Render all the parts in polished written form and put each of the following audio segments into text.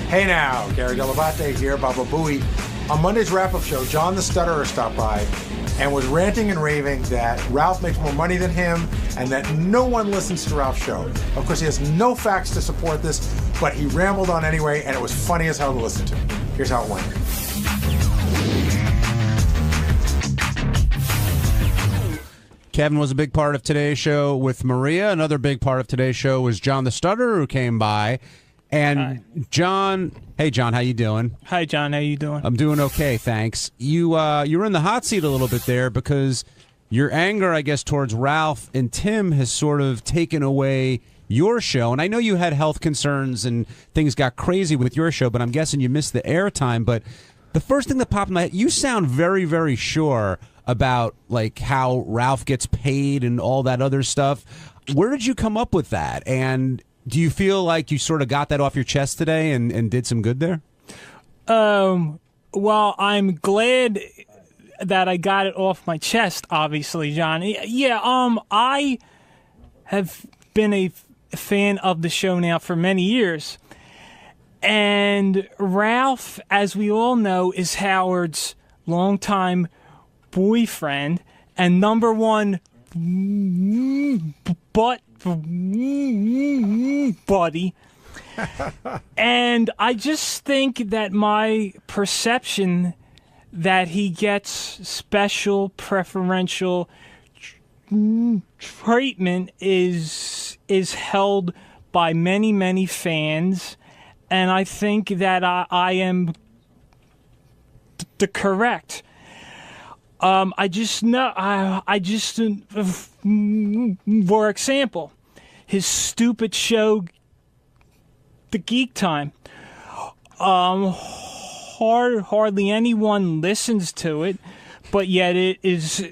Hey now, 𝗦𝘁𝗿𝗱 here, Baba Booey. On Monday's wrap-up show, John the Stutterer stopped by and was ranting and raving that Ralph makes more money than him and that no one listens to Ralph's show. Of course, he has no facts to support this, but he rambled on anyway, and it was funny as hell to listen to. Here's how it went. Kevin was a big part of today's show with Maria. Another big part of today's show was John the Stutterer, who came by. And Hi. John, hey John, how you doing? Hi, John. How you doing? I'm doing okay, thanks. You're in the hot seat a little bit there because your anger, I guess, towards Ralph and Tim has sort of taken away your show. And I know you had health concerns and things got crazy with your show, but I'm guessing you missed the airtime. But the first thing that popped in my head, you sound very, very sure about like how Ralph gets paid and all that other stuff. Where did you come up with that? And do you feel like you sort of got that off your chest today and did some good there? Well, I'm glad that I got it off my chest, obviously, John. Yeah, I have been a fan of the show now for many years. And Ralph, as we all know, is Howard's longtime boyfriend and number one buddy. And I just think that my perception that he gets special preferential treatment is held by many, many fans, and I think that I am the correct. I just know. For example, his stupid show, The Geek Time. Hardly anyone listens to it, but yet it is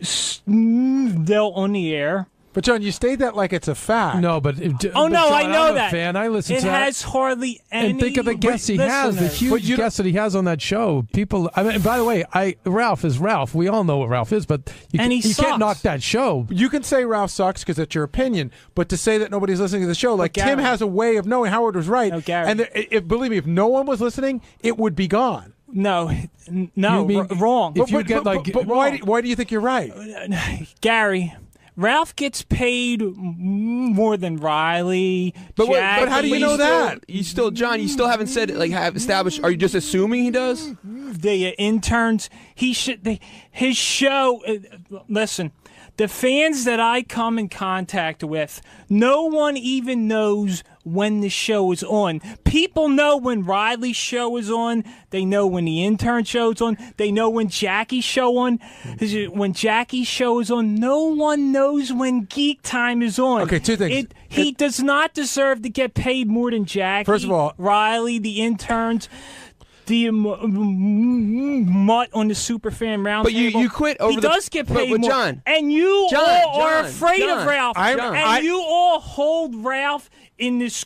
still on the air. But John, you state that like it's a fact. No, but I know I'm a that. fan. I listen it to that. has hardly any. And think of the guests he has, the huge guests that he has on that show. People. I mean, by the way, Ralph is Ralph. We all know what Ralph is, but you can't knock that show. You can say Ralph sucks because it's your opinion, but to say that nobody's listening to the show, like Tim has a way of knowing Howard was right. And believe me, if no one was listening, it would be gone. No, wrong. But why do you think you're right? Gary, Ralph gets paid more than Riley. But how do you know that? You still haven't said it, like have established. Are you just assuming he does? The interns. His show. Listen, the fans that I come in contact with, no one even knows when the show is on. People know when Riley's show is on. They know when the intern show's on. They know when Jackie's show on. When Jackie's show is on, no one knows when Geek Time is on. Okay, two things. He does not deserve to get paid more than Jackie. First of all, Riley, the interns, the mutt on the Superfan Roundtable. But you quit over He does get paid more. John. And you all are afraid of Ralph. You all hold Ralph in this.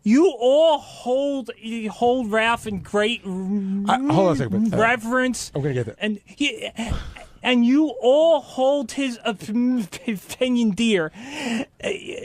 You all hold Ralph in great hold on a second, reverence. I'm going to get that. And you all hold his opinion dear.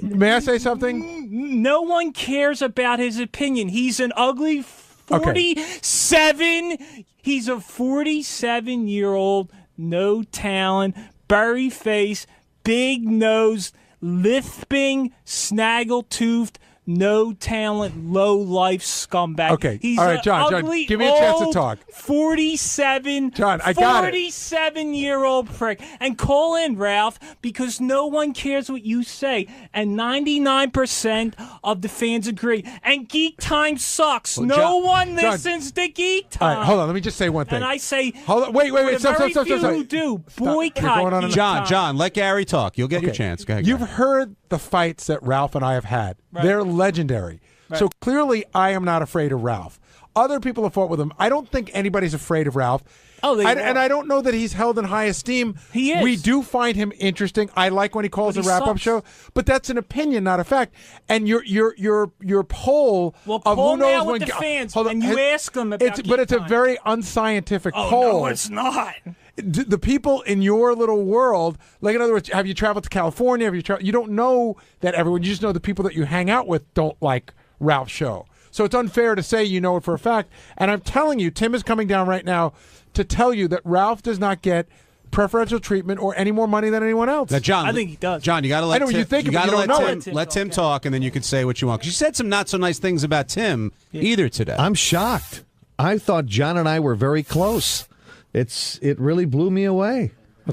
May I say something? No one cares about his opinion. He's an ugly 47. He's a 47-year-old, no talent, burry face, big nose, lisping, snaggle-toothed, no talent, low life scumbag. Okay. He's all right, John, ugly, give me a chance to talk. 47. John, I got it. 47-year-old prick. And call in, Ralph, because no one cares what you say. And 99% of the fans agree. And Geek Time sucks. Well, no one listens to Geek Time. All right, hold on. Let me just say one thing. And I say, hold on. Wait. Stop. Who do boycott Geek Time. John, let Gary talk. You'll get your chance. Go ahead. You've heard the fights that Ralph and I have had. Right. They're legendary. Right. So clearly I am not afraid of Ralph. Other people have fought with him. I don't think anybody's afraid of Ralph. And I don't know that he's held in high esteem. He is. We do find him interesting. I like when he calls the wrap-up show, but that's an opinion, not a fact. And your poll of who knows when the fans, and you ask them about but it's a very unscientific poll. No, it's not. The people in your little world, like in other words, have you traveled to California? You don't know that everyone. You just know the people that you hang out with don't like Ralph's show. So it's unfair to say you know it for a fact. And I'm telling you, Tim is coming down right now to tell you that Ralph does not get preferential treatment or any more money than anyone else. Now, John, I think he does. John, you got to let I know Tim, you think, you but got you to don't know let it. Let Tim talk, and then you can say what you want. 'Cause you said some not so nice things about Tim either today. I'm shocked. I thought John and I were very close. It really blew me away.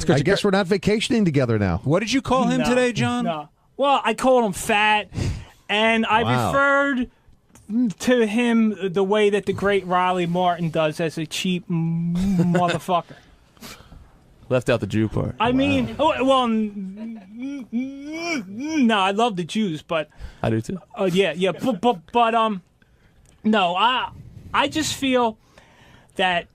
I guess we're not vacationing together now. What did you call him today, John? No. Well, I called him fat, and I referred to him the way that the great Riley Martin does, as a cheap motherfucker. Left out the Jew part. I mean, well, no, I love the Jews, but I do too. yeah, but no, I just feel that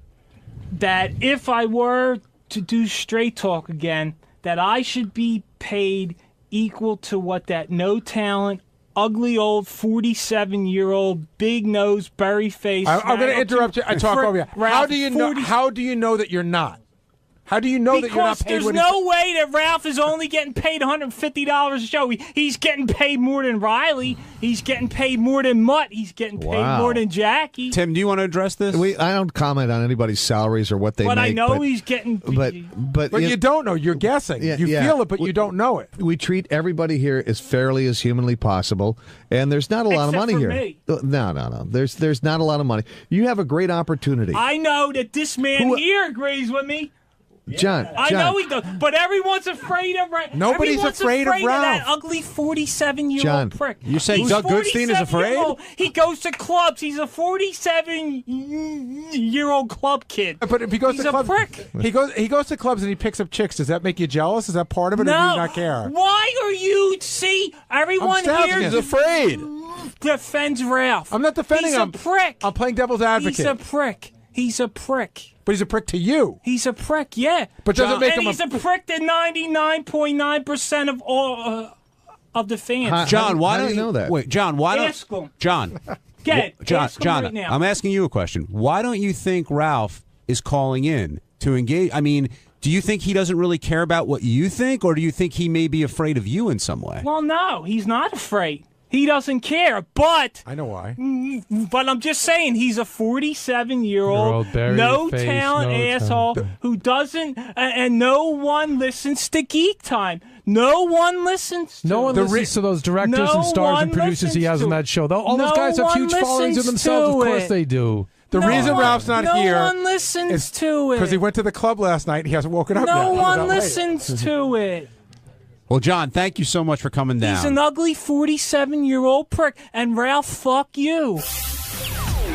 if I were to do Straight Talk again, that I should be paid equal to what that no talent, ugly old 47-year-old, big nose, berry face. I'm going to interrupt you. I talk over you. How do you know? How do you know that you're not? How do you know that you're not paid? Because there's no way that Ralph is only getting paid $150 a show. He's getting paid more than Riley. He's getting paid more than Mutt. He's getting paid more than Jackie. Tim, do you want to address this? I don't comment on anybody's salaries or what they make. But I know he's getting. But you don't know. You're guessing. You feel it, but you don't know it. We treat everybody here as fairly as humanly possible, and there's not a lot of money here. Me. No. There's not a lot of money. You have a great opportunity. I know that this man here agrees with me. John, I know he does, but everyone's afraid of Ralph. Nobody's afraid of Ralph. That ugly 47-year-old prick. You say Doug Goodstein is afraid? He goes to clubs. He's a 47-year-old club kid. But if he goes He's to a clubs, prick. he goes to clubs and he picks up chicks. Does that make you jealous? Is that part of it, or do you not care? Why are you? See, everyone here He's afraid. defends Ralph. I'm not defending him. He's a prick. I'm playing devil's advocate. He's a prick. He's a prick. But he's a prick to you. He's a prick, yeah. But doesn't make him he's a prick to 99.9% of all of the fans. John, why how don't do you know that? Wait, John, why don't Ask him. John? Get it. John, Ask him John, right now. I'm asking you a question. Why don't you think Ralph is calling in to engage? I mean, do you think he doesn't really care about what you think, or do you think he may be afraid of you in some way? Well, no, he's not afraid. He doesn't care, but I know why. But I'm just saying, he's a 47-year-old, no talent asshole who doesn't, and no one listens to Geek Time. No one listens to No one listens to those directors and stars and producers he has on that show. All those guys have huge followings of themselves. Of course they do. The reason Ralph's not here no one listens to it. Because he went to the club last night and he hasn't woken up yet. No one listens to it. Well, John, thank you so much for coming down. He's an ugly 47-year-old prick, and Ralph, fuck you.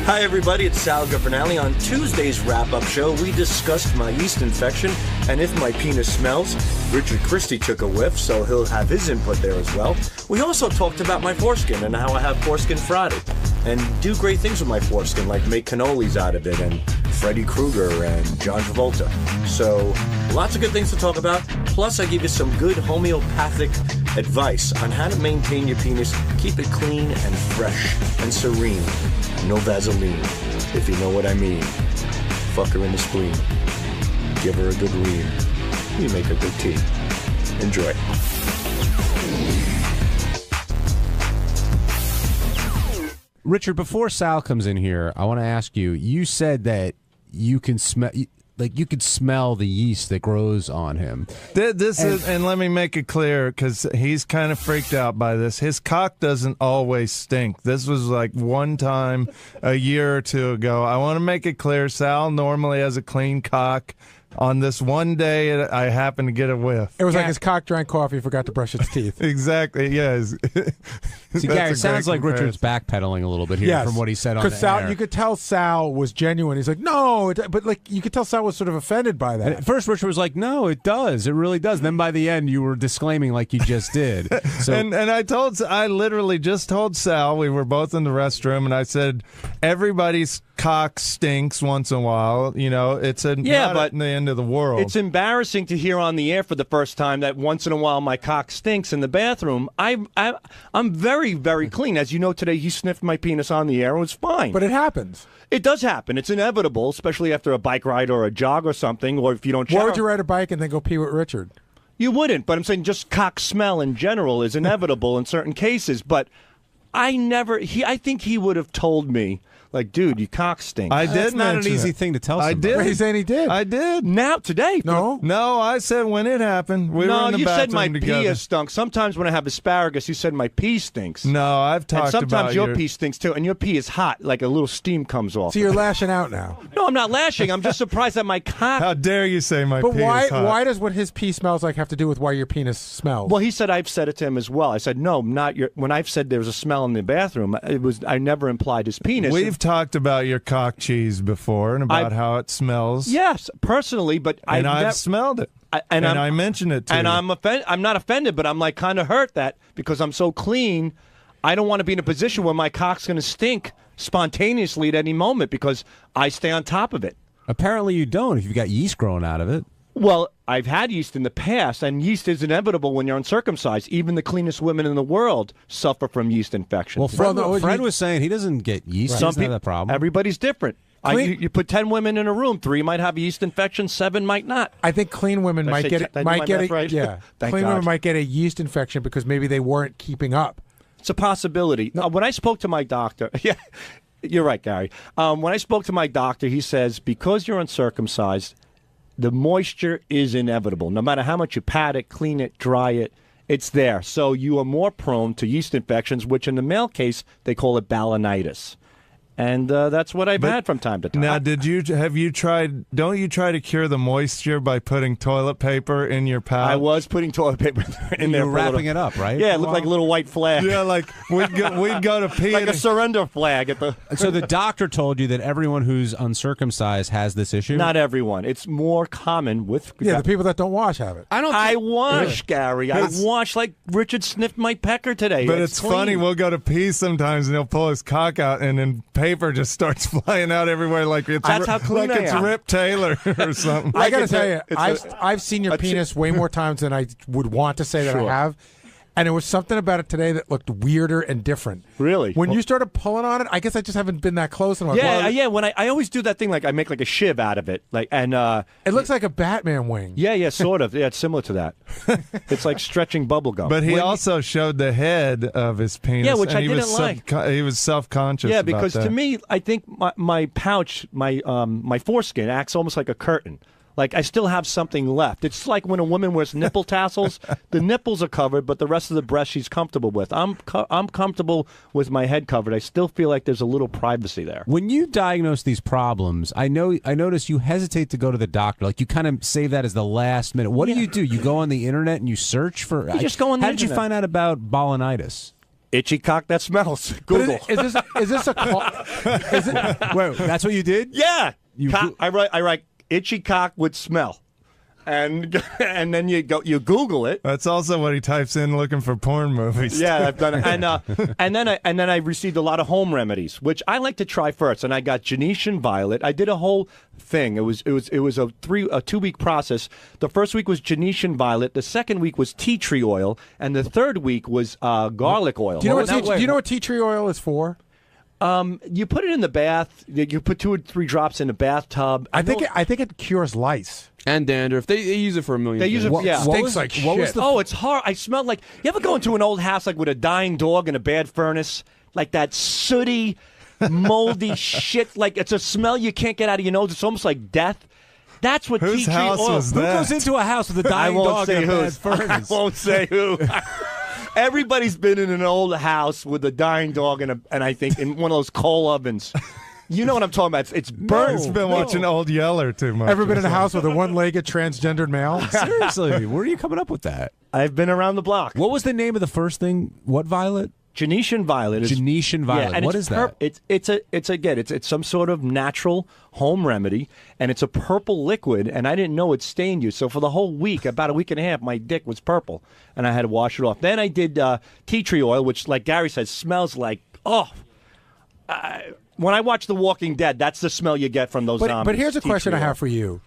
Hi, everybody. It's Sal Governale. On Tuesday's wrap-up show, we discussed my yeast infection and if my penis smells. Richard Christie took a whiff, so he'll have his input there as well. We also talked about my foreskin and how I have foreskin Friday and do great things with my foreskin, like make cannolis out of it, and Freddy Krueger and John Travolta. So, lots of good things to talk about. Plus, I give you some good homeopathic advice on how to maintain your penis, keep it clean and fresh and serene. No Vaseline, if you know what I mean. Fuck her in the spleen. Give her a good ream. You make a good tea. Enjoy. Richard, before Sal comes in here, I want to ask you. You said that you can smell, like you could smell the yeast that grows on him. This is, and let me make it clear because he's kind of freaked out by this. His cock doesn't always stink. This was like one time a year or two ago. I want to make it clear. Sal normally has a clean cock. On this one day, I happened to get a whiff. It was like his cock drank coffee, forgot to brush its teeth. Exactly, yes. See, Gary, it sounds like Richard's backpedaling a little bit here from what he said on the air. You could tell Sal was genuine. He's like, no, but like you could tell Sal was sort of offended by that. And at first, Richard was like, no, it does. It really does. And then by the end, you were disclaiming like you just did. So, and I literally just told Sal, we were both in the restroom, and I said, everybody's cock stinks once in a while. You know, it's not at the end of the world. It's embarrassing to hear on the air for the first time that once in a while my cock stinks in the bathroom. I'm very, very clean. As you know, today he sniffed my penis on the air. It was fine. But it happens. It does happen. It's inevitable, especially after a bike ride or a jog or something, or if you don't shower. Why would you ride a bike and then go pee with Richard? You wouldn't, but I'm saying just cock smell in general is inevitable in certain cases. But I think he would have told me, like, dude, your cock stinks. I did. That's not an easy thing to tell somebody. I did. He's saying he did. I did. Now, today. No. No, I said when it happened. We were in the you said bathroom my together. pee has stunk. Sometimes when I have asparagus, you said my pee stinks. No, I've talked and sometimes about your pee stinks too, and your pee is hot, like a little steam comes off. So you're lashing out now. No, I'm not lashing. I'm just surprised that my cock. How dare you say my But pee is hot? why does what his pee smells like have to do with why your penis smells? Well, he said I've said it to him as well. I said no, not your. When I've said there was a smell in the bathroom, I never implied his penis. We've talked about your cock cheese before and about how it smells. Yes, personally, but I've smelled it. And I mentioned it to you. And I'm not offended, but I'm like kind of hurt that because I'm so clean, I don't want to be in a position where my cock's going to stink spontaneously at any moment because I stay on top of it. Apparently you don't if you've got yeast growing out of it. Well, I've had yeast in the past, and yeast is inevitable when you're uncircumcised. Even the cleanest women in the world suffer from yeast infections. Well, Fred was saying he doesn't get yeast. Right. He doesn't have that problem. Everybody's different. You put 10 women in a room, 3 might have a yeast infection, 7 might not. I think clean women might get it. Yeah, clean women might get a yeast infection because maybe they weren't keeping up. It's a possibility. No. When I spoke to my doctor, yeah, you're right, Gary. When I spoke to my doctor, he says because you're uncircumcised, the moisture is inevitable. No matter how much you pat it, clean it, dry it, it's there. So you are more prone to yeast infections, which in the male case, they call it balanitis. And that's what I've had from time to time. Now, don't you try to cure the moisture by putting toilet paper in your pouch? I was putting toilet paper in there. You were wrapping it up, right? Yeah, it looked like a little white flag. Yeah, like we'd go to pee. Like a surrender flag at the... So the doctor told you that everyone who's uncircumcised has this issue? Not everyone. It's more common with... Yeah, the people that don't wash have it. I wash, Gary. I wash like Richard sniffed my pecker today. But it's funny. We'll go to pee sometimes, and he'll pull his cock out, and then paper just starts flying out everywhere like it's how clean like it's Rip Taylor or something. I got to tell you, I've seen your penis way more times than I would want to say that I have. And there was something about it today that looked weirder and different. Really? When you started pulling on it, I guess I just haven't been that close. And yeah. When I always do that thing, like I make like a shiv out of it, it looks like a Batman wing. Yeah, sort of. Yeah, it's similar to that. It's like stretching bubble gum. But he also showed the head of his penis. Yeah, which I didn't like. He was self-conscious. Yeah, about because that. to me, I think my pouch, my foreskin acts almost like a curtain. Like, I still have something left. It's like when a woman wears nipple tassels. The nipples are covered, but the rest of the breast she's comfortable with. I'm comfortable with my head covered. I still feel like there's a little privacy there. When you diagnose these problems, I notice you hesitate to go to the doctor. Like, you kind of save that as the last minute. What do? You go on the internet and you search for... You just go on the internet. How did you find out about balanitis? Itchy cock that smells. Google. Is this a call? Wait, that's what you did? Yeah. I write itchy cock with smell, and then you Google it. That's also what he types in looking for porn movies. Yeah, I've done it, and then I received a lot of home remedies, which I like to try first. And I got 𝗦𝗵cie violet. I did a whole thing. It was a 2-week process. The first week was 𝗦𝗵cie violet. The second week was tea tree oil, and the third week was garlic oil. Do you know what tea tree oil is for? You put it in the bath. You put 2 or 3 drops in a bathtub. I think it cures lice and dandruff. They use it for a million. They use it. Yeah, stinks like shit. It's hard. I smell like. You ever go into an old house like with a dying dog and a bad furnace, like that sooty, moldy shit? Like it's a smell you can't get out of your nose. It's almost like death. That's what tea tree oil. Who goes into a house with a dying dog and a bad furnace? I won't say who. Everybody's been in an old house with a dying dog and I think in one of those coal ovens. You know what I'm talking about? It's burnt. He's been watching Old Yeller too much. Ever been in a house with a one-legged transgendered male? Seriously, where are you coming up with that? I've been around the block. What was the name of the first thing? What violet? 𝗦𝗵cie violet. 𝗦𝗵cie violet. Yeah, what is that? It's some sort of natural home remedy, and it's a purple liquid. And I didn't know it stained you. So for the whole week, about a week and a half, my dick was purple, and I had to wash it off. Then I did tea tree oil, which, like Gary says, smells like when I watch The Walking Dead, that's the smell you get from those zombies. But here's a question I have for you.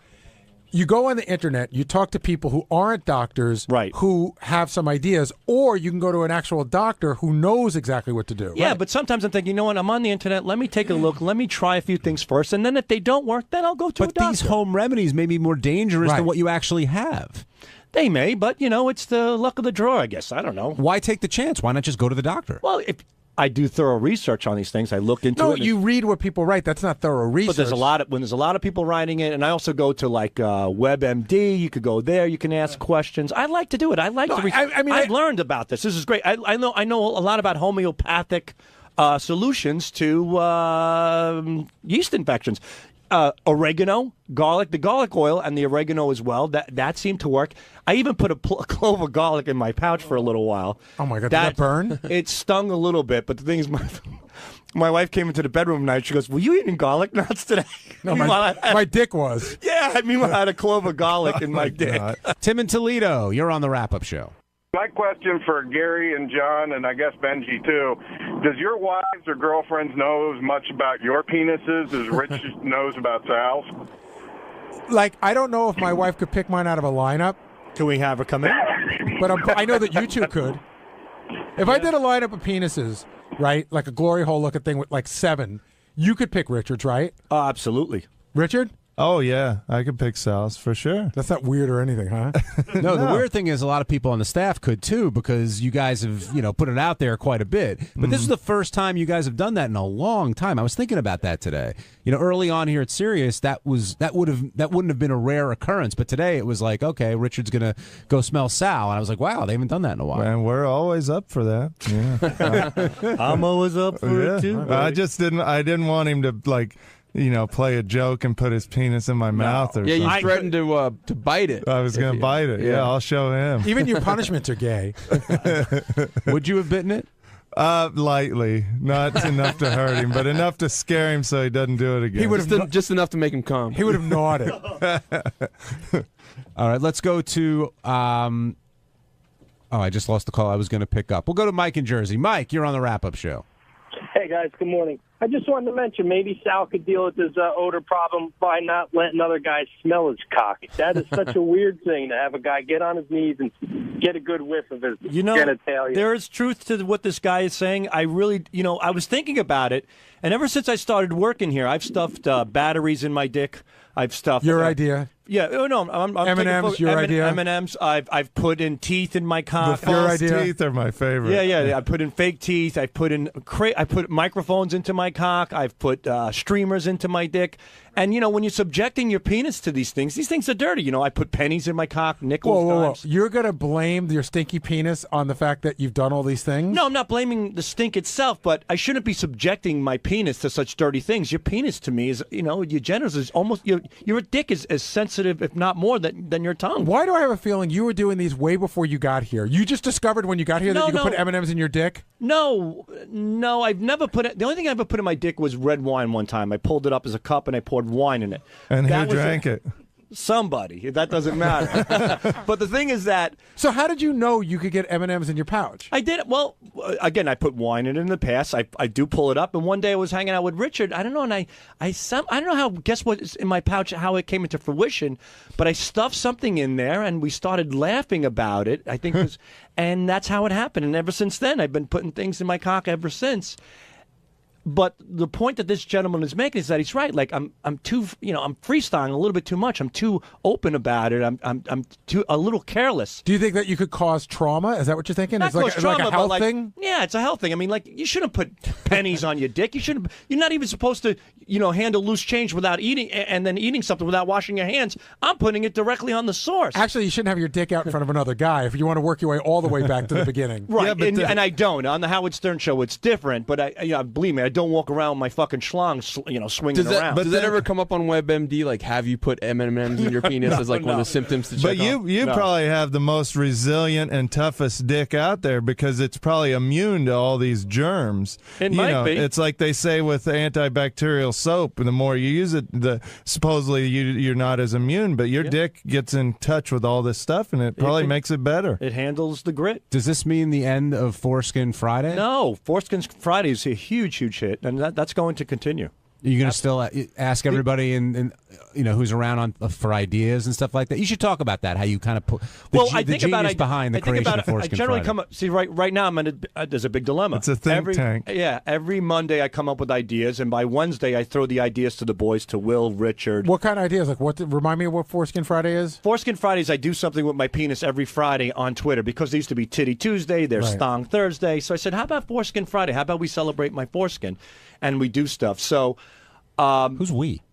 You go on the internet, you talk to people who aren't doctors, right, who have some ideas, or you can go to an actual doctor who knows exactly what to do. Yeah, but sometimes I'm thinking, you know what, I'm on the internet, let me take a look, let me try a few things first, and then if they don't work, then I'll go to a doctor. But these home remedies may be more dangerous than what you actually have. They may, but, it's the luck of the draw, I guess. I don't know. Why take the chance? Why not just go to the doctor? Well, I do thorough research on these things. I look into it. No, you read what people write. That's not thorough research. But there's a lot of people writing it, and I also go to like WebMD. You could go there. You can ask questions. I like to do it. I like to. I've learned about this. This is great. I know a lot about homeopathic solutions to yeast infections. Oregano, garlic, the garlic oil, and the oregano as well. That seemed to work. I even put a clove of garlic in my pouch for a little while. Oh my God! Did that burn? It stung a little bit, but the thing is, my wife came into the bedroom tonight. She goes, "Were you eating garlic nuts today?" No, my dick was. Yeah, meanwhile, I had a clove of garlic in my dick. Tim in Toledo, you're on the wrap-up show. My question for Gary and John, and I guess Benji too, does your wives or girlfriends know as much about your penises as Rich knows about Sal's? Like, I don't know if my wife could pick mine out of a lineup. Can we have her come in? But I know that you two could. If I did a lineup of penises, right, like a glory hole looking thing with like 7, you could pick Richard's, right? Oh, absolutely. Richard? Oh, yeah. I could pick Sal's for sure. That's not weird or anything, huh? No, the weird thing is a lot of people on the staff could, too, because you guys have, put it out there quite a bit. But this is the first time you guys have done that in a long time. I was thinking about that today. Early on here at Sirius, that wouldn't have been a rare occurrence. But today it was like, okay, Richard's going to go smell Sal. And I was like, wow, they haven't done that in a while. And we're always up for that. Yeah. I'm always up for it, too. I didn't want him to, play a joke and put his penis in my mouth or something. Yeah, you threatened to bite it. I was going to bite it. Yeah, I'll show him. Even your punishments are gay. Would you have bitten it? Lightly. Not enough to hurt him, but enough to scare him so he doesn't do it again. He would have just enough to make him come. He would have gnawed it. All right, let's go to... I just lost the call I was going to pick up. We'll go to Mike in Jersey. Mike, you're on the wrap-up show. Hey, guys. Good morning. I just wanted to mention maybe Sal could deal with his odor problem by not letting other guys smell his cock. That is such a weird thing to have a guy get on his knees and get a good whiff of his genitalia. There is truth to what this guy is saying. I really, I was thinking about it, and ever since I started working here, I've stuffed batteries in my dick. I've stuffed... Your idea? Yeah, no, I'm M&M's, your idea? M&M's. I've put in teeth in my cock. The false teeth are my favorite. Yeah. I put in fake teeth. I put microphones into my cock. I've put streamers into my dick. And when you're subjecting your penis to these things are dirty. I put pennies in my cock, nickels. Whoa. You're gonna blame your stinky penis on the fact that you've done all these things? No, I'm not blaming the stink itself, but I shouldn't be subjecting my penis to such dirty things. Your penis, to me, is your genitals is almost your dick is as sensitive, if not more, than your tongue. Why do I have a feeling you were doing these way before you got here? You just discovered when you got here that you could put M&M's in your dick? No, I've never put it. The only thing I ever put in my dick was red wine one time. I pulled it up as a cup and I poured wine in it. And who drank it? Somebody. That doesn't matter. But the thing is that... So how did you know you could get M&M's in your pouch? I did. Well, again, I put wine in it in the past. I do pull it up. And one day I was hanging out with Richard. I don't know. And I don't know how... Guess what's in my pouch, how it came into fruition. But I stuffed something in there and we started laughing about it. I think it was... And that's how it happened. And ever since then, I've been putting things in my cock ever since. But the point that this gentleman is making is that he's right. Like I'm too, I'm freestyling a little bit too much. I'm too open about it. I'm too a little careless. Do you think that you could cause trauma? Is that what you're thinking? Not it's like a health thing. Yeah, it's a health thing. I mean, like you shouldn't put pennies on your dick. You shouldn't. You're not even supposed to, handle loose change without eating and then eating something without washing your hands. I'm putting it directly on the source. Actually, you shouldn't have your dick out in front of another guy if you want to work your way all the way back to the beginning. Right, yeah, and I don't. On the Howard Stern show, it's different. But believe me, I don't walk around with my fucking schlong, swinging around. But does that ever come up on WebMD? Like, have you put M&M's in your penis as one of the symptoms to check on? But you probably have the most resilient and toughest dick out there because it's probably immune to all these germs. It might be. It's like they say with antibacterial soap. The more you use it, supposedly you're not as immune. But your dick gets in touch with all this stuff, and it probably makes it better. It handles the grit. Does this mean the end of Foreskin Friday? No, Foreskin Friday is a huge, huge hit, and that's going to continue. Are you going to still ask everybody and who's around for ideas and stuff like that? You should talk about that. How you kind of put I think about it behind the creation of Foreskin I generally Friday. come up. See, right now there's a big dilemma. It's a think tank. Yeah, every Monday I come up with ideas, and by Wednesday I throw the ideas to the boys, to Will, Richard. What kind of ideas? Like remind me of what Foreskin Friday is. Foreskin Fridays, I do something with my penis every Friday on Twitter because there used to be Titty Tuesday, there's Thong Thursday. So I said, how about Foreskin Friday? How about we celebrate my foreskin, and we do stuff. So. Who's we?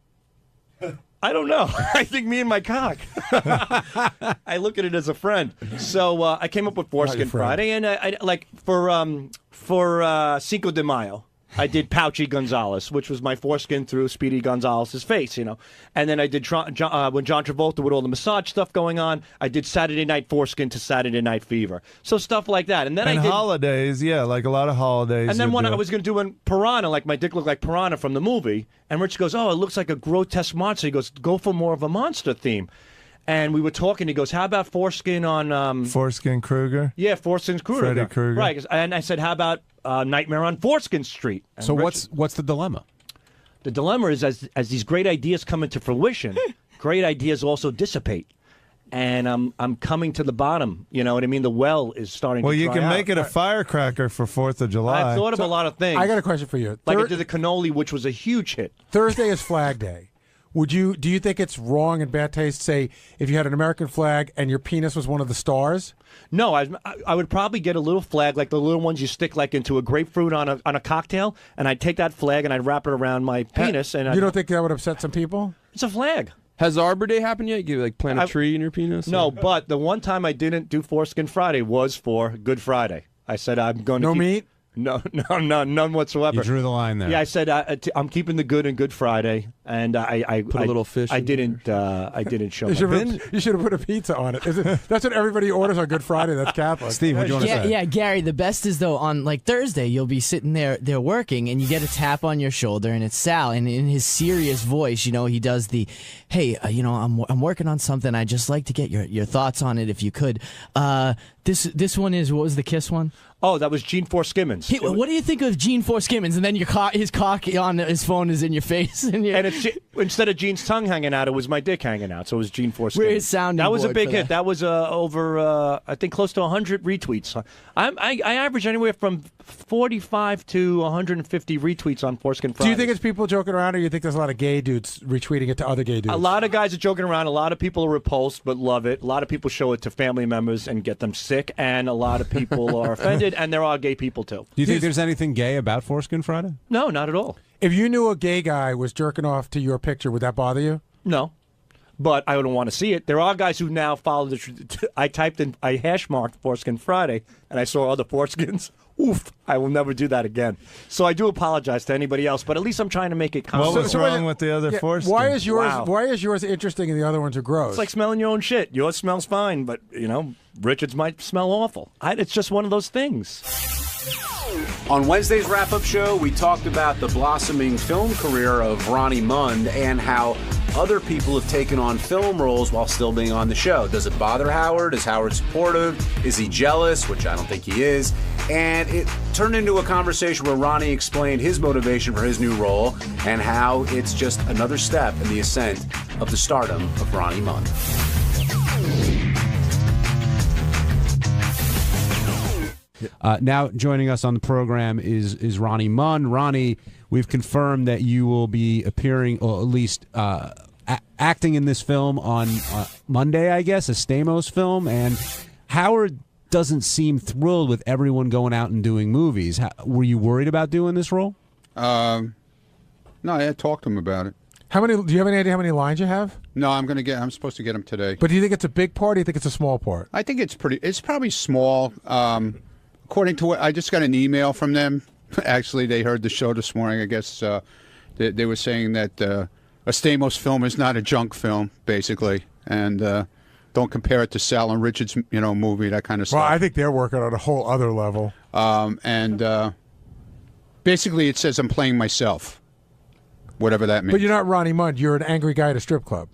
I don't know. I think me and my cock. I look at it as a friend. So I came up with Foreskin Friday, and I like for Cinco de Mayo, I did Pouchy Gonzalez, which was my foreskin through Speedy Gonzalez's face, And then I did when John Travolta with all the massage stuff going on, I did Saturday Night Foreskin to Saturday Night Fever. So stuff like that. And then I did holidays, like a lot of holidays. And then when I was going to do in Piranha, like my dick looked like Piranha from the movie, and Rich goes, "Oh, it looks like a grotesque monster." He goes, "Go for more of a monster theme." And we were talking. He goes, "How about foreskin on Foreskin Kruger?" Yeah, Foreskin Kruger. Freddy Krueger. Right. And I said, "How about Nightmare on Foreskin Street?" And so what's the dilemma? The dilemma is as these great ideas come into fruition, great ideas also dissipate. And I'm coming to the bottom. You know what I mean? The well is starting to dry out. Well, you can make it a firecracker for 4th of July. I've thought of a lot of things. I got a question for you. Like I did the cannoli, which was a huge hit. Thursday is Flag Day. Do you think it's wrong and bad taste, say, if you had an American flag and your penis was one of the stars? No, I would probably get a little flag, like the little ones you stick like into a grapefruit on a cocktail, and I'd take that flag and I'd wrap it around my penis. And you don't think that would upset some people? It's a flag. Has Arbor Day happened yet? You plant a tree in your penis? No, but the one time I didn't do Foreskin Friday was for Good Friday. I said I'm going to no meat. No, none whatsoever. You drew the line there. Yeah, I said I'm keeping the good and Good Friday, and I put a little fish. I didn't show. You should have put a pizza on it. That's what everybody orders on Good Friday. That's Catholic. Steve, what do you want to say? Yeah, Gary. The best is though on like Thursday, you'll be sitting there working, and you get a tap on your shoulder, and it's Sal, and in his serious voice, he does the, "Hey, I'm working on something. I'd just like to get your thoughts on it if you could." This one is, what was the Kiss one? Oh, that was Gene Foreskimmons. What do you think of Gene Foreskimmons? And then his cock on his phone is in your face. And it's, instead of Gene's tongue hanging out, it was my dick hanging out. So it was Gene Foreskimmons. We're his sounding That was a board big for hit. That was over, I think, close to 100 retweets. I average anywhere from 45 to 150 retweets on Foreskin Friday. Do you think it's people joking around, or you think there's a lot of gay dudes retweeting it to other gay dudes? A lot of guys are joking around. A lot of people are repulsed but love it. A lot of people show it to family members and get them sick. And a lot of people are offended. And there are gay people, too. Do you think there's anything gay about Foreskin Friday? No, not at all. If you knew a gay guy was jerking off to your picture, would that bother you? No. But I don't want to see it. There are guys who now follow I hash marked Foreskin Friday, and I saw other foreskins. Oof, I will never do that again. So I do apologize to anybody else, but at least I'm trying to make it common. What was wrong with the other foreskins? Why is yours interesting and the other ones are gross? It's like smelling your own shit. Yours smells fine, but, Richard's might smell awful. It's just one of those things. On Wednesday's wrap-up show, we talked about the blossoming film career of Ronnie Mund and how other people have taken on film roles while still being on the show. Does it bother Howard? Is Howard supportive? Is he jealous? Which I don't think he is. And it turned into a conversation where Ronnie explained his motivation for his new role and how it's just another step in the ascent of the stardom of Ronnie Mund. Now joining us on the program is Ronnie Mund. Ronnie, we've confirmed that you will be appearing, or at least acting in this film on Monday, I guess, a Stamos film. And Howard doesn't seem thrilled with everyone going out and doing movies. Were you worried about doing this role? No, I talked to him about it. Do you have any idea how many lines you have? No, I'm supposed to get them today. But do you think it's a big part, or do you think it's a small part? I think it's probably small. According to what I just got an email from them. Actually, they heard the show this morning. I guess they were saying that a Stamos film is not a junk film, basically, and don't compare it to Sal and Richard's movie, that kind of stuff. Well, I think they're working on a whole other level. And basically, it says I'm playing myself, whatever that means. But you're not Ronnie Mund. You're an angry guy at a strip club.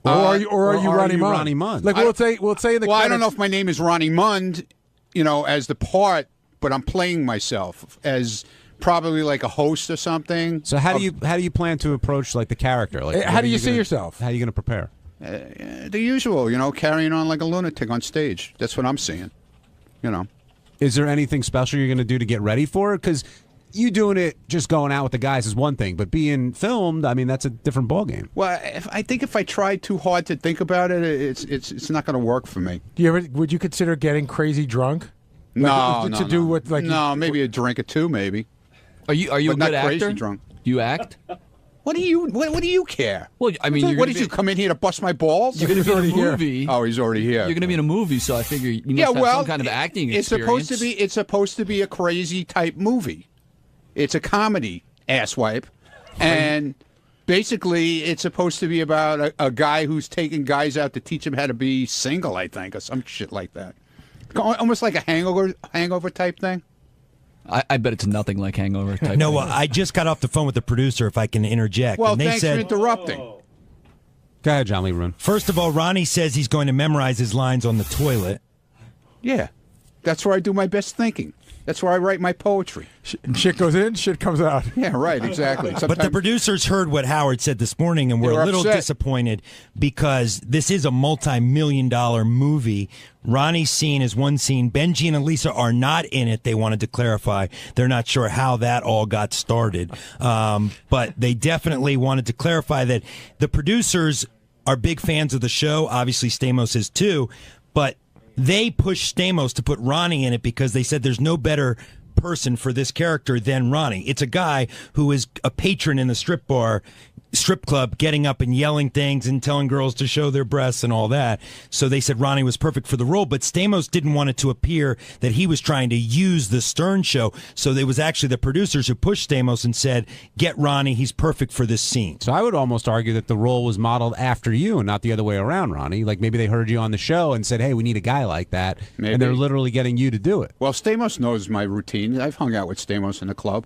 Or are you Ronnie Mund? Like we'll say in the credits, I don't know if my name is Ronnie Mund, as the part, but I'm playing myself as probably like a host or something. So how do you plan to approach like the character? Like, how do you see yourself? How are you going to prepare? The usual, carrying on like a lunatic on stage. That's what I'm seeing. Is there anything special you're going to do to get ready for it? Because you doing it just going out with the guys is one thing, but being filmed, I mean, that's a different ballgame. Well, I think if I try too hard to think about it, it's not going to work for me. Would you consider getting crazy drunk? No, do what like maybe a drink or two, maybe. Are you a but good not crazy actor? Drunk. You act? What do you care? Well, I mean, what did you come in here to bust my balls? You're going to be in a movie. Oh, he's already here. You're going to be in a movie, so I figure you must have some kind of acting experience. It's supposed to be a crazy type movie. It's a comedy, asswipe, and basically it's supposed to be about a guy who's taking guys out to teach them how to be single, I think, or some shit like that. Almost like a hangover type thing. I bet it's nothing like Hangover type. No, I just got off the phone with the producer, if I can interject. Well, and they thanks said, for interrupting. Go ahead, John Lee Rune. First of all, Ronnie says he's going to memorize his lines on the toilet. Yeah, that's where I do my best thinking. That's where I write my poetry. Shit goes in, shit comes out. Yeah, right, exactly. But the producers heard what Howard said this morning and were a little disappointed because this is a multi-million-dollar movie. Ronnie's scene is one scene. Benji and Elisa are not in it. They wanted to clarify. They're not sure how that all got started. But they definitely wanted to clarify that the producers are big fans of the show. Obviously, Stamos is too. But they pushed Stamos to put Ronnie in it because they said there's no better person for this character than Ronnie. It's a guy who is a patron in the strip club, getting up and yelling things and telling girls to show their breasts and all that. So they said Ronnie was perfect for the role, but Stamos didn't want it to appear that he was trying to use the Stern show. So it was actually the producers who pushed Stamos and said, get Ronnie, he's perfect for this scene. So I would almost argue that the role was modeled after you and not the other way around, Ronnie. Like maybe they heard you on the show and said, hey, we need a guy like that. Maybe. And they're literally getting you to do it. Well, Stamos knows my routine. I've hung out with Stamos in the club.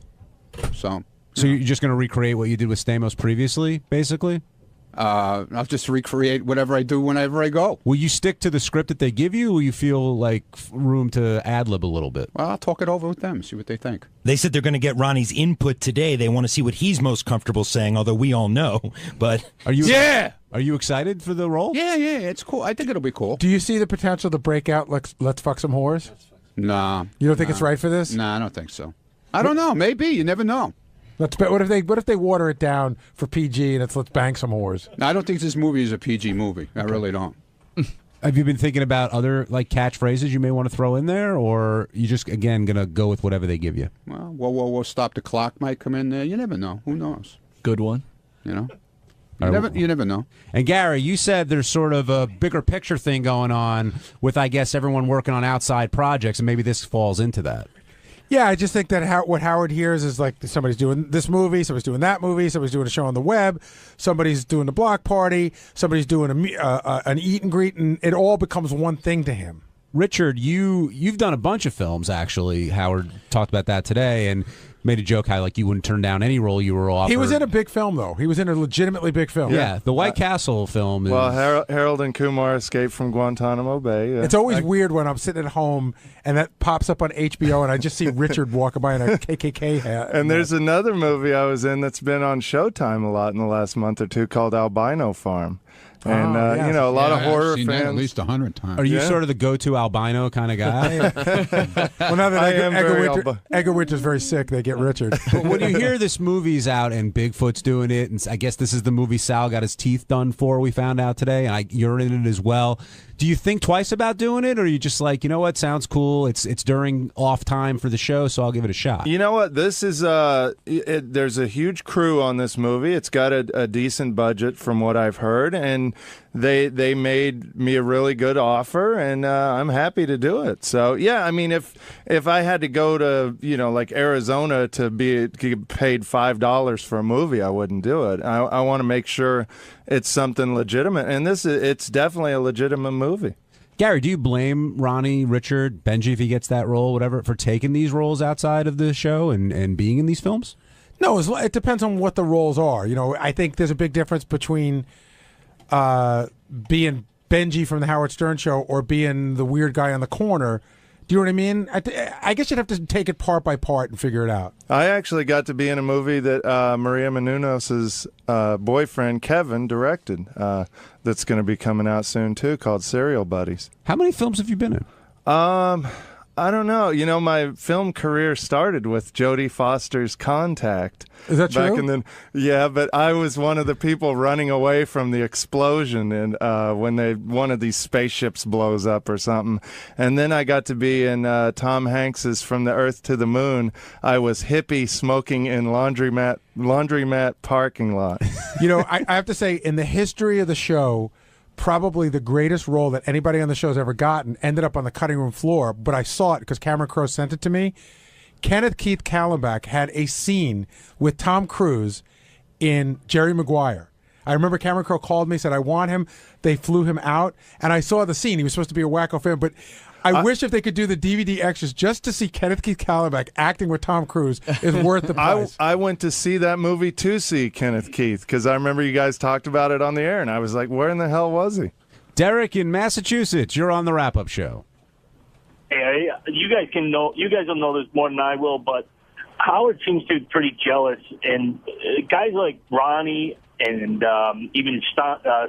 So you're just going to recreate what you did with Stamos previously, basically? I'll just recreate whatever I do whenever I go. Will you stick to the script that they give you, or will you feel like room to ad-lib a little bit? Well, I'll talk it over with them, see what they think. They said they're going to get Ronnie's input today. They want to see what he's most comfortable saying, although we all know. But Are you Yeah! Are you excited for the role? Yeah, it's cool. I think it'll be cool. Do you see the potential to break out Let's Fuck Some Whores? Nah. You don't think it's right for this? Nah, I don't think so. I don't know. Maybe. You never know. What if they water it down for PG and it's Let's Bang Some Whores? No, I don't think this movie is a PG movie. I really don't. Have you been thinking about other like catchphrases you may want to throw in there, or you just again gonna go with whatever they give you? Well, whoa, stop the clock might come in there. You never know. Who knows? Good one. You know. You never know. And Gary, you said there's sort of a bigger picture thing going on with, I guess, everyone working on outside projects, and maybe this falls into that. Yeah, I just think that what Howard hears is like somebody's doing this movie, somebody's doing that movie, somebody's doing a show on the web, somebody's doing the block party, somebody's doing an eat and greet, and it all becomes one thing to him. Richard, you've done a bunch of films, actually. Howard talked about that today and made a joke how like you wouldn't turn down any role you were offered. He was in a big film, though. He was in a legitimately big film. Yeah, the White Castle film. Well, Harold and Kumar escaped from Guantanamo Bay. It's always weird when I'm sitting at home and that pops up on HBO and I just see Richard walking by in a KKK hat. And there's another movie I was in that's been on Showtime a lot in the last month or two called Albino Farm. And, yes. a lot of horror I've seen fans. that at least 100 times. Are you sort of the go-to albino kind of guy? Well, now that Edgar Winter's very sick, they get Richard. But when you hear this movie's out and Bigfoot's doing it, and I guess this is the movie Sal got his teeth done for, we found out today, and you're in it as well. Do you think twice about doing it, or are you just like, you know what, sounds cool, it's during off time for the show, so I'll give it a shot? You know what, this is there's a huge crew on this movie. It's got a decent budget from what I've heard, and they made me a really good offer, and I'm happy to do it. So yeah, I mean, if I had to go to like Arizona to get paid $5 for a movie, I wouldn't do it. I want to make sure it's something legitimate, and it's definitely a legitimate movie. Gary, do you blame Ronnie, Richard, Benji if he gets that role, whatever, for taking these roles outside of the show and being in these films? No, it depends on what the roles are. I think there's a big difference between being Benji from the Howard Stern Show or being the weird guy on the corner Do you know what I mean? I guess you'd have to take it part by part and figure it out. I actually got to be in a movie that Maria Menounos' boyfriend, Kevin, directed that's going to be coming out soon, too, called Serial Buddies. How many films have you been in? I don't know. You know, my film career started with Jodie Foster's Contact. Is that back true? in the, yeah, but I was one of the people running away from the explosion and when one of these spaceships blows up or something. And then I got to be in Tom Hanks's From the Earth to the Moon. I was hippie smoking in laundromat parking lot. You know, I have to say, in the history of the show, probably the greatest role that anybody on the show has ever gotten ended up on the cutting room floor, but I saw it because Cameron Crowe sent it to me. 𝗦𝘁𝗿𝗿𝗍 had a scene with Tom Cruise in Jerry Maguire. I remember Cameron Crowe called me, said, I want him. They flew him out, and I saw the scene. He was supposed to be a wacko fan, but I wish if they could do the DVD extras just to see 𝗦𝘁𝗿𝗿𝗍 acting with Tom Cruise is worth the price. I went to see that movie to see Kenneth Keith because I remember you guys talked about it on the air, and I was like, where in the hell was he? Derek in Massachusetts, you're on the wrap-up show. Hey, you guys will know this more than I will, but Howard seems to be pretty jealous, and guys like Ronnie and even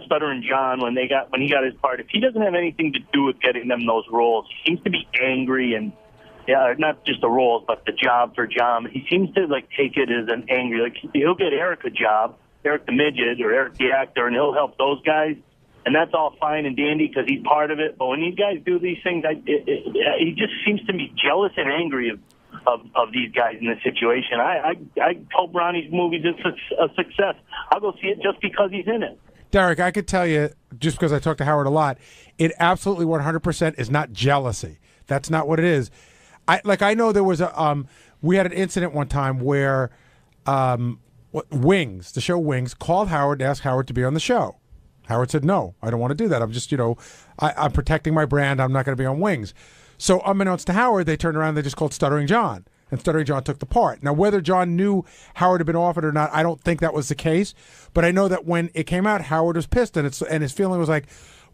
Stuttering John, when he got his part, if he doesn't have anything to do with getting them those roles, he seems to be angry, and not just the roles, but the job for John. He seems to take it as an angry, he'll get Eric a job, Eric the midget or Eric the actor, and he'll help those guys. And that's all fine and dandy because he's part of it. But when these guys do these things, he just seems to be jealous and angry of these guys in this situation. I hope Ronnie's movie's a success. I'll go see it just because he's in it. Derek, I could tell you, just because I talk to Howard a lot, it absolutely 100% is not jealousy. That's not what it is. I know there was we had an incident one time where Wings, the show Wings, called Howard and asked Howard to be on the show. Howard said, no, I don't want to do that. I'm just, I'm protecting my brand. I'm not going to be on Wings. So unbeknownst to Howard, they turned around and they just called Stuttering John. And Stuttering John took the part. Now, whether John knew Howard had been offered or not, I don't think that was the case. But I know that when it came out, Howard was pissed. And his feeling was like,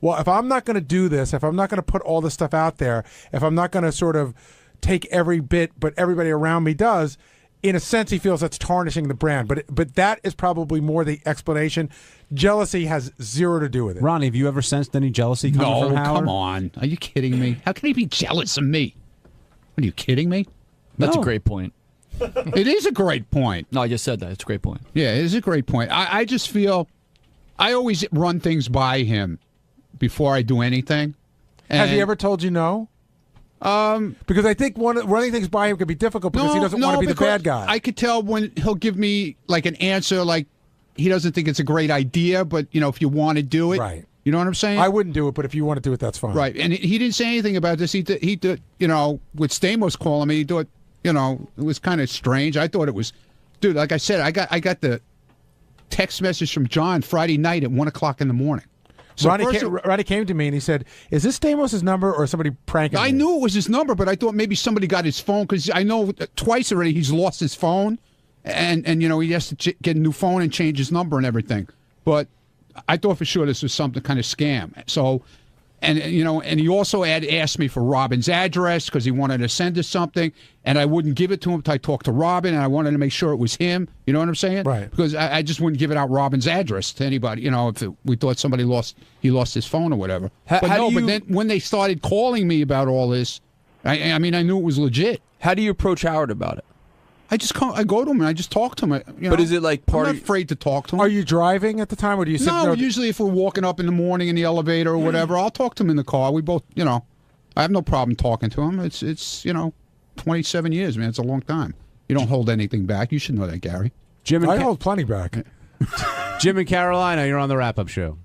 well, if I'm not going to do this, if I'm not going to put all this stuff out there, if I'm not going to sort of take every bit, but everybody around me does, in a sense, he feels that's tarnishing the brand. But that is probably more the explanation. Jealousy has zero to do with it. Ronnie, have you ever sensed any jealousy coming from Howard? No, come on. Are you kidding me? How can he be jealous of me? Are you kidding me? That's a great point. It is a great point. No, I just said that. It's a great point. Yeah, it is a great point. I just feel I always run things by him before I do anything. Has he ever told you no? Because I think running things by him could be difficult because he doesn't want to be the bad guy. I could tell when he'll give me an answer he doesn't think it's a great idea, but if you want to do it, right? You know what I'm saying? I wouldn't do it, but if you want to do it, that's fine. Right, and he didn't say anything about this. He did, with Stamos calling me, he thought, it was kind of strange. I thought it was, dude. Like I said, I got the text message from John Friday night at 1:00 in the morning. So Ronnie came to me and he said, is this Stamos' number or somebody pranking me? I knew it was his number, but I thought maybe somebody got his phone because I know twice already he's lost his phone. And he has to get a new phone and change his number and everything. But I thought for sure this was something kind of scam. So, and he also asked me for Robin's address because he wanted to send us something. And I wouldn't give it to him until I talked to Robin. And I wanted to make sure it was him. You know what I'm saying? Right. Because I just wouldn't give it out Robin's address to anybody. If we thought somebody lost his phone or whatever. But then when they started calling me about all this, I knew it was legit. How do you approach Howard about it? I go to him and I just talk to him. But is it I'm not afraid to talk to him. Are you driving at the time, or do you sit? No, usually if we're walking up in the morning in the elevator or whatever, I'll talk to him in the car. We both, I have no problem talking to him. It's 27 years, man. It's a long time. You don't hold anything back. You should know that, Gary. I hold plenty back. Jim in Carolina, you're on the wrap-up show.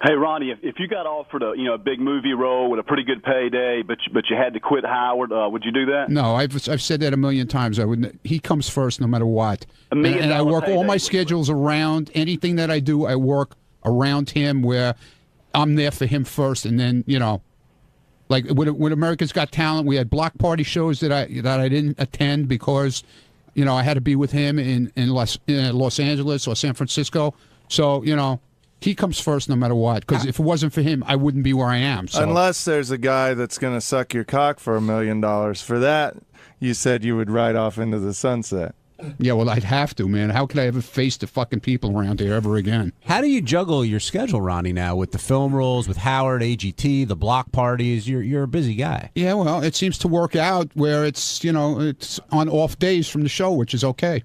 Hey, Ronnie, if you got offered a big movie role with a pretty good payday, but you had to quit Howard, would you do that? No, I've said that a million times. I wouldn't. He comes first, no matter what. And I work all my schedules around anything that I do. I work around him, where I'm there for him first, and then like with America's Got Talent, we had block party shows that I didn't attend because I had to be with him in Los Angeles or San Francisco. So He comes first no matter what, because if it wasn't for him, I wouldn't be where I am. So. Unless there's a guy that's going to suck your cock for $1 million. For that, you said you would ride off into the sunset. Yeah, well, I'd have to, man. How could I ever face the fucking people around here ever again? How do you juggle your schedule, Ronnie, now with the film roles, with Howard, AGT, the block parties? You're a busy guy. Yeah, well, it seems to work out where it's, it's on off days from the show, which is okay.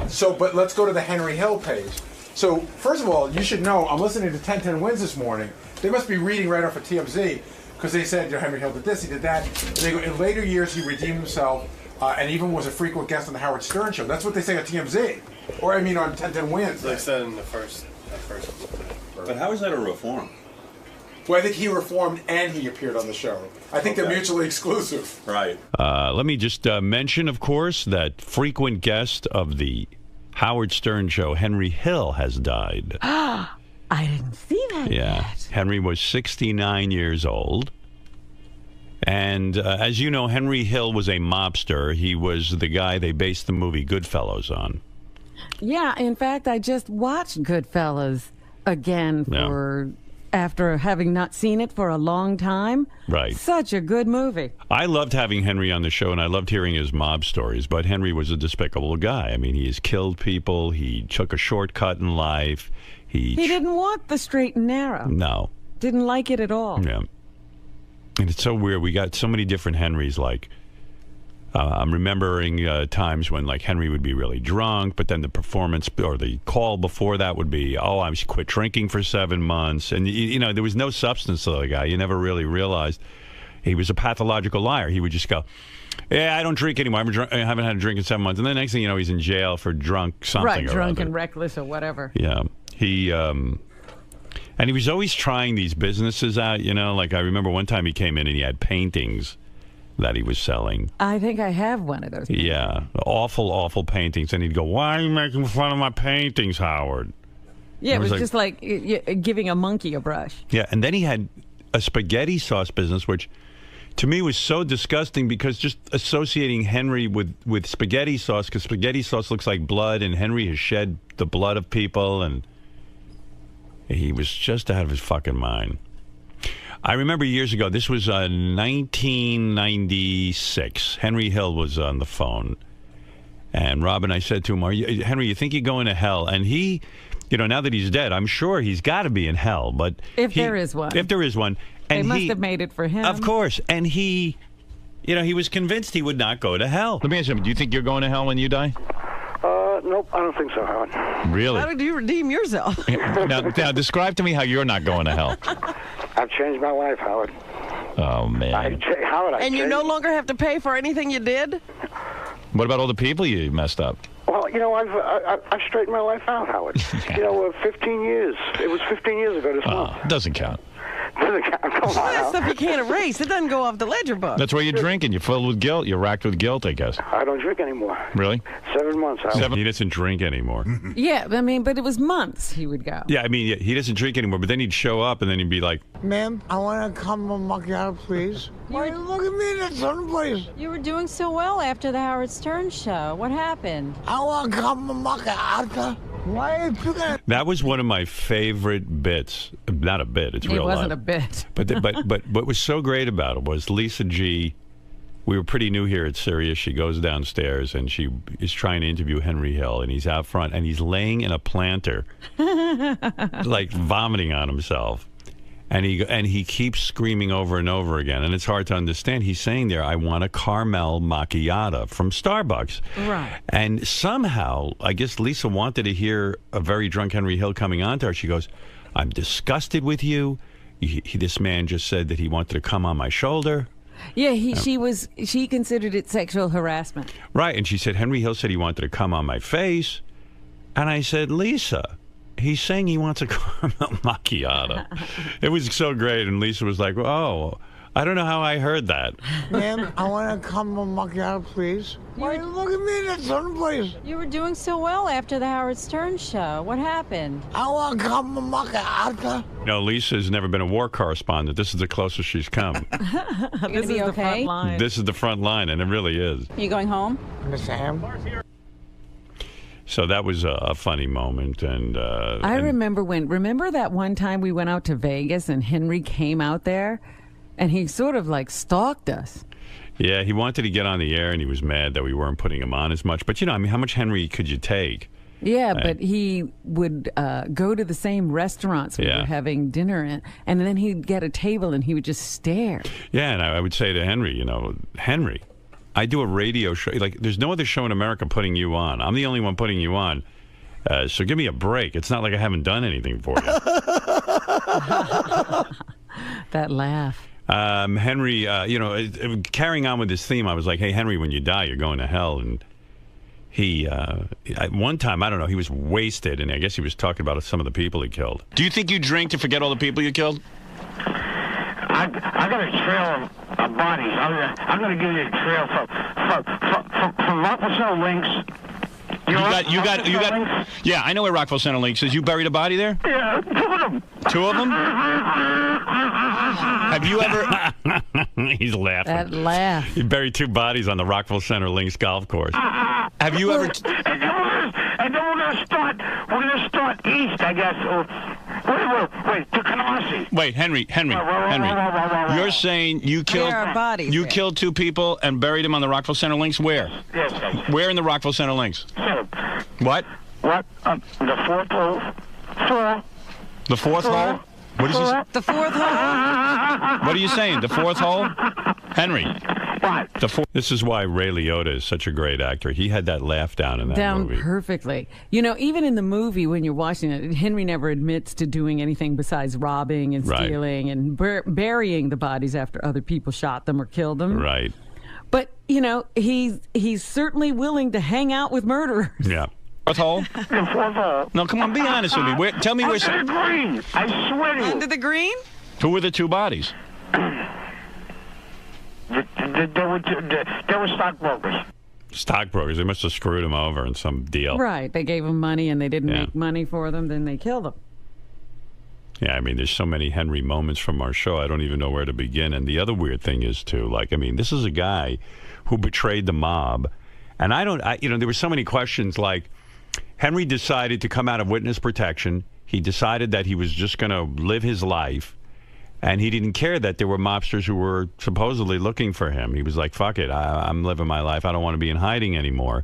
So, but let's go to the Henry Hill page. So, first of all, you should know, I'm listening to 1010 Wins this morning. They must be reading right off of TMZ, because they said, Henry Hill did this, he did that. And they go, in later years, he redeemed himself, and even was a frequent guest on the Howard Stern Show. That's what they say on TMZ. Or, I mean, on 1010 Wins. They said in the first. But how is that a reform? Well, I think he reformed and he appeared on the show. I think they're mutually exclusive. Right. Let me just mention, of course, that frequent guest of the Howard Stern Show, Henry Hill, has died. I didn't see that yet. Henry was 69 years old. And as you know, Henry Hill was a mobster. He was the guy they based the movie Goodfellas on. Yeah, in fact, I just watched Goodfellas again after having not seen it for a long time. Right. Such a good movie. I loved having Henry on the show, and I loved hearing his mob stories, but Henry was a despicable guy. I mean, he has killed people. He took a shortcut in life. He didn't want the straight and narrow. No. Didn't like it at all. Yeah. And it's so weird. We got so many different Henrys, like... I'm remembering times when, like, Henry would be really drunk, but then the performance or the call before that would be, I quit drinking for 7 months. And, there was no substance to the guy. You never really realized he was a pathological liar. He would just go, I don't drink anymore. I haven't had a drink in 7 months. And the next thing you know, he's in jail for drunk something right, drunk and reckless or whatever. Yeah. And he was always trying these businesses out, Like, I remember one time he came in and he had paintings that he was selling. I think I have one of those. Yeah, awful, awful paintings. And he'd go, "Why are you making fun of my paintings, Howard?" Yeah, it was just like giving a monkey a brush. Yeah, and then he had a spaghetti sauce business, which to me was so disgusting because just associating Henry with spaghetti sauce, because spaghetti sauce looks like blood, and Henry has shed the blood of people, and he was just out of his fucking mind. I remember years ago, this was 1996. Henry Hill was on the phone. And Rob and I said to him, Henry, you think you're going to hell? And he, now that he's dead, I'm sure he's got to be in hell. But there is one. If there is one. And they must have made it for him. Of course. And he, he was convinced he would not go to hell. Let me ask you, do you think you're going to hell when you die? Nope, I don't think so, Howard. Really? How did you redeem yourself? now, describe to me how you're not going to hell. I've changed my life, Howard. Oh, man. And you no longer have to pay for anything you did? What about all the people you messed up? Well, I've straightened my life out, Howard. 15 years. It was 15 years ago this month. It doesn't count. That's stuff you can't erase. It doesn't go off the ledger book. That's why you're drinking. You're filled with guilt. You're racked with guilt, I guess. I don't drink anymore. Really? 7 months. He doesn't drink anymore. Yeah, but it was months he would go. Yeah, he doesn't drink anymore, but then he'd show up and then he'd be like, "Ma'am, I want to come a macchiato, please." Why you look at me in that certain place? You were doing so well after the Howard Stern show. What happened? I want to come a macchiato. Why are you picking at... That was one of my favorite bits. Not a bit, it's real life. It wasn't a bit. But what was so great about it was Lisa G we were pretty new here at Sirius. She goes downstairs and she is trying to interview Henry Hill, and he's out front and he's laying in a planter, like vomiting on himself. And he keeps screaming over and over again, and it's hard to understand. He's saying there, I want a caramel macchiato from Starbucks. Right. And somehow, I guess Lisa wanted to hear a very drunk Henry Hill coming on to her. She goes, I'm disgusted with you. This man just said that he wanted to come on my shoulder. Yeah, she considered it sexual harassment. Right, and she said, Henry Hill said he wanted to come on my face. And I said, Lisa, he's saying he wants a caramel macchiato. It was so great, and Lisa was like, oh, I don't know how I heard that. Ma'am, I want a caramel macchiato, please. Why you look at me in that certain place? You were doing so well after the Howard Stern show. What happened? I want a caramel macchiato. No, Lisa's never been a war correspondent. This is the closest she's come. This is okay? The front line. This is the front line, and it really is. You going home? Miss Sam. So that was a funny moment, and I remember that one time we went out to Vegas and Henry came out there, and he sort of like stalked us. Yeah, he wanted to get on the air, and he was mad that we weren't putting him on as much. But I mean, how much Henry could you take? Yeah, but he would go to the same restaurants we were having dinner in, and then he'd get a table and he would just stare. Yeah, and I would say to Henry, Henry, I do a radio show. Like, there's no other show in America putting you on. I'm the only one putting you on. So give me a break. It's not like I haven't done anything for you. That laugh. Henry, carrying on with this theme, I was like, hey, Henry, when you die, you're going to hell. And he, one time, I don't know, he was wasted, and I guess he was talking about some of the people he killed. Do you think you drink to forget all the people you killed? I got a trail of bodies. I'm going to give you a trail from Rockville Center Links. You got. Yeah, I know where Rockville Center Links is. You buried a body there? Yeah, 2 of them. 2 of them? Have you ever? He's laughing. That laugh. He buried 2 bodies on the Rockville Center Links golf course. Have you ever? And then we're going to start east, I guess. Wait, to Canarsie. Wait, Henry. You're saying you killed bodies. You killed 2 people and buried them on the Rockville Center Links? Where? Yes. Where in the Rockville Center Links? What? What? The 4th hole. 4. The 4th hole? What is this? The 4th hole? What are you saying? The 4th hole? Henry. What? This is why Ray Liotta is such a great actor. He had that laugh down in that movie. Down perfectly. Even in the movie, when you're watching it, Henry never admits to doing anything besides robbing and stealing and burying the bodies after other people shot them or killed them. Right. But, he's certainly willing to hang out with murderers. Yeah. 4th hole? The 4th hole. No, come on, be honest with me. Tell me where. Under the green. I swear to you. Under the green? Who were the 2 bodies? They were stockbrokers. Stockbrokers. They must have screwed him over in some deal. Right. They gave him money and they didn't make money for them. Then they killed him. Yeah, I mean, there's so many Henry moments from our show. I don't even know where to begin. And the other weird thing is, too, this is a guy who betrayed the mob. And there were so many questions like, Henry decided to come out of witness protection. He decided that he was just going to live his life. And he didn't care that there were mobsters who were supposedly looking for him. He was like, fuck it, I'm living my life. I don't want to be in hiding anymore.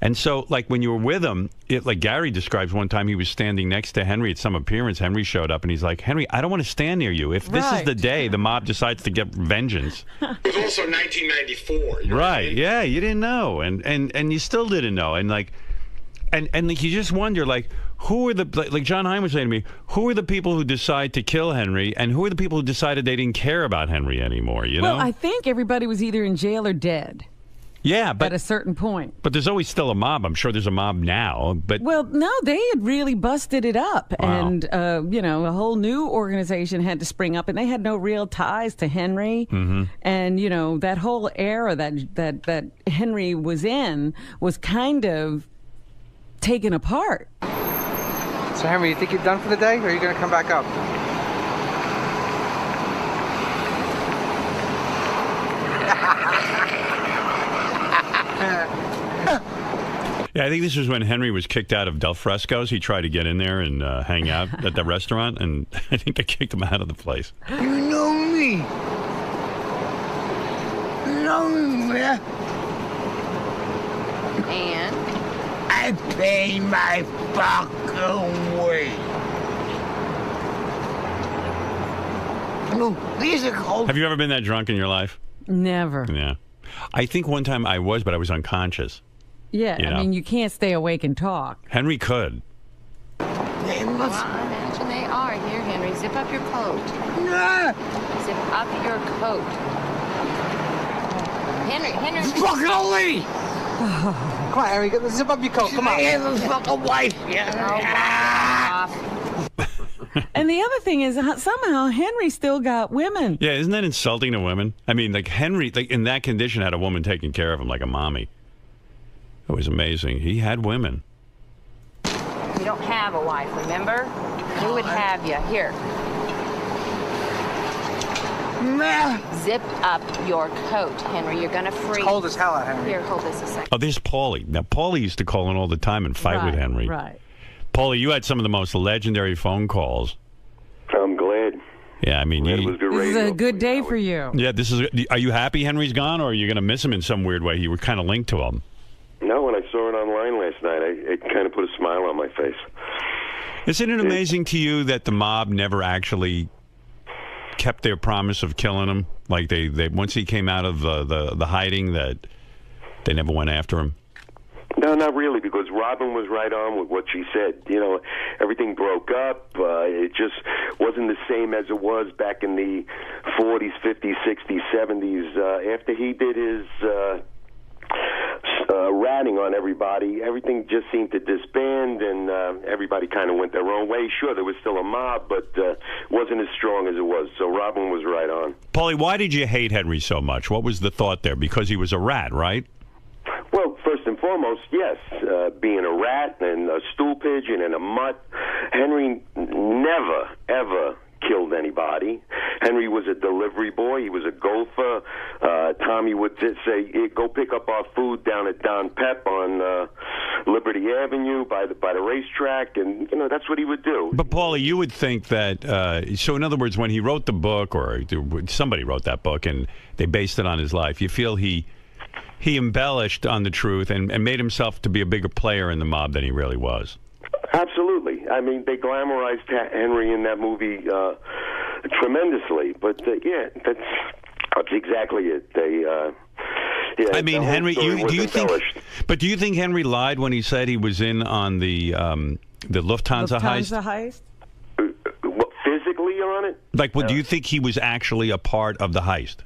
And so, when you were with him, like Gary describes one time, he was standing next to Henry at some appearance. Henry showed up, and he's like, Henry, I don't want to stand near you. If this is the day the mob decides to get vengeance. It was also 1994. Right, yeah, you didn't know. And you still didn't know. And, you just wonder, who are like John Hein was saying to me, who are the people who decide to kill Henry, and who are the people who decided they didn't care about Henry anymore, Well, I think everybody was either in jail or dead. Yeah, but at a certain point. But there's always still a mob. I'm sure there's a mob now. But no, they had really busted it up, and a whole new organization had to spring up, and they had no real ties to Henry. Mm-hmm. And that whole era that Henry was in was kind of taken apart. So Henry, you think you're done for the day, or are you going to come back up? Yeah, I think this was when Henry was kicked out of Del Fresco's. He tried to get in there and hang out at the restaurant, and I think they kicked him out of the place. You know me. You know And? I pay my fucking way. No, these are cold. Have you ever been that drunk in your life? Never. Yeah. I think one time I was, but I was unconscious. Yeah, You know? I mean, you can't stay awake and talk. Henry could. They must. I imagine they are. Here, Henry, zip up your coat. Nah. Zip up your coat. Henry. Fucking lady. Come on, Harry, zip up your coat. Come on. Yeah, the fucking wife. And the other thing is, somehow Henry still got women. Yeah, isn't that insulting to women? I mean, like Henry, like in that condition, had a woman taking care of him like a mommy. It was amazing. He had women. You don't have a wife, remember? Who would have you? Here. Zip up your coat, Henry. You're going to freeze. It's cold as hell out, Henry. Here, hold this a second. Oh, there's Paulie. Now, Paulie used to call in all the time and fight with Henry. Right. Paulie, you had some of the most legendary phone calls. I'm glad. Yeah, I mean, This was good This is radio. a good day for you. Yeah, this is. Are you happy Henry's gone, or are you going to miss him in some weird way? You were kind of linked to him. No, when I saw it online last night, it kind of put a smile on my face. Isn't it amazing to you that the mob never actually kept their promise of killing him? Like they once he came out of the hiding, that they never went after him. No, not really, because Robin was right on with what she said. You know, everything broke up. It just wasn't the same as it was back in the 40s, 50s, 60s, 70s. After he did his ratting on everybody, everything just seemed to disband, and everybody kind of went their own way. Sure, there was still a mob, but wasn't as strong as it was. So Robin was right on. Paulie, why did you hate Henry so much? What was the thought there? Because he was a rat, right? Well, first and foremost, yes, being a rat and a stool pigeon and a mutt, Henry never, ever killed anybody. Henry was a delivery boy. He was a gopher. Tommy would say, go pick up our food down at Don Pep on Liberty Avenue by the racetrack, and, you know, that's what he would do. But, Paulie, you would think that, so in other words, when he wrote the book, or somebody wrote that book, and they based it on his life, you feel he embellished on the truth and made himself to be a bigger player in the mob than he really was. Absolutely. I mean, they glamorized Henry in that movie tremendously. But, yeah, that's exactly it. Yeah, I mean, Henry, do you think Henry lied when he said he was in on the Lufthansa heist? What, physically on it? Like, do you think he was actually a part of the heist?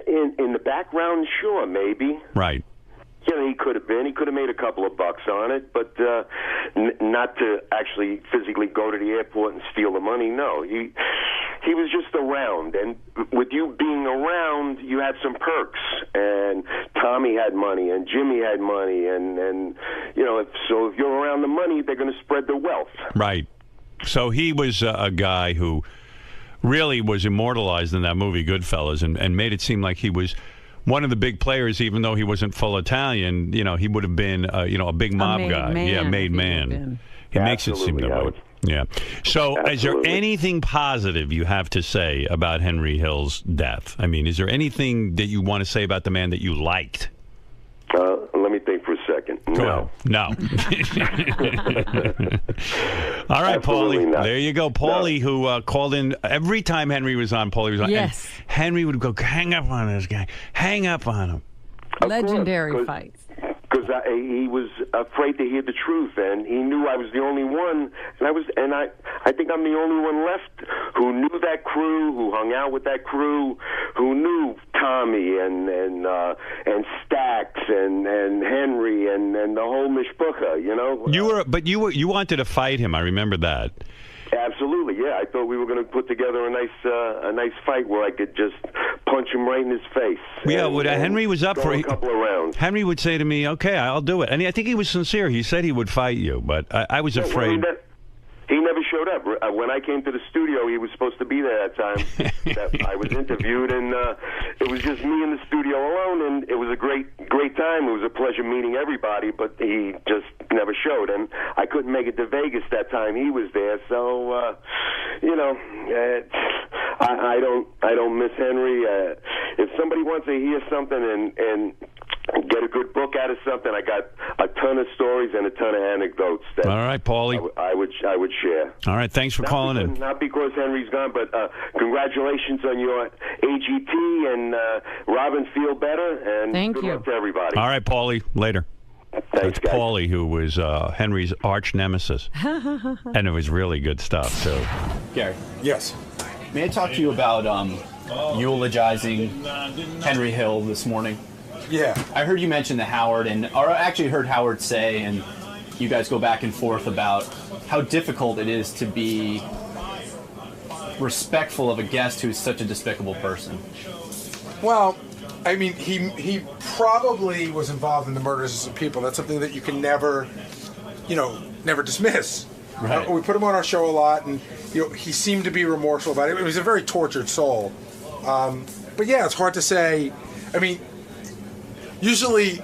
In the background, sure, maybe. Right. You know, he could have been. He could have made a couple of bucks on it, but not to actually physically go to the airport and steal the money. No, he was just around, and with you being around, you had some perks. And Tommy had money, and Jimmy had money, and you know, if you're around the money, they're going to spread the wealth. Right. So he was a guy who really was immortalized in that movie Goodfellas, and made it seem like he was one of the big players, even though he wasn't full Italian. You know, he would have been, a big mob guy. Made man. He makes it seem that way. Yeah. So, is there anything positive you have to say about Henry Hill's death? I mean, is there anything that you want to say about the man that you liked? Let me think for a second. No. All right, Paulie. There you go. Paulie, who called in every time Henry was on. Paulie was on. Yes. And Henry would go, hang up on this guy. Hang up on him. Legendary fights. Because he was afraid to hear the truth, and he knew I was the only one, and I think I'm the only one left who knew that crew, who hung out with that crew, who knew Tommy and Stax and Henry and the whole mishpucha, you know. You wanted to fight him. I remember that. Absolutely, yeah. I thought we were going to put together a nice fight where I could just punch him right in his face. Yeah, Henry was up for a couple of rounds. Henry would say to me, "Okay, I'll do it," and I think he was sincere. He said he would fight you, but I was afraid. He never showed up. When I came to the studio, he was supposed to be there that time. That I was interviewed, and it was just me in the studio alone, and it was a great time. It was a pleasure meeting everybody, but he just never showed, and I couldn't make it to Vegas that time he was there. So, I don't miss Henry. if somebody wants to hear something and get a good book out of something, I got a ton of stories and a ton of anecdotes that all right, Paulie. I would share. All right, thanks for calling in. Not because Henry's gone, but congratulations on your AGT and Robin, feel better, and thank good you luck to everybody. All right, Paulie, later. Thanks, That's Paulie, who was Henry's arch nemesis. And it was really good stuff, too. Gary. Yes. May I talk to you about eulogizing Henry Hill this morning? Yeah. I heard you mention the Howard, or I actually heard Howard say, and you guys go back and forth about how difficult it is to be respectful of a guest who's such a despicable person. Well, I mean, he probably was involved in the murders of people. That's something that you can never dismiss. Right. We put him on our show a lot, and he seemed to be remorseful about it. He was a very tortured soul. But yeah, it's hard to say. I mean, usually,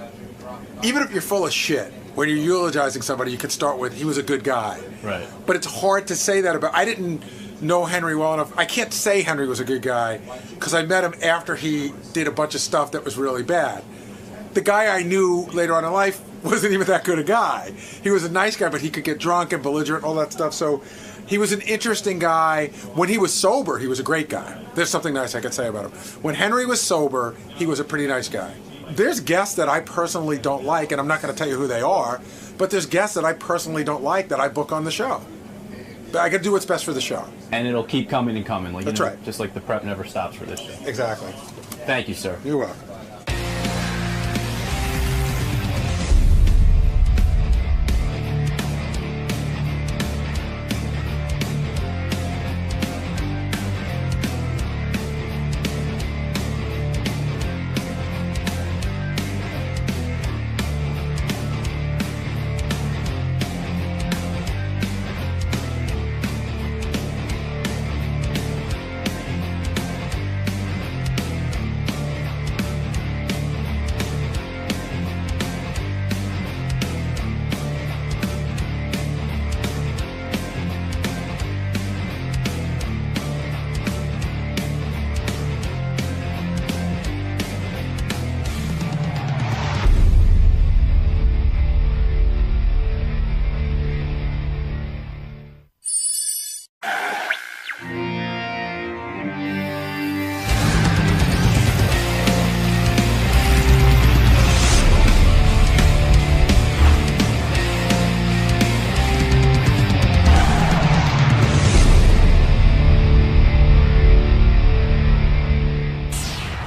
even if you're full of shit, when you're eulogizing somebody, you can start with, he was a good guy. Right. But it's hard to say that about. I didn't know Henry well enough. I can't say Henry was a good guy because I met him after he did a bunch of stuff that was really bad. The guy I knew later on in life wasn't even that good a guy. He was a nice guy, but he could get drunk and belligerent, all that stuff. So he was an interesting guy. When he was sober, he was a great guy. There's something nice I could say about him. When Henry was sober, he was a pretty nice guy. There's guests that I personally don't like, and I'm not going to tell you who they are, but there's guests that I personally don't like that I book on the show. But I got to do what's best for the show. And it'll keep coming and coming. That's right. Just like the prep never stops for this show. Exactly. Thank you, sir. You're welcome.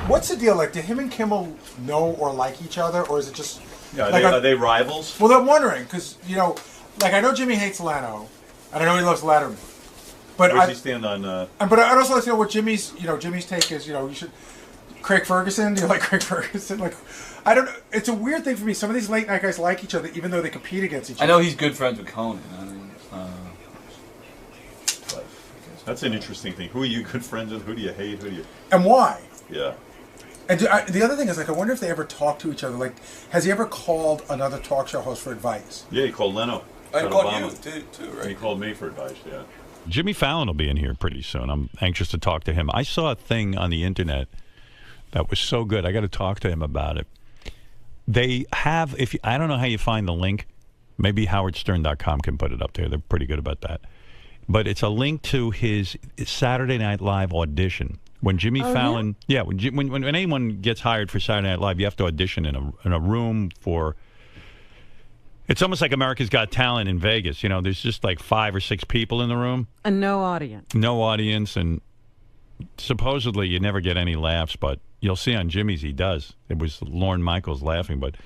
What's the deal? Like, do him and Kimmel know or like each other, or is it just? Yeah, like are they rivals? Well, I'm wondering because I know Jimmy hates Leno, and I know he loves Letterman. But where does he stand on? But I'd also like to know what Jimmy's take is. You should. Craig Ferguson. Do you like Craig Ferguson? Like, I don't know. It's a weird thing for me. Some of these late night guys like each other, even though they compete against each other. I know he's good friends with Conan. That's an interesting thing. Who are you good friends with? Who do you hate? Who do you? And why? Yeah. And the other thing is, I wonder if they ever talk to each other. Like, has he ever called another talk show host for advice? Yeah, he called Leno. I called you too, right? And he called me for advice. Yeah. Jimmy Fallon will be in here pretty soon. I'm anxious to talk to him. I saw a thing on the internet that was so good. I got to talk to him about it. They have, I don't know how you find the link. Maybe howardstern.com can put it up there. They're pretty good about that. But it's a link to his Saturday Night Live audition. When Jimmy Fallon, when anyone gets hired for Saturday Night Live, you have to audition in a room for. It's almost like America's Got Talent in Vegas. There's just like 5 or 6 people in the room. And no audience. No audience, and supposedly you never get any laughs, but you'll see on Jimmy's he does. It was Lorne Michaels laughing, but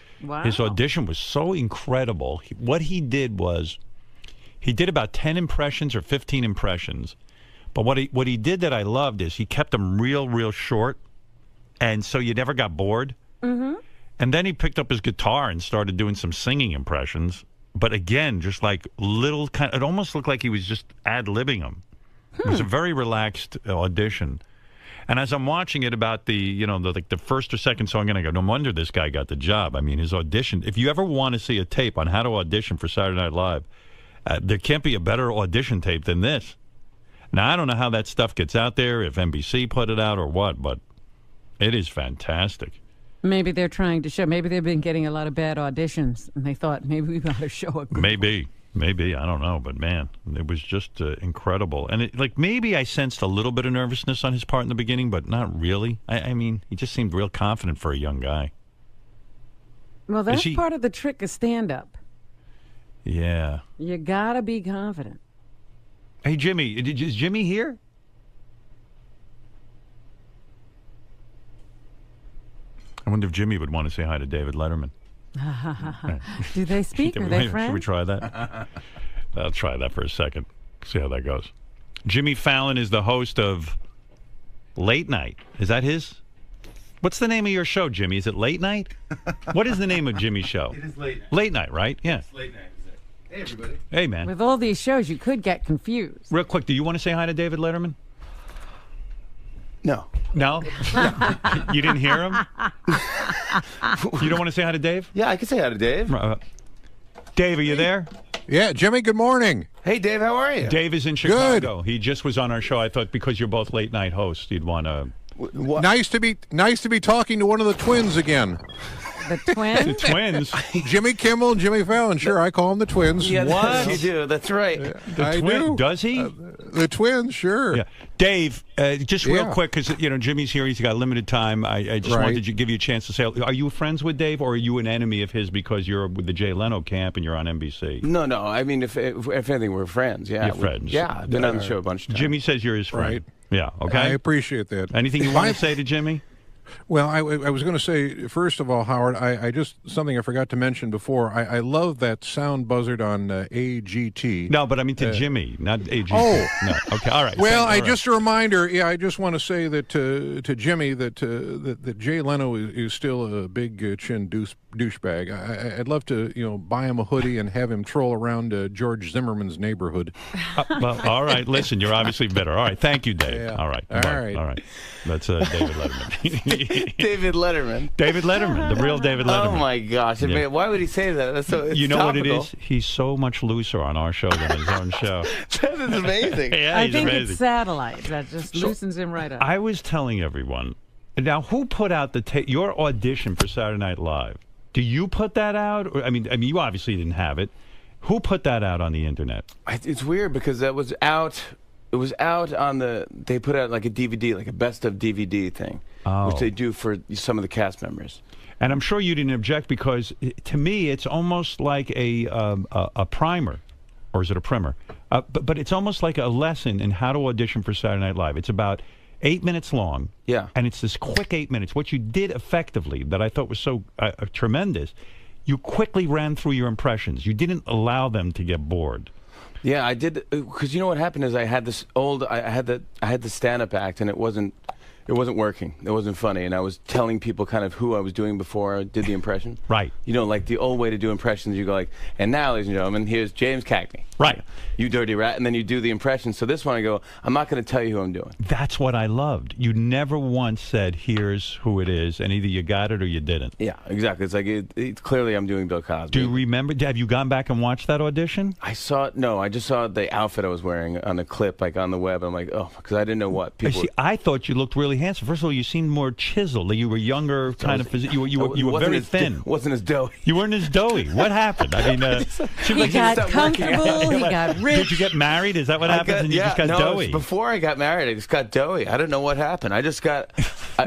his audition was so incredible. What he did was, he did about 10 impressions or 15 impressions. But what he did that I loved is he kept them real short, and so you never got bored. Mm-hmm. And then he picked up his guitar and started doing some singing impressions. But again, just like little it almost looked like he was just ad-libbing them. It was a very relaxed audition. And as I'm watching it, about the first or second song, and I go, no wonder this guy got the job. I mean, his audition. If you ever want to see a tape on how to audition for Saturday Night Live, there can't be a better audition tape than this. Now, I don't know how that stuff gets out there, if NBC put it out or what, but It is fantastic. Maybe they're trying to show. Maybe they've been getting a lot of bad auditions, and they thought maybe we ought to show a good Maybe. I don't know. But, man, it was just incredible. And, maybe I sensed a little bit of nervousness on his part in the beginning, but not really. I mean, he just seemed real confident for a young guy. Well, that's part of the trick of stand-up. Yeah. You got to be confident. Hey, Jimmy. Is Jimmy here? I wonder if Jimmy would want to say hi to David Letterman. Do they speak? Are they friends? Should we try that? I'll try that for a second. See how that goes. Jimmy Fallon is the host of Late Night. Is that his? What's the name of your show, Jimmy? Is it Late Night? What is the name of Jimmy's show? It is Late Night. Late Night, right? Yeah. It's Late Night. Hey, everybody. Hey, man. With all these shows, you could get confused. Real quick, do you want to say hi to David Letterman? No. No? You didn't hear him? You don't want to say hi to Dave? Yeah, I can say hi to Dave. Dave, are you there? Yeah, Jimmy, good morning. Hey, Dave, how are you? Dave is in Chicago. Good. He just was on our show. I thought because you're both late night hosts, you'd want to... Nice to be talking to one of the twins again. The twins? The twins? Jimmy Kimmel and Jimmy Fallon. Sure, I call them the twins. Yeah, what? You do. That's right. The twin? Does he? The twins, sure. Yeah. Dave, just real quick, because Jimmy's here. He's got limited time. I just wanted to give you a chance to say, are you friends with Dave, or are you an enemy of his because you're with the Jay Leno camp and you're on NBC? No. I mean, if anything, we're friends. Yeah. You're friends. Yeah. I've been on the show a bunch of times. Jimmy says you're his friend. Right. Yeah. Okay. I appreciate that. Anything you want to say to Jimmy? Well, I was going to say, first of all, Howard, I just, something I forgot to mention before, I love that sound buzzard on AGT. No, but I mean to Jimmy, not AGT. Oh. No. Okay, all right. Well, just a reminder, I just want to say that to Jimmy that Jay Leno is still a big chin douchebag. I'd love to, buy him a hoodie and have him troll around George Zimmerman's neighborhood. Well, all right. Listen, you're obviously better. All right. Thank you, Dave. Yeah. All right. All right. All right. That's David Letterman. David Letterman. David Letterman, the real David Letterman. Oh my gosh! Yeah. Why would he say that? That's so. It's know topical. what it is? He's so much looser on our show than his own show. That is amazing. Yeah, I he's think amazing. it's satellite that just loosens him right up. I was telling everyone. Now, who put out your audition for Saturday Night Live? Do you put that out? I mean, you obviously didn't have it. Who put that out on the internet? It's weird because that was out. It was out on they put out like a DVD, like a best of DVD thing, which they do for some of the cast members. And I'm sure you didn't object because, to me, it's almost like a primer, or is it a primer? But it's almost like a lesson in how to audition for Saturday Night Live. It's about 8 minutes long. Yeah. And it's this quick 8 minutes. What you did effectively that I thought was so tremendous, you quickly ran through your impressions. You didn't allow them to get bored. Yeah, I did, because you know what happened is I had the stand-up act, and it wasn't working. It wasn't funny, and I was telling people kind of who I was doing before I did the impression. Right. Like the old way to do impressions, you go like, and now, ladies and gentlemen, here's James Cagney. Right. You dirty rat, and then you do the impression. So this one I go, I'm not going to tell you who I'm doing. That's what I loved. You never once said, here's who it is, and either you got it or you didn't. Yeah, exactly. It's like, clearly I'm doing Bill Cosby. Do you remember, have you gone back and watched that audition? I saw it, no, I just saw the outfit I was wearing on a clip, like on the web. I'm like, oh, because I didn't know what people... I thought you looked really handsome. First of all, you seemed more chiseled. You were younger, kind of physique. You were very thin. Wasn't as doughy. You weren't as doughy. What happened? I mean, he got comfortable. He got rich. Did you get married? Is that what happens? And you just got doughy. Before I got married, I just got doughy. I don't know what happened. I just got.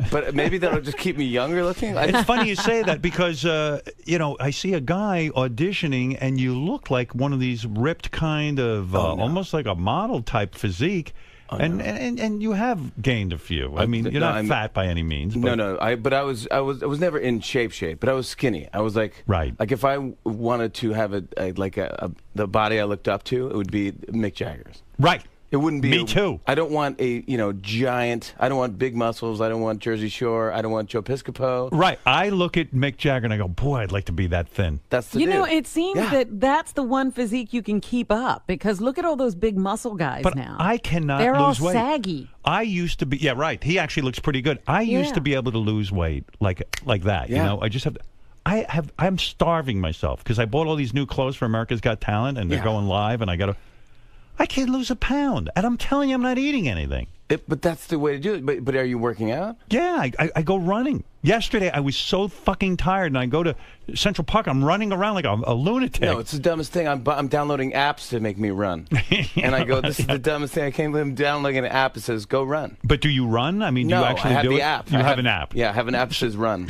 But maybe that'll just keep me younger looking. It's funny you say that because I see a guy auditioning, and you look like one of these ripped kind of almost like a model type physique. And you have gained a few. I mean, you're not fat by any means. But. No. I was never in shape, but I was skinny. I was like, like if I wanted to have the body I looked up to, it would be Mick Jagger's. Right. It wouldn't be. Me too. I don't want a giant. I don't want big muscles. I don't want Jersey Shore. I don't want 𝗏𝗶𝗏. Right. I look at Mick Jagger and I go, boy, I'd like to be that thin. That's the dude. It seems that's the one physique you can keep up because look at all those big muscle guys now. I cannot They're lose all weight. saggy. I used to be. Yeah, right. He actually looks pretty good. I used to be able to lose weight like that. Yeah. I just have. I'm starving myself because I bought all these new clothes for America's Got Talent and they're going live and I can't lose a pound. And I'm telling you, I'm not eating anything. But that's the way to do it. But are you working out? Yeah, I go running. Yesterday, I was so fucking tired, and I go to Central Park. I'm running around like a lunatic. No, it's the dumbest thing. I'm downloading apps to make me run. And I go, this is the dumbest thing. I can't believe I'm downloading an app that says, go run. But do you run? I mean, do no, you actually I have do the it? app. You have an app? Yeah, I have an app that says run.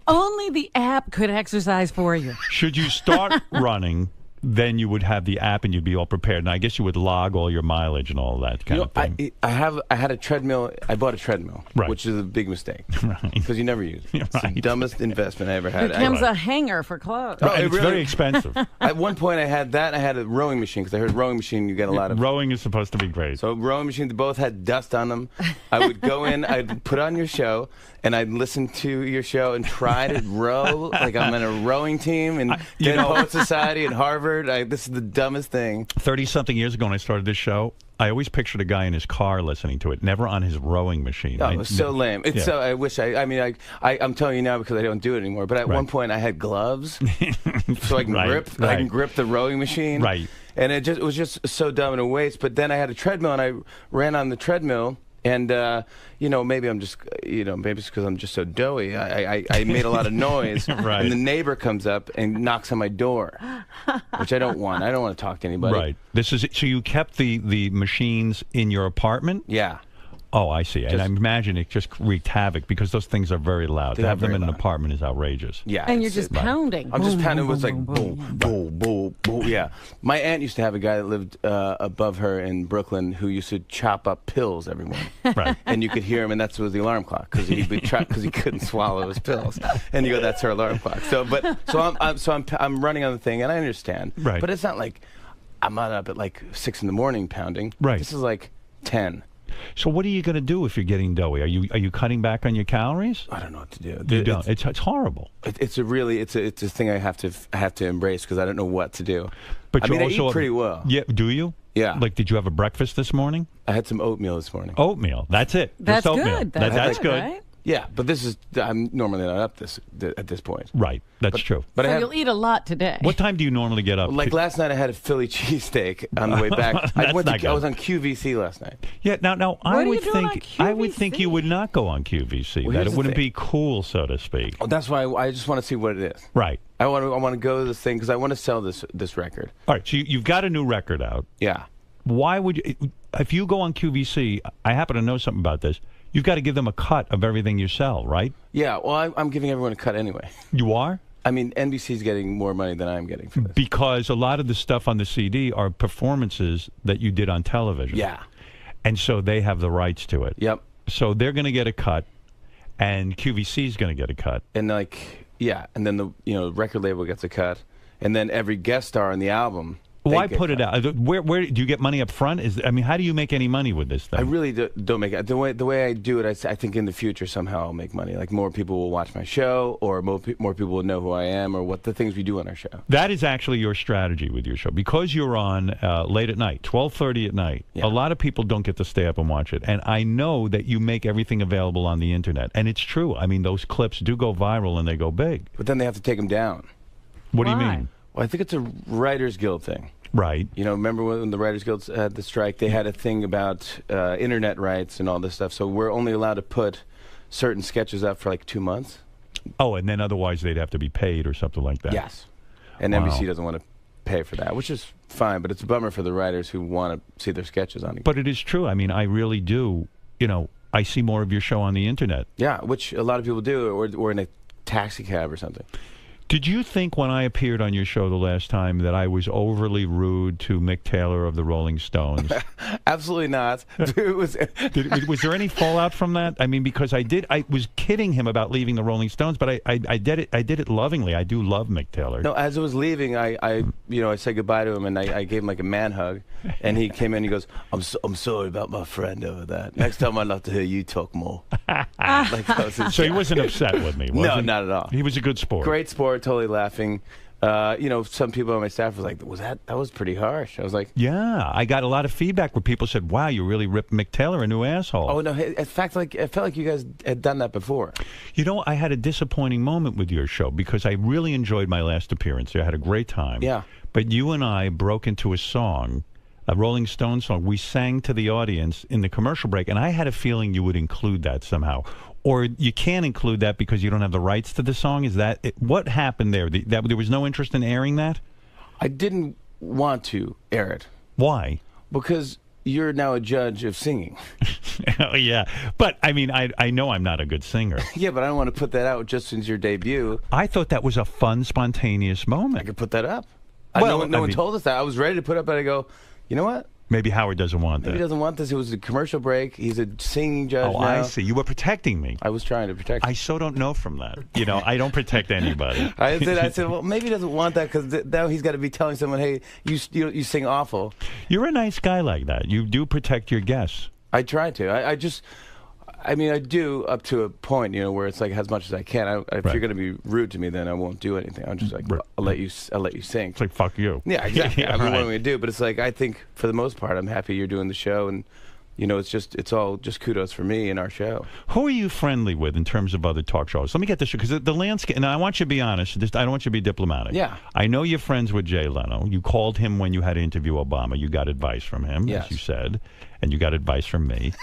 Only the app could exercise for you. Should you start running, then you would have the app and you'd be all prepared. And I guess you would log all your mileage and all that kind of thing. I had a treadmill. I bought a treadmill, which is a big mistake. Because you never use it. It's the dumbest investment I ever had. It becomes a hanger for clothes. Oh, it's very expensive. At one point, I had that. I had a rowing machine because I heard rowing machine, you get a lot of... Rowing is supposed to be great. So rowing machines both had dust on them. I would go in, I'd put on your show, and I'd listen to your show and try to row like I'm in a rowing team and Poet Society at Harvard. This is the dumbest thing. 30-something years ago when I started this show, I always pictured a guy in his car listening to it, never on his rowing machine. Oh, it was so lame. It's so. I wish I'm telling you now because I don't do it anymore. But at one point, I had gloves, so I can grip. I can grip the rowing machine. Right. And it was just so dumb and a waste. But then I had a treadmill, and I ran on the treadmill. And, maybe I'm just, maybe it's because I'm just so doughy. I made a lot of noise. Right. And the neighbor comes up and knocks on my door, which I don't want. I don't want to talk to anybody. Right. So you kept the machines in your apartment? Yeah. Oh, I see. And I imagine it just wreaked havoc because those things are very loud. To have them in an apartment is outrageous. Yeah. And you're just pounding. I'm just pounding. It was like boom, boom, boom, boom. Yeah. My aunt used to have a guy that lived above her in Brooklyn who used to chop up pills every morning. Right. And you could hear him, and that was the alarm clock because he couldn't swallow his pills. And you go, that's her alarm clock. So I'm running on the thing, and I understand. Right. But it's not like I'm not up at like 6 in the morning pounding. Right. This is like 10. So what are you going to do if you're getting doughy? Are you cutting back on your calories? I don't know what to do. You don't. It's horrible. It's a thing I have to embrace because I don't know what to do. But I eat pretty well. Yeah, do you? Yeah. Like, did you have a breakfast this morning? I had some oatmeal this morning. Oatmeal. That's it. That's Just oatmeal. good. That's good. Right? Yeah, but I'm normally not up at this point. Right. That's true. But you'll eat a lot today. What time do you normally get up? Like last night, I had a Philly cheesesteak on the way back. I was on QVC last night. Yeah. Now I would think you would not go on QVC. That it wouldn't be cool, so to speak. Oh, that's why I just want to see what it is. Right. I want to go to this thing because I want to sell this record. All right. So you've got a new record out. Yeah. Why would you? If you go on QVC, I happen to know something about this. You've got to give them a cut of everything you sell, right? Yeah, well, I'm giving everyone a cut anyway. You are? I mean, NBC's getting more money than I'm getting for this. Because a lot of the stuff on the CD are performances that you did on television. Yeah. And so they have the rights to it. Yep. So they're going to get a cut, and QVC's going to get a cut. And and then the record label gets a cut, and then every guest star on the album. Why put it out? Where do you get money up front? How do you make any money with this thing? I really don't make it. The way I do it, I think in the future somehow I'll make money. Like more people will watch my show, or more people will know who I am, or what the things we do on our show. That is actually your strategy with your show. Because you're on late at night, 12:30 at night, a lot of people don't get to stay up and watch it. And I know that you make everything available on the Internet. And it's true. I mean, those clips do go viral and they go big. But then they have to take them down. What do you mean? Well, I think it's a Writers Guild thing. Right. Remember when the Writers Guild had the strike? They had a thing about internet rights and all this stuff. So we're only allowed to put certain sketches up for like 2 months. Oh, and then otherwise they'd have to be paid or something like that. Yes. And NBC doesn't want to pay for that, which is fine. But it's a bummer for the writers who want to see their sketches on it. But it is true. I mean, I really do. I see more of your show on the Internet. Yeah, which a lot of people do, or in a taxi cab or something. Did you think when I appeared on your show the last time that I was overly rude to Mick Taylor of the Rolling Stones? Absolutely not. Was there any fallout from that? I mean, because I was kidding him about leaving the Rolling Stones, but I did it lovingly. I do love Mick Taylor. No, as I was leaving, I said goodbye to him, and I gave him like a man hug, and he came in and he goes, I'm sorry about my friend over that. Next time I'd love to hear you talk more. So he wasn't upset with me, was No, he? not at all. He was a good sport. Great sport, totally laughing. Some people on my staff was like, that was pretty harsh. I was like, yeah, I got a lot of feedback where people said, wow, you really ripped Mick Taylor a new asshole. Oh, no, in fact, I felt like you guys had done that before. I had a disappointing moment with your show because I really enjoyed my last appearance. I had a great time. Yeah. But you and I broke into a song a Rolling Stones song. We sang to the audience in the commercial break, and I had a feeling you would include that somehow. Or you can't include that because you don't have the rights to the song? Is that it? What happened there? There was no interest in airing that? I didn't want to air it. Why? Because you're now a judge of singing. Oh, yeah. But, I mean, I know I'm not a good singer. Yeah, but I don't want to put that out just since your debut. I thought that was a fun, spontaneous moment. I could put that up. Well, no one told us that. I was ready to put up, but I go, you know what? Maybe Howard doesn't want that. Maybe he doesn't want this. It was a commercial break. He's a singing judge now. I see. You were protecting me. I was trying to protect you. I so don't know from that. You know, I don't protect anybody. I said, well, maybe he doesn't want that because now he's got to be telling someone, hey, you sing awful. You're a nice guy like that. You do protect your guests. I try to. I mean, I do up to a point, you know, where it's like as much as I can. If you're going to be rude to me, then I won't do anything. I'm just like, I'll let you sing. It's like, fuck you. Yeah, exactly. Yeah, I mean, right. what am I going to do? But it's like, I think for the most part, I'm happy you're doing the show, and you know, it's all just kudos for me and our show. Who are you friendly with in terms of other talk shows? Let me get this, because the landscape, and I want you to be honest, I don't want you to be diplomatic. Yeah. I know you're friends with Jay Leno. You called him when you had to interview Obama. You got advice from him, Yes. as you said, and you got advice from me.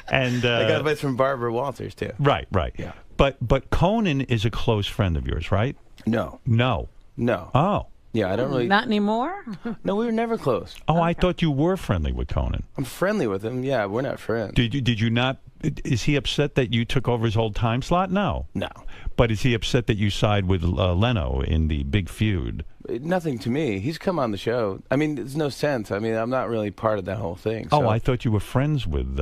And I got advice from Barbara Walters, too. Right. Yeah. But Conan is a close friend of yours, right? No. No. Oh. Yeah, I don't really. Not anymore? No, we were never close. Oh, I thought you were friendly with Conan. I'm friendly with him. Yeah, we're not friends. Did you not? Is he upset that you took over his whole time slot? No. But is he upset that you side with Leno in the big feud? Nothing to me. He's come on the show. I mean, there's no sense. I mean, I'm not really part of that whole thing. Oh, so. I thought you were friends with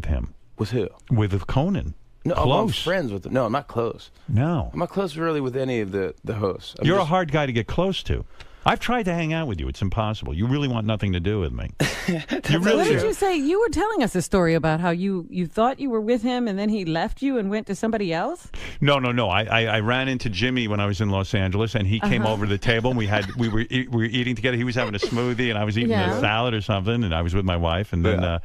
him. With who? With Conan. No, close. I'm friends with him. No, I'm not close. No. I'm not close really with any of the hosts. You're a hard guy to get close to. I've tried to hang out with you. It's impossible. You really want nothing to do with me. You really What did do. you say? You were telling us a story about how you thought you were with him and then he left you and went to somebody else? No. I ran into Jimmy when I was in Los Angeles, and he came over to the table, and we were eating together. He was having a smoothie, and I was eating a salad or something, and I was with my wife, and then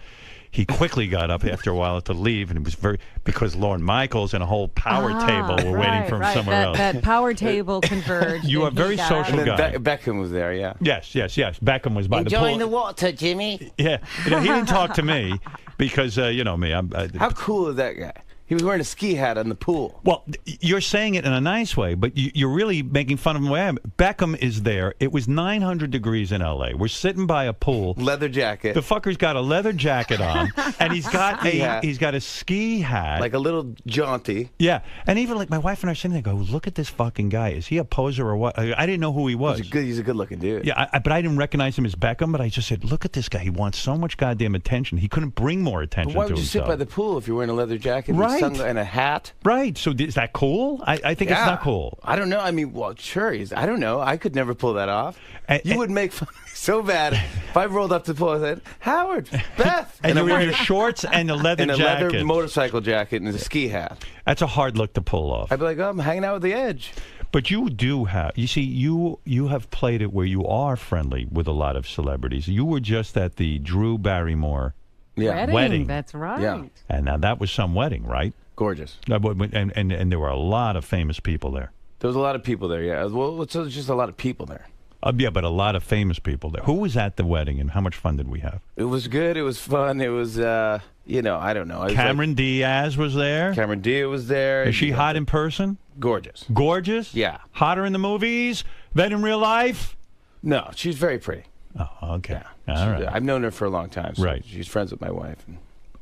he quickly got up after a while to leave, and it was because Lorne Michaels and a whole power table were waiting for him somewhere else. That power table converged. You are a very social guy. Beckham was there, yeah. Yes. Beckham was by the pool. Enjoying the water, Jimmy. Yeah, he didn't talk to me because you know me. How cool is that guy? He was wearing a ski hat in the pool. Well, you're saying it in a nice way, but you're really making fun of him. Beckham is there. It was 900 degrees in L.A. We're sitting by a pool. Leather jacket. The fucker's got a leather jacket on, and he's got a ski hat, like a little jaunty. Yeah, and even like my wife and I are sitting there, go, look at this fucking guy. Is he a poser or what? I didn't know who he was. He's a good-looking dude. Yeah, but I didn't recognize him as Beckham. But I just said, look at this guy. He wants so much goddamn attention. He couldn't bring more attention But why to would you himself. sit by the pool if you're wearing a leather jacket and a hat? Right. So is that cool? I think it's not cool. I don't know. I mean, well, sure. I don't know. I could never pull that off. You would make fun of me so bad if I rolled up to the pool and said, Howard, Beth. And you're wearing your shorts and a leather jacket. And a leather motorcycle jacket and a ski hat. That's a hard look to pull off. I'd be like, oh, I'm hanging out with the Edge. But you do have, you see, you have played it where you are friendly with a lot of celebrities. You were just at the Drew Barrymore wedding. That's right. Yeah. And now that was some wedding, right? Gorgeous. And there were a lot of famous people there. There was a lot of people there, yeah. Well, it's just a lot of people there. Yeah, but a lot of famous people there. Who was at the wedding, and how much fun did we have? It was good. It was fun. It was, I don't know. Cameron Diaz was there. Cameron Diaz was there. Is she hot in person? Gorgeous. Gorgeous? Yeah. Hotter in the movies than in real life? No, she's very pretty. Oh, okay. Yeah. All right. I've known her for a long time. So right. She's friends with my wife.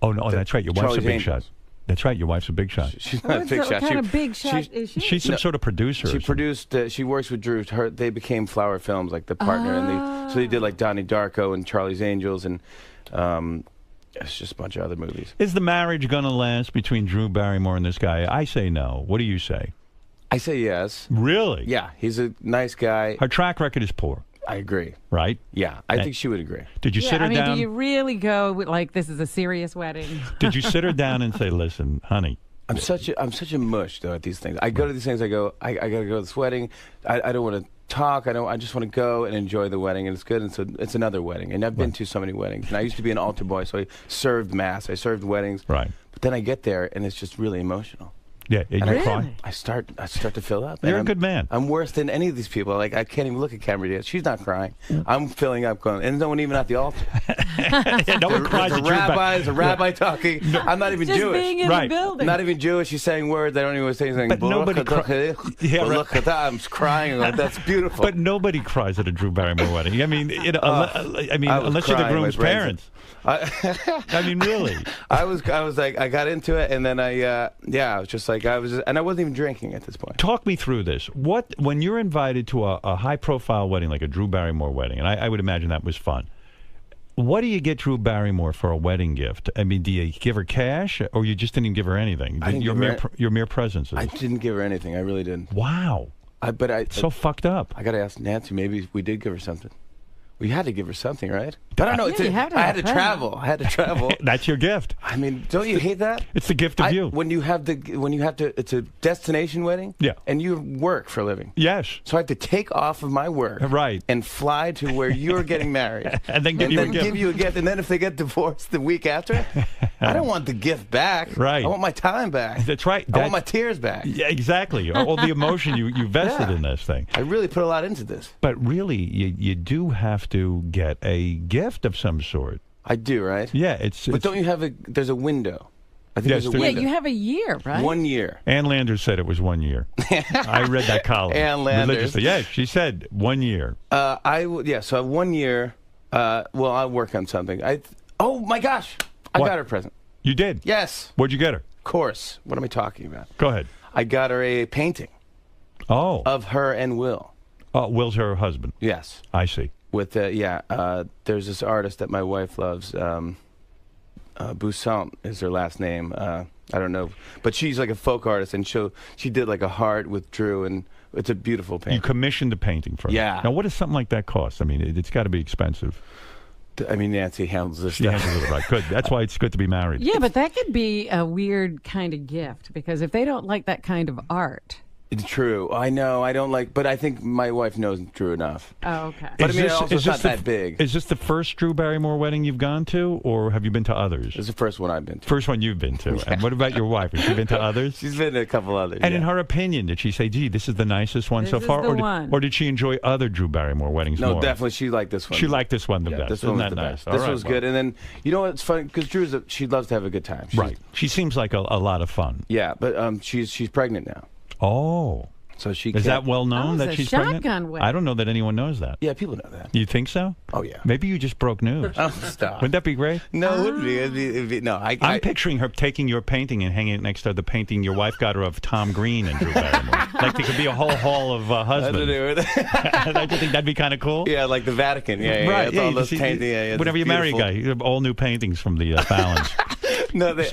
Oh, no, that's right. Your wife's a big shot. That's right. Your wife's a big shot. She's not a big shot. What kind of big shot is she? She's some sort of producer. She produced. She works with Drew. They became Flower Films, like the partner, and so they did like Donnie Darko and Charlie's Angels, and it's just a bunch of other movies. Is the marriage gonna last between Drew Barrymore and this guy? I say no. What do you say? I say yes. Really? Yeah, he's a nice guy. Her track record is poor. I agree. Right? Yeah, I think she would agree. Did you sit her down? Do you really go with, like, this is a serious wedding? Did you sit her down and say, listen, honey? I'm such a mush though at these things. I go to these things. I go. I got to go to this wedding. I don't want to talk. I just want to go and enjoy the wedding, and it's good. And so it's another wedding, and I've been to so many weddings. And I used to be an altar boy, so I served mass. I served weddings. Right. But then I get there, and it's just really emotional. Yeah, and you cry? I start to fill up. You're a good man. I'm worse than any of these people. Like, I can't even look at Cameron Diaz. She's not crying. I'm filling up, going, and no one even at the altar. No one cries at There's a rabbi talking. I'm not even Just Jewish. being in the building. Not even Jewish. She's saying words. I don't even say anything. But nobody I'm crying. Like, that's beautiful. But nobody cries at a Drew Barrymore wedding. I mean, unless you're the groom's parents. I mean, really. I was like, I got into it, and then I was just like, and I wasn't even drinking at this point. Talk me through this. When you're invited to a high-profile wedding, like a Drew Barrymore wedding, and I would imagine that was fun. What do you get Drew Barrymore for a wedding gift? I mean, do you give her cash, or you just didn't even give her anything? Your mere presence. I didn't give her anything. I really didn't. Wow. So fucked up. I got to ask Nancy. Maybe we did give her something. We had to give her something, right? I don't know. Yeah, I had to travel. That's your gift. I mean, don't you hate that? It's the gift of you. When you have to, it's a destination wedding. Yeah. And you work for a living. Yes. So I had to take off of my work. Right. And fly to where you're getting married. And then give you a gift. And then if they get divorced the week after, I don't want the gift back. Right. I want my time back. That's right. I want my tears back. Yeah, exactly. All the emotion you vested in this thing. I really put a lot into this. But really, you do have to get a gift of some sort. I do, right? Yeah, But don't you have there's a window. I think there's a window. Yeah, you have a year, right? 1 year. Ann Landers said it was 1 year. I read that column. Ann Landers. Religiously. Yeah, she said 1 year. So 1 year. Well, I'll work on something. Oh my gosh, I got her a present. You did? Yes. What'd you get her? Of course. What am I talking about? Go ahead. I got her a painting. Oh. Of her and Will. Oh, Will's her husband. Yes. I see. With there's this artist that my wife loves. 𝗛ощ𝗄𝗿𝗱 is her last name. I don't know, but she's like a folk artist, and she did like a heart with Drew, and it's a beautiful painting. You commissioned a painting for her. Yeah. Now, what does something like that cost? I mean, it's got to be expensive. I mean, Nancy handles this She stuff. handles it right. Good. That's why it's good to be married. Yeah, but that could be a weird kind of gift, because if they don't like that kind of art. It's true. I know. I don't like, but I think my wife knows Drew enough. Oh, okay. But I mean, it's not that big. Is this the first Drew Barrymore wedding you've gone to, or have you been to others? It's the first one I've been to. First one you've been to. Yeah. And what about your wife? Has she been to others? She's been to a couple others. And in her opinion, did she say, gee, this is the nicest one so far? Or did she enjoy other Drew Barrymore weddings more? No, definitely she liked this one. She liked this one the best. This one was the nice? best. This was good. And then, you know what's funny? Because she loves to have a good time. Right. She seems like a lot of fun. Yeah, but she's pregnant now. Oh. So is that well known that she's pregnant? I don't know that anyone knows that. Yeah, people know that. You think so? Oh yeah. Maybe you just broke news. Oh, stop. Wouldn't that be great? No, it would be. It'd be no. I'm picturing her taking your painting and hanging it next to the painting your wife got her of Tom Green and Drew Barrymore. Like there could be a whole hall of husbands. Don't you think that'd be kind of cool? Yeah, like the Vatican. Yeah, right. Yeah, all those paintings. Whenever you marry a guy, all new paintings from the Fallons. No, but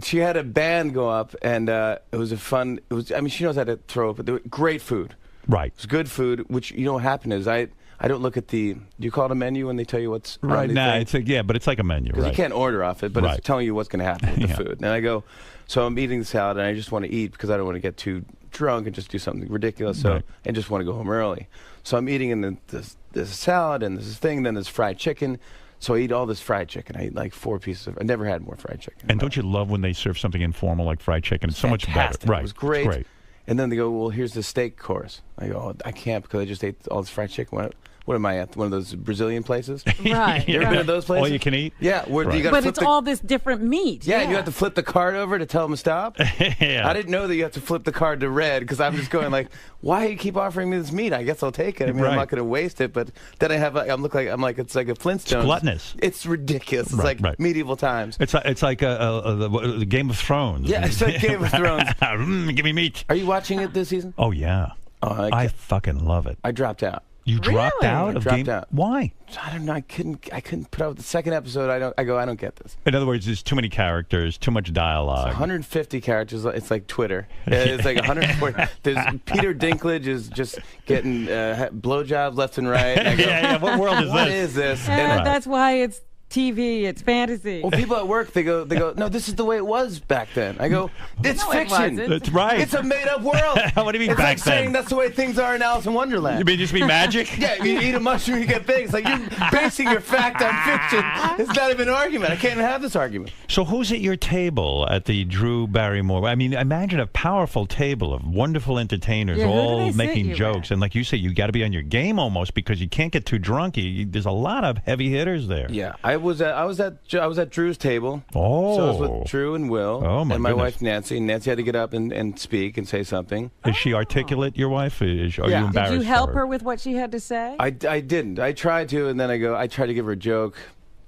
she had a band go up, and it was a fun. It was. I mean, she knows how to throw, but great food. Right. It was good food. Which you know what happened is I don't look at the. Do you call it a menu when they tell you what's right? Nah, it's but it's like a menu. Because right. you can't order off it, but it's telling you what's going to happen with the food. And I go, so I'm eating the salad, and I just want to eat because I don't want to get too drunk and just do something ridiculous. So and just want to go home early. So I'm eating in this salad and this thing, and then there's fried chicken. So I eat all this fried chicken. I eat like 4 pieces of. I never had more fried chicken. And don't you love when they serve something informal like fried chicken? It's so much better. Right. It was great. It's great. And then they go, well, here's the steak course. I go, oh, I can't because I just ate all this fried chicken. What am I at? One of those Brazilian places? Right. You ever been to those places? All you can eat? Yeah. Where you but it's all this different meat. Yeah, and you have to flip the card over to tell them to stop. Yeah. I didn't know that you have to flip the card to red because I'm just going like, why do you keep offering me this meat? I guess I'll take it. I mean, I'm not going to waste it. But then I have, I'm like it's like a Flintstones. It's gluttonous. It's ridiculous. It's like medieval times. It's like the Game of Thrones. Yeah, it's like Game of Thrones. Give me meat. Are you watching it this season? Oh yeah. I fucking love it. I dropped out. You dropped out of Game? Out. Why? I don't know. I couldn't put up the second episode. I don't get this. In other words, there's too many characters, too much dialogue. It's 150 characters. It's like Twitter. It's like 140. There's Peter Dinklage is just getting blowjobs left and right. I go, yeah. What world is this? What is this? And that's why it's TV. It's fantasy. Well, people at work, they go, no, this is the way it was back then. I go, it's No, it fiction. wasn't. That's right. It's a made-up world. What do you mean it's back like saying then? that's the way things are in Alice in Wonderland. You mean just be magic? Yeah, you eat a mushroom, you get big. It's like you're basing your fact on fiction. It's not even an argument. I can't even have this argument. So who's at your table at the Drew Barrymore? I mean, imagine a powerful table of wonderful entertainers Yeah, who do all they sit making you jokes. with? And like you say, you got to be on your game almost because you can't get too drunk. There's a lot of heavy hitters there. Yeah, I was at Drew's table. Oh. So I was with Drew and Will Oh, my and my goodness. wife Nancy. Nancy had to get up and speak and say something. Is she articulate, your wife? Are Yeah. you Did you embarrassed? Did you for help her with what she had to say? I didn't. I tried to, and then I tried to give her a joke.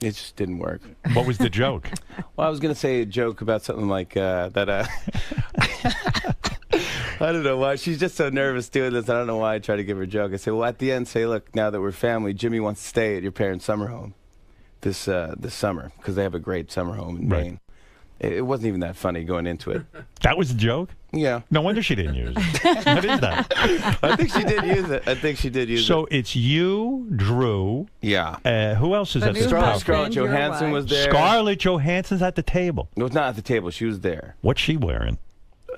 It just didn't work. What was the joke? Well, I was going to say a joke about something like that. I don't know why. She's just so nervous doing this. I don't know why I tried to give her a joke. I said, well, at the end, say, look, now that we're family, Jimmy wants to stay at your parents' summer home this summer because they have a great summer home in Maine. It wasn't even that funny going into it. That was the joke? Yeah. No wonder she didn't use it. What is that? I think she did use it. So it's you, Drew. Yeah. Who else is at the table? Scarlett Johansson was there. Scarlett Johansson's at the table. No, it's not at the table. She was there. What's she wearing?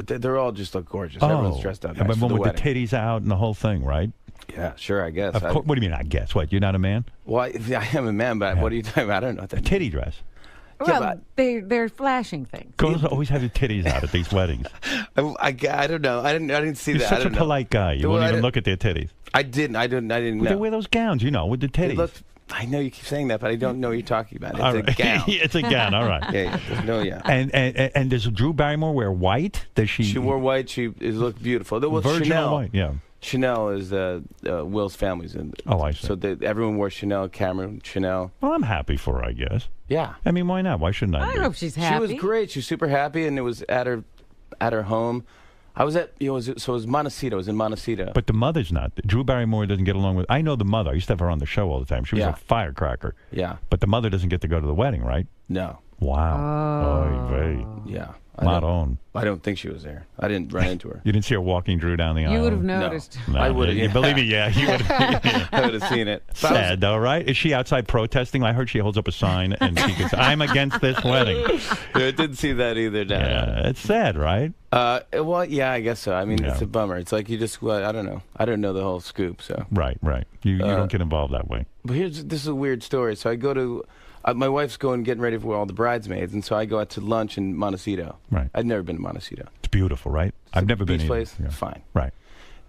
They're all just look gorgeous. Everyone's dressed up nice But for the with wedding. the titties out and the whole thing, right? Yeah, sure, I guess. Of course. What do you mean, I guess? What, you're not a man? Well, I am a man, but what are you talking about? I don't know what that means. Titty dress. Well, they're flashing things. Girls always have their titties out at these weddings. I don't know. I didn't see You're that. such a polite guy. You won't even look at their titties. I didn't know. They wear those gowns, with the titties. I know you keep saying that, but I don't know what you're talking about. It's All a right. gown. It's a gown. All right. Yeah. And does Drew Barrymore wear white? Does she? She wore white. She looked beautiful. There was Virginal Chanel. white. Yeah. Chanel is Will's family's in. Oh, I see. So everyone wore Chanel. Cameron Chanel. Well, I'm happy for her, I guess. Yeah. I mean, why not? Why shouldn't I? I hope she's happy. She was great. She was super happy, and it was at her home. I was at so it was Montecito. I was in Montecito. But the mother's not. Drew Barrymore doesn't get along with. I know the mother. I used to have her on the show all the time. She was a firecracker. Yeah. But the mother doesn't get to go to the wedding, right? No. Wow. Oy vey. Yeah. Not on. I don't think she was there. I didn't run into her. You didn't see her walking Drew down the aisle? You would have noticed. No, I would have. You believe me? Yeah, you would have. I would have seen it. Sad, though, right? Is she outside protesting? I heard she holds up a sign and she goes, I'm against this wedding. I didn't see that either. No. Yeah, it's sad, right? Well, yeah, I guess so. I mean, it's a bummer. It's like you just, I don't know. I don't know the whole scoop, so. Right. You don't get involved that way. But this is a weird story. So I go to, my wife's getting ready for all the bridesmaids, and so I go out to lunch in Montecito. Right. I've never been to Montecito. It's beautiful, right? I've never been beach either. place, Yeah. fine. Right.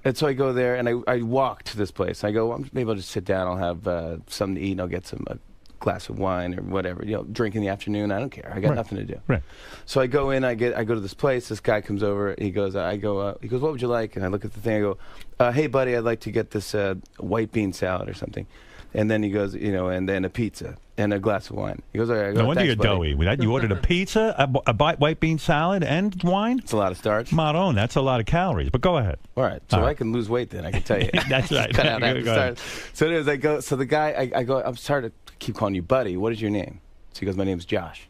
And so I go there, and I walk to this place. I go, well, maybe I'll just sit down. I'll have something to eat, and I'll get a glass of wine or whatever. Drink in the afternoon. I don't care. I got nothing to do. Right. So I go in. I go to this place. This guy comes over. He goes, what would you like? And I look at the thing. I go, hey, buddy, I'd like to get this white bean salad or something. And then he goes, and then a pizza and a glass of wine. He goes, all right. I go, No wonder thanks, you're buddy. doughy. You ordered a pizza, a white bean salad, and wine? It's a lot of starch. Maron, that's a lot of calories. But go ahead. All right. So I can lose weight then, I can tell you. That's right. Cut out half the Go ahead. starch. So anyways, I go, so the guy, I go, I'm sorry to keep calling you buddy. What is your name? So he goes, my name's Josh.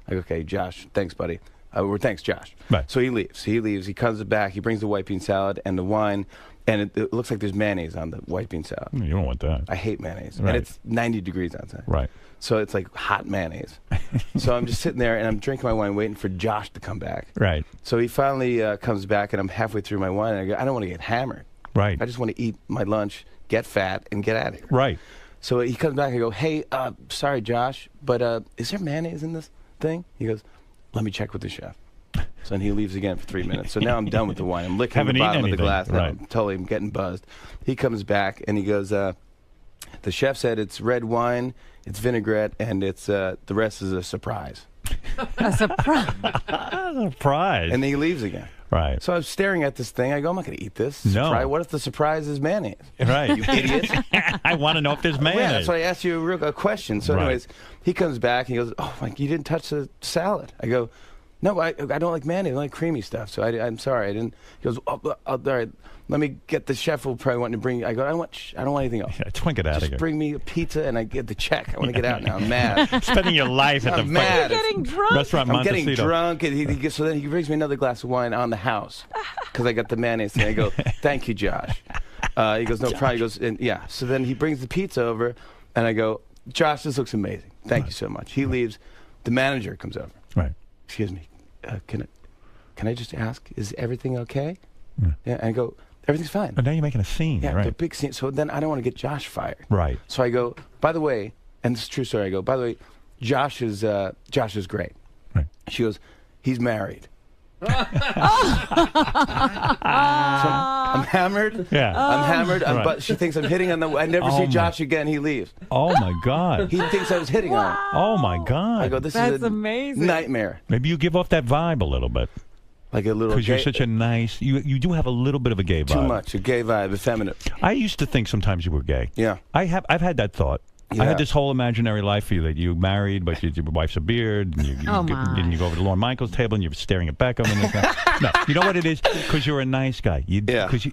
I go, okay, Josh. Thanks, buddy. Thanks, Josh. Right. So he leaves. He comes back. He brings the white bean salad and the wine. And it looks like there's mayonnaise on the white bean salad. You don't want that. I hate mayonnaise. Right. And it's 90 degrees outside. Right. So it's like hot mayonnaise. So I'm just sitting there, and I'm drinking my wine, waiting for Josh to come back. Right. So he finally comes back, and I'm halfway through my wine, and I go, I don't want to get hammered. Right. I just want to eat my lunch, get fat, and get out of here. Right. So he comes back, and I go, hey, sorry, Josh, but is there mayonnaise in this thing? He goes, let me check with the chef. So then he leaves again for 3 minutes. So now I'm done with the wine. I'm licking Haven't the bottom eaten of the glass. anything. Now Right. I'm totally getting buzzed. He comes back, and he goes, the chef said it's red wine, it's vinaigrette, and it's the rest is a surprise. A surprise. Surprise. And then he leaves again. Right. So I was staring at this thing. I go, I'm not going to eat this. No. Surprise. What if the surprise is mayonnaise? Right. You idiot. I want to know if there's Yeah, mayonnaise. that's why I asked you a question. So Right. anyways, he comes back, and he goes, oh, like, you didn't touch the salad. I go, no, I don't like mayonnaise. I like creamy stuff. So I'm sorry. I didn't. He goes, all right, let me get the chef will probably want to bring. I go, I don't want anything else. Yeah, twink it out of Just here. bring me a pizza and I get the check. I want to get out now. I'm mad. Spending your life at the I'm mad. You're getting drunk. restaurant I'm getting Montecito. drunk, and so then he brings me another glass of wine on the house because I got the mayonnaise. And I go, thank you, Josh. He goes, no problem. He goes, and yeah. So then he brings the pizza over, and I go, Josh, this looks amazing. Thank you so much. He leaves. The manager comes over. Right. Excuse me. Can I just ask, is everything okay? Yeah. And I go, everything's fine. But now you're making a scene. Yeah, right. the big scene. So then I don't want to get Josh fired. Right. So I go, by the way, and this is a true story, I go, by the way, Josh is great. Right. She goes, he's married. So I'm hammered. Yeah. I'm hammered. Right. But she thinks I'm hitting on the. I never see Josh again. He leaves. Oh my God. He thinks I was hitting on him. Oh my God. I go, this That's is a amazing. nightmare. Maybe you give off that vibe a little bit. Like a little. Because you're such a nice. You do have a little bit of a gay vibe. Too much. A gay vibe. Effeminate. I used to think sometimes you were gay. Yeah. I've had that thought. Yeah. I had this whole imaginary life for you that you married, but your wife's a beard, and you go over to 𝗏𝗵ici𝗄's table and you're staring at Beckham. And no, you know what it is? Because you're a nice guy. Because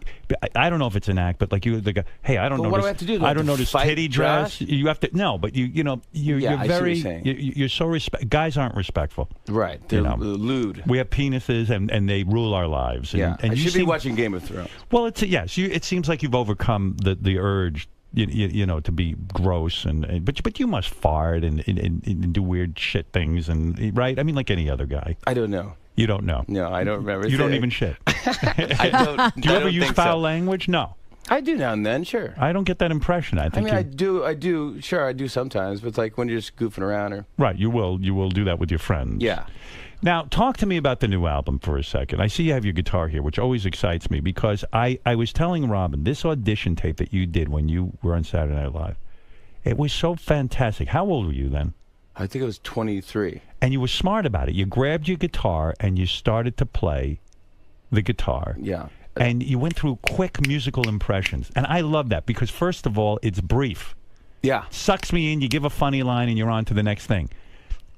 I don't know if it's an act, but like you, the guy. Hey, I don't know. What do I have to do? Do I I have don't to know this fight titty dress. Josh? You have to. No, but you're I see what very. you're saying. You're so respect. Guys aren't respectful. Right. They're lewd. We have penises, and they rule our lives. Yeah. And I you should be watching Game of Thrones. Well, yes. It seems like you've overcome the urge. You know, to be gross but you must fart and do weird shit things right? I mean, like any other guy. I don't know. You don't know. No, I don't remember. You don't even shit. I don't. Do you ever use foul language? No. I do now and then, sure. I don't get that impression. I think. I do. Sure, I do sometimes. But it's like when you're just goofing around or. Right. You will do that with your friends. Yeah. Now, talk to me about the new album for a second. I see you have your guitar here, which always excites me because I was telling Robin, this audition tape that you did when you were on Saturday Night Live, it was so fantastic. How old were you then? I think I was 23. And you were smart about it. You grabbed your guitar and you started to play the guitar. Yeah. And you went through quick musical impressions. And I love that because, first of all, it's brief. Yeah. Sucks me in, you give a funny line, and you're on to the next thing.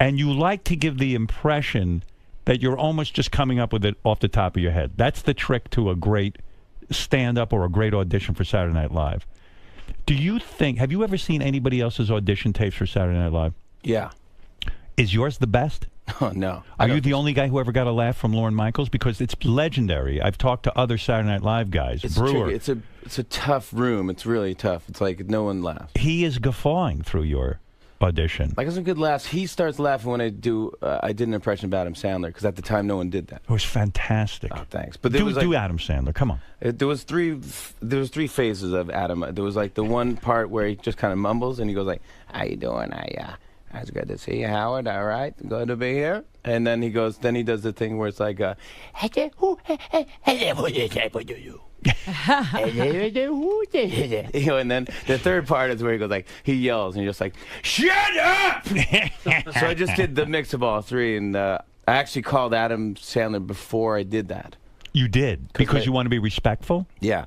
And you like to give the impression that you're almost just coming up with it off the top of your head. That's the trick to a great stand-up or a great audition for Saturday Night Live. Have you ever seen anybody else's audition tapes for Saturday Night Live? Yeah. Is yours the best? Oh, no. Are you the only guy who ever got a laugh from Lorne Michaels? Because it's legendary. I've talked to other Saturday Night Live guys. It's Brewer. tricky. It's a tough room. It's really tough. It's like no one laughs. He is guffawing through your audition. Like some good laughs. He starts laughing when I did an impression of Adam Sandler because at the time no one did that. It was fantastic. Oh, thanks. But do Adam Sandler. Come on. There was three phases of Adam. There was like the one part where he just kind of mumbles and he goes like, "How you doing? It's good to see you, Howard. All right, good to be here." And then he does the thing where it's like, and then the third part is where he goes like, he yells and you're just like, "Shut up!" So I just did the mix of all three, and I actually called Adam Sandler before I did that. You did? Because you want to be respectful? Yeah.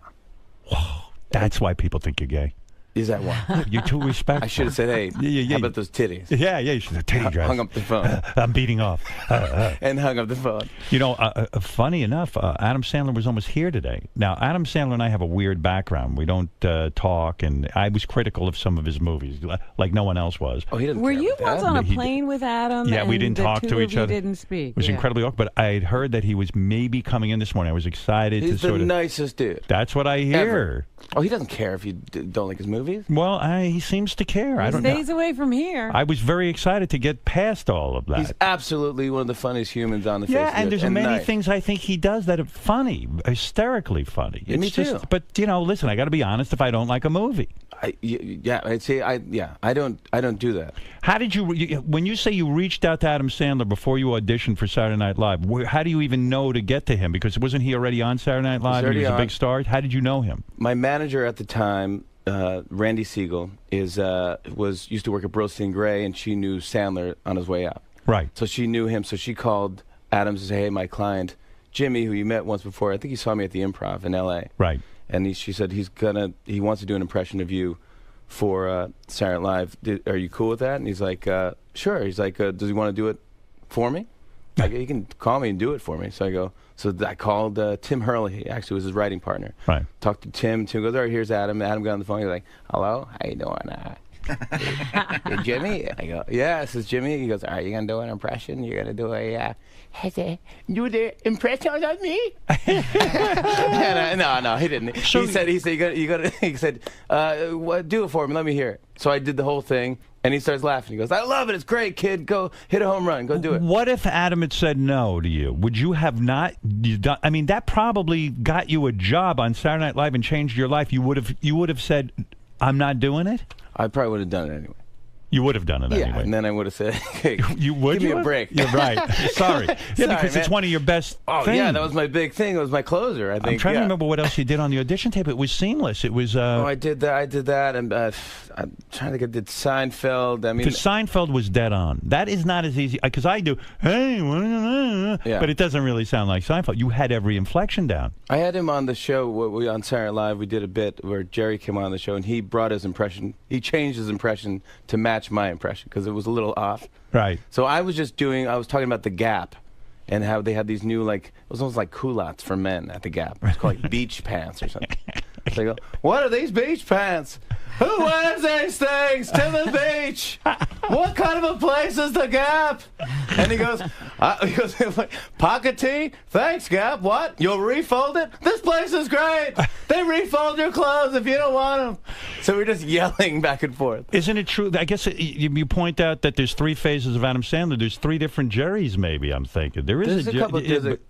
Whoa, that's why people think you're gay. Is that why? You're too respectful. I should have said, "Hey, how about those titties?" Yeah, you should have titty dress. Hung up the phone. I'm beating off. And hung up the phone. You know, funny enough, Adam Sandler was almost here today. Now, Adam Sandler and I have a weird background. We don't talk, and I was critical of some of his movies, like no one else was. Oh, he didn't. Were you once on a plane with Adam? Yeah, we didn't talk to each other. Didn't speak. It was incredibly awkward. But I had heard that he was maybe coming in this morning. I was excited. He's the nicest dude. That's what I hear. Ever. Oh, he doesn't care if you don't like his movies. Well, he seems to care. I don't know. He stays away from here. I was very excited to get past all of that. He's absolutely one of the funniest humans on the face of the earth. Yeah, and there's many things I think he does that are funny, hysterically funny. Yeah, me too. But listen, I got to be honest. If I don't like a movie, I don't do that. How did you? When you say you reached out to Adam Sandler before you auditioned for Saturday Night Live, how do you even know to get to him? Because wasn't he already on Saturday Night Live? He was a big star. How did you know him? My manager at the time, Randy Siegel, used to work at Burlstein Gray, and she knew Sandler on his way out. Right. So she knew him. So she called Adams to say, "Hey, my client Jimmy, who you met once before, I think he saw me at the Improv in L.A. Right. And she said he wants to do an impression of you for Saturday Night Live. Are you cool with that?" And he's like, "Sure." He's like, "Does he want to do it for me?" Like, "He can call me and do it for me." So I go. So I called Tim '𝗛𝗿. He actually was his writing partner. Right. Talked to Tim. Tim goes, "All right, here's Adam." Adam got on the phone. He's like, "Hello, how you doing? Hey, Jimmy?" I go, "Yeah, this is Jimmy." He goes, "All right, you're gonna do an impression. You're gonna do do the impression on me?" No, he didn't. He said, do it for me. Let me hear it. So I did the whole thing, And he starts laughing. He goes, I love it. It's great, kid. Go hit a home run. Go do it. What if Adam had said no to you? Would you have not done? I mean, that probably got you a job on Saturday Night Live and changed your life. You would have said, I'm not doing it? I probably would have done it anyway. You would have done it anyway. Yeah, and then I would have said, hey, you would give me a break. You're right. Sorry. Yeah, Sorry, because man. it's one of your best things. Yeah, that was my big thing. It was my closer, I think. I'm trying to remember what else you did on the audition tape. It was seamless. It was... I did that, and I'm trying to get did Seinfeld. I mean... Because Seinfeld was dead on. That is not as easy, because I do, hey, but it doesn't really sound like Seinfeld. You had every inflection down. I had him on the show, on Saturday Night Live, we did a bit where Jerry came on the show, and he brought his impression, he changed his impression to match my impression, because it was a little off. Right. So I was talking about the Gap, and how they had these new, like, it was almost like culottes for men at the Gap. It's called like beach pants or something. So they go, what are these beach pants? Who wears these things to the beach? What kind of a place is the Gap? And he goes pocket tee? Thanks, Gap. What? You'll refold it? This place is great. They refold your clothes if you don't want them. So we're just yelling back and forth. Isn't it true? I guess you point out that there's 3 phases of Adam Sandler. There's 3 different Jerrys, maybe, I'm thinking. There's a couple.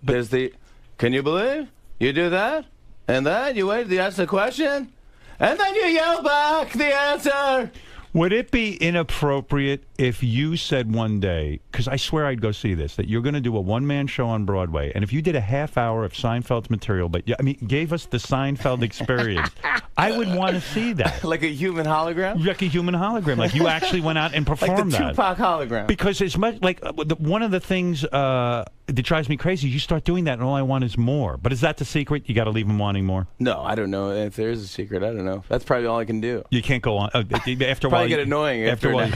There's the, can you believe? You do that? And then you wait to ask the question? And then you yell back the answer. Would it be inappropriate if you said one day, because I swear I'd go see this, that you're going to do a one-man show on Broadway, and if you did a half hour of Seinfeld's material, but gave us the Seinfeld experience, I would want to see that. Like a human hologram? Like a human hologram. Like you actually went out and performed that. Like the Tupac hologram. Because it's much like one of the things that drives me crazy is you start doing that and all I want is more. But is that the secret? You got to leave them wanting more? No, I don't know. If there is a secret, I don't know. That's probably all I can do. You can't go on. After a while, probably get annoying after a while.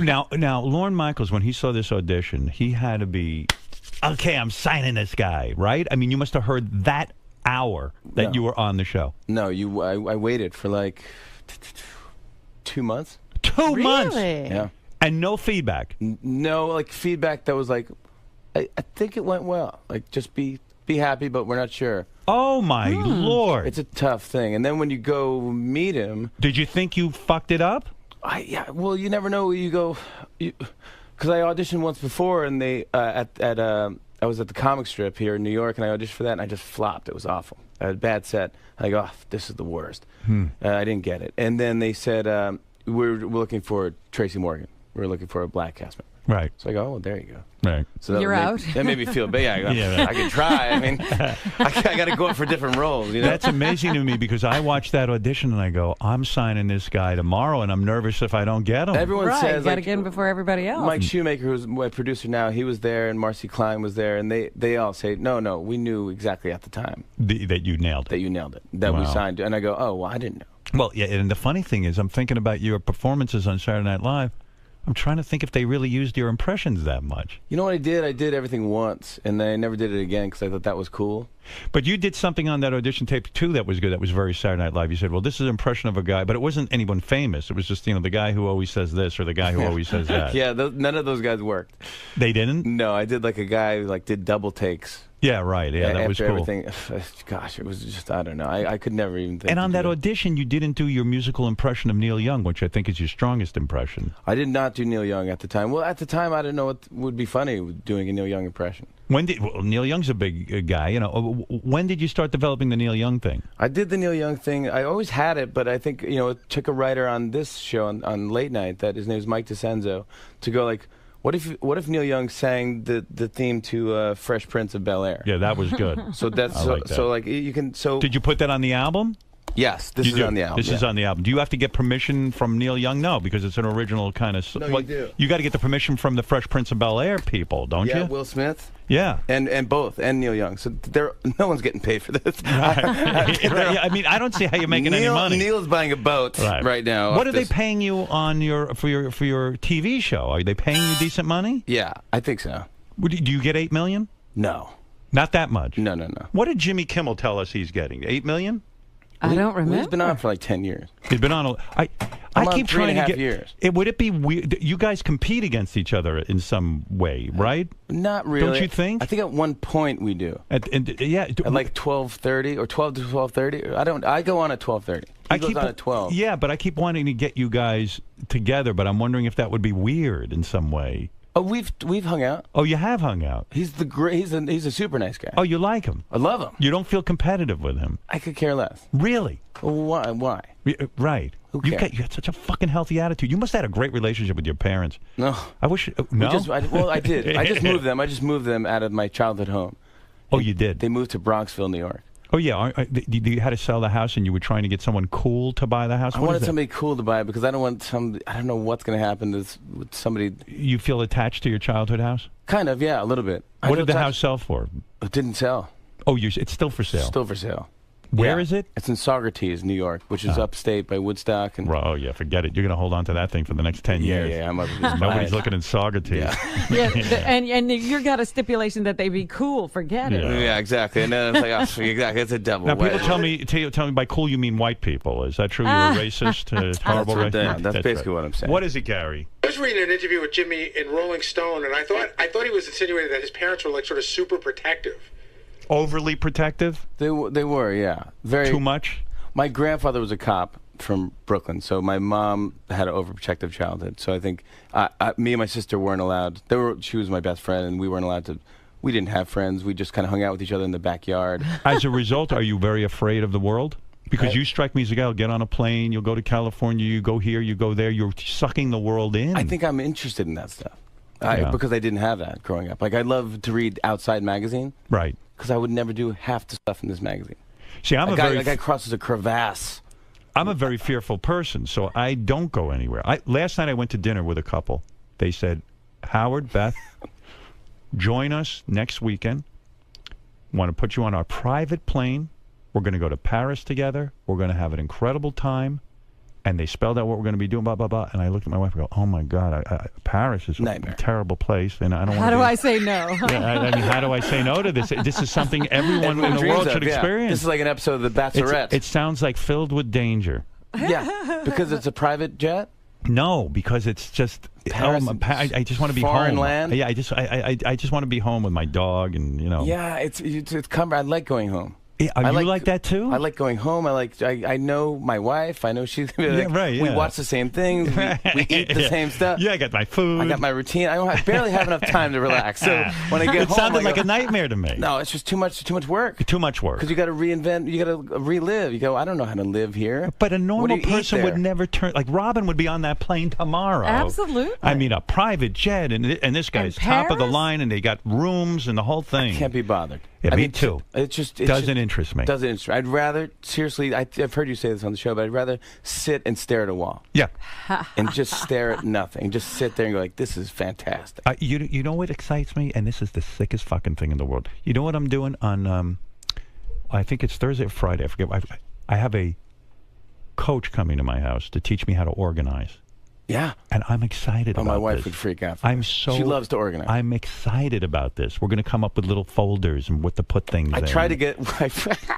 Now, Lorne Michaels, when he saw this audition, he had to be, okay, I'm signing this guy, right? I mean, you must have heard that hour that you were on the show. No, I waited for like 2 months. 2 months? Yeah. And no feedback? No, like feedback that was like, I think it went well. Like, just be happy, but we're not sure. Oh, my Lord. It's a tough thing. And then when you go meet him... Did you think you fucked it up? Yeah, well, you never know. You go... Because I auditioned once before, and they... I was at the comic strip here in New York, and I auditioned for that, and I just flopped. It was awful. I had a bad set. I go, this is the worst. I didn't get it. And then they said, we're looking for Tracy Morgan. We're looking for a black cast member. Right. So I go, well, there you go. Right. So You're out. That made me feel bad. Yeah, I can try. I mean, I got to go up for different roles. You know? That's amazing to me because I watched that audition and I go, I'm signing this guy tomorrow, and I'm nervous if I don't get him. Everyone says, you got to get him before everybody else. Mike Shoemaker, who's my producer now, he was there, and Marcy Klein was there, and they all say, no, we knew exactly at the time that you nailed it. That you nailed it. That we signed. And I go, oh, well, I didn't know. Well, yeah, and the funny thing is, I'm thinking about your performances on Saturday Night Live. I'm trying to think if they really used your impressions that much. You know what I did? I did everything once, and then I never did it again because I thought that was cool. But you did something on that audition tape, too, that was good. That was very Saturday Night Live. You said, well, this is an impression of a guy, but it wasn't anyone famous. It was just, the guy who always says this or the guy who always says that. Yeah, none of those guys worked. They didn't? No, I did like a guy who did double takes. Yeah, right. Yeah, that was cool. Everything, gosh, it was just, I don't know. I could never even think. And on that audition, you didn't do your musical impression of Neil Young, which I think is your strongest impression. I did not do Neil Young at the time. Well, at the time, I didn't know what would be funny with doing a Neil Young impression. Neil Young's a big guy. When did you start developing the Neil Young thing? I did the Neil Young thing. I always had it, but I think it took a writer on this show on Late Night, that his name is Mike DeCenzo, to go like, what if Neil Young sang the theme to Fresh Prince of Bel-Air? Yeah, that was good. So that's you can. Did you put that on the album? Yes, this is on the album. This is on the album. Do you have to get permission from Neil Young? No, because it's an original kind of. No, you do. You got to get the permission from the Fresh Prince of Bel-Air people, don't you? Yeah, Will Smith. Yeah, and both, and Neil Young. So no one's getting paid for this. Right. I mean, I don't see how you're making any money. Neil's buying a boat right now. What are they paying you on for your TV show? Are they paying you decent money? Yeah, I think so. Do you get $8 million? No, not that much. No. What did Jimmy Kimmel tell us he's getting? $8 million? I don't remember. He's been on for like 10 years. He's been on. I keep trying to 3.5 get. years. Would it be weird? You guys compete against each other in some way, right? Not really. Don't you think? I think at one point we do. At like 12:30 or 12 to 12:30. I go on at 12:30. He goes on at 12. Yeah, but I keep wanting to get you guys together, but I'm wondering if that would be weird in some way. Oh, we've hung out. Oh, you have hung out. He's a super nice guy. Oh, you like him? I love him. You don't feel competitive with him? I could care less. Really? Why? Right. Who cares? You had such a fucking healthy attitude. You must have had a great relationship with your parents. No. I wish. No. I did. I just moved them. I just moved them out of my childhood home. Oh, you did? They moved to Bronxville, New York. Oh, yeah. You had to sell the house and you were trying to get someone cool to buy the house? I wanted somebody cool to buy it because I don't know what's going to happen with somebody. You feel attached to your childhood house? Kind of, yeah, a little bit. What did the house sell for? It didn't sell. Oh, it's still for sale? Still for sale. Where is it? It's in 𝗏𝗏, New York, which is upstate by Woodstock. And oh, yeah, forget it. You're going to hold on to that thing for the next 10 years. Yeah, I'm up to just Nobody's looking in 𝗏𝗏. Yeah, and you got a stipulation that they be cool. Forget it. Yeah, exactly. And then it's like, exactly, it's a double. Now, people tell me by cool you mean white people. Is that true? You're a racist? It's horrible racist? That's basically what I'm saying. What is it, Gary? I was reading an interview with Jimmy in Rolling Stone, and I thought he was insinuating that his parents were like sort of super protective. Overly protective? They were, yeah. Very too much? My grandfather was a cop from Brooklyn, so my mom had an overprotective childhood. So I think me and my sister weren't allowed. She was my best friend, and we weren't allowed to. We didn't have friends. We just kind of hung out with each other in the backyard. As a result, are you very afraid of the world? Because you strike me as a guy who'll get on a plane, you'll go to California, you go here, you go there, you're sucking the world in. I think I'm interested in that stuff. Yeah. Because I didn't have that growing up. Like, I love to read Outside magazine. Right. Because I would never do half the stuff in this magazine. See, a guy crosses a crevasse. I'm a very fearful person, so I don't go anywhere. Last night I went to dinner with a couple. They said, Howard, Beth, join us next weekend. Want to put you on our private plane. We're going to go to Paris together. We're going to have an incredible time. And they spelled out what we're going to be doing, blah, blah, blah. And I looked at my wife and go, oh, my God, Paris is a terrible place. And I don't How do I say no? Yeah, I mean, how do I say no to this? This is something everyone in the world should experience. This is like an episode of The Bachelorette. It sounds like filled with danger. Yeah, because it's a private jet? No, because it's just Paris, I just want to be foreign home. land? Yeah, I just want to be home with my dog and, you know. Yeah, it's I like going home. Are you like that too? I like going home. I know my wife. I know she's gonna be like, right. We watch the same things. We eat the same stuff. Yeah, I got my food. I got my routine. I barely have enough time to relax. So when I get home, it sounded like a nightmare to me. No, it's just too much work. Too much work. Because you got to reinvent. You got to relive. You go. I don't know how to live here. But a normal person would never turn. Like Robin would be on that plane tomorrow. Absolutely. I mean, a private jet, and this guy's top of the line, and they got rooms and the whole thing. I can't be bothered. Yeah, me too. It just doesn't interest me. Doesn't interest me. I'd rather, seriously, I've heard you say this on the show, but I'd rather sit and stare at a wall. Yeah. And just stare at nothing. Just sit there and go like, this is fantastic. You know what excites me? And this is the sickest fucking thing in the world. You know what I'm doing on, I think it's Thursday or Friday. I forget. I have a coach coming to my house to teach me how to organize. Yeah. And I'm excited about this. My wife would freak out. She loves to organize. I'm excited about this. We're going to come up with little folders and what to put things in. I try to get...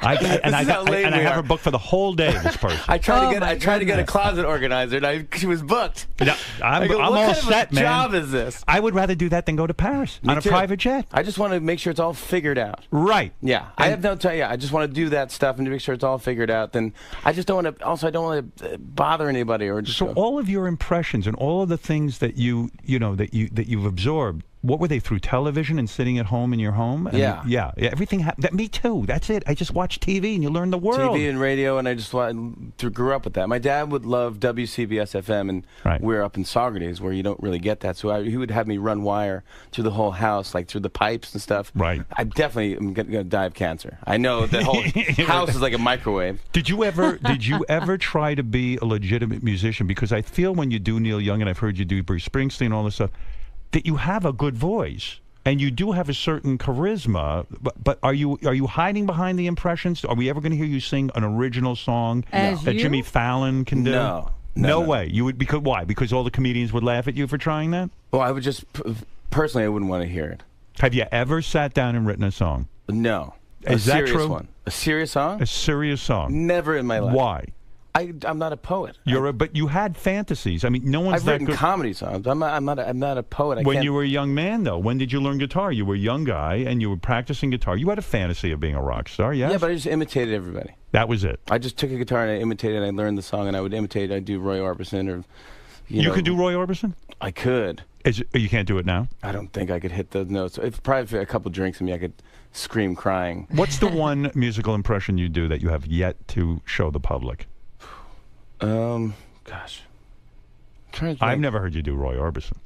I have her booked for the whole day, this person. I tried to get a closet organizer, and she was booked. No, I'm all set, man. What job is this? I would rather do that than go to Paris on a private jet. I just want to make sure it's all figured out. Right. Yeah. I have no time. Yeah, I just want to do that stuff and to make sure it's all figured out. Then I just don't want to... Also, I don't want to bother anybody or just... So all of your impressions and all of the things that you've absorbed, what were they, through television and sitting at home in your home? And yeah, everything. Me too. That's it. I just watch TV and you learn the world. TV and radio, and I just grew up with that. My dad would love WCBS FM, and we're up in 𝗏𝗏, where you don't really get that. So he would have me run wire through the whole house, like through the pipes and stuff. Right. I definitely am going to die of cancer. I know the whole house is like a microwave. Did you ever try to be a legitimate musician? Because I feel when you do Neil Young, and I've heard you do Bruce Springsteen and all this stuff, that you have a good voice and you do have a certain charisma, but are you hiding behind the impressions? Are we ever going to hear you sing an original song that Jimmy Fallon can do? No way. You would, because why? Because all the comedians would laugh at you for trying that? Well, I would just personally, I wouldn't want to hear it. Have you ever sat down and written a song? No. Is that true? A serious song? A serious song. Never in my life. Why? I'm not a poet. But you had fantasies. I mean, no one's I've that written good. comedy songs. I'm not a poet. When you were a young man, though, when did you learn guitar? You were a young guy, and you were practicing guitar. You had a fantasy of being a rock star, yes? Yeah, but I just imitated everybody. That was it. I just took a guitar and I imitated. I learned the song, and I would imitate. I'd do Roy Orbison or. You could do Roy Orbison? I could. You can't do it now? I don't think I could hit those notes. If probably a couple drinks in me, I could scream crying. What's the one musical impression you do that you have yet to show the public? Gosh. I've never heard you do Roy Orbison.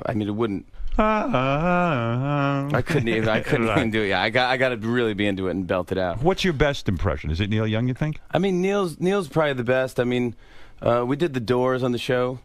I mean, it wouldn't. I couldn't even do it. Yeah, I got to really be into it and belt it out. What's your best impression? Is it Neil Young, you think? I mean, Neil's probably the best. I mean, we did the Doors on the show.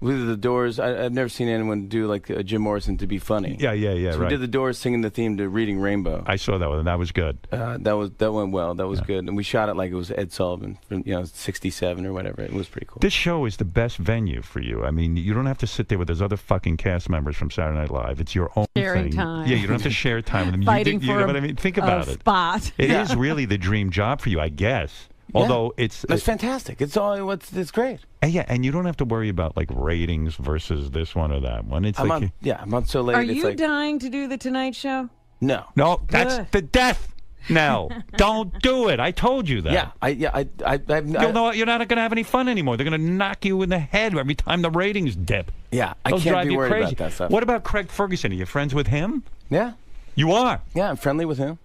We did the Doors. I've never seen anyone do like Jim Morrison to be funny. Yeah, So right. we did the Doors singing the theme to Reading Rainbow. I saw that one. That was good. That went well. That was good. And we shot it like it was Ed Sullivan from 67 or whatever. It was pretty cool. This show is the best venue for you. I mean, you don't have to sit there with those other fucking cast members from Saturday Night Live. It's your own Sharing thing. time. Yeah, you don't have to share time with them. Fighting you know what I mean? Think about it. Spot. It is really the dream job for you, I guess. Yeah. Although it's fantastic. It's great. And you don't have to worry about like ratings versus this one or that one. It's I'm on so late. Are it's you like, dying to do the Tonight Show? No, that's the death. No, don't do it. I told you that. You'll know you're not going to have any fun anymore. They're going to knock you in the head every time the ratings dip. Yeah, I They'll can't drive be you worried crazy. about that stuff. What about Craig Ferguson? Are you friends with him? Yeah. You are? Yeah, I'm friendly with him.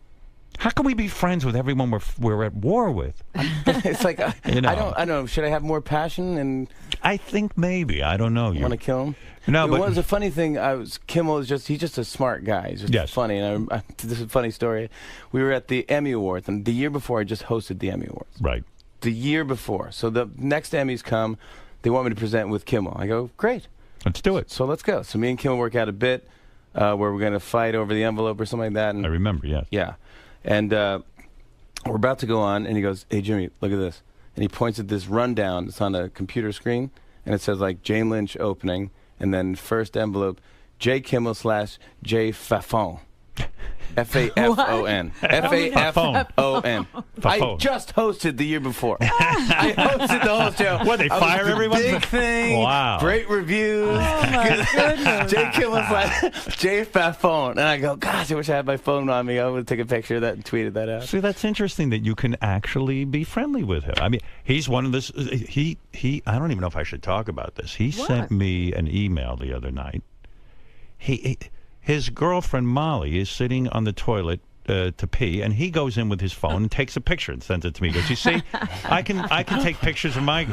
How can we be friends with everyone we're at war with? It's like I don't know. Should I have more passion? And I think maybe. I don't know. You want to kill him? No, but it was a funny thing. Kimmel is he's just a smart guy. He's just funny. And this is a funny story. We were at the Emmy Awards, and the year before I just hosted the Emmy Awards. Right. The year before. So the next Emmys come. They want me to present with Kimmel. I go, great. Let's do it. So let's go. So me and Kimmel work out a bit where we're going to fight over the envelope or something like that. And I remember, yes. Yeah. And we're about to go on, and he goes, "Hey, Jimmy, look at this." And he points at this rundown. It's on a computer screen, and it says, like, Jane Lynch opening, and then first envelope, J. Kimmel / J. Fallon. F-A-F-O-N. F-A-F-O-N. I just hosted the year before. I hosted the whole show. What, they fire everyone? Big thing. Wow. Great reviews. Oh, my goodness. J. Kimmel / J. Fallon. And I go, gosh, I wish I had my phone on me. I would take a picture of that and tweeted that out. See, that's interesting that you can actually be friendly with him. I mean, he's one of this. I don't even know if I should talk about this. He sent me an email the other night. His girlfriend Molly is sitting on the toilet to pee, and he goes in with his phone and takes a picture and sends it to me. He goes, "You see, I can take pictures of my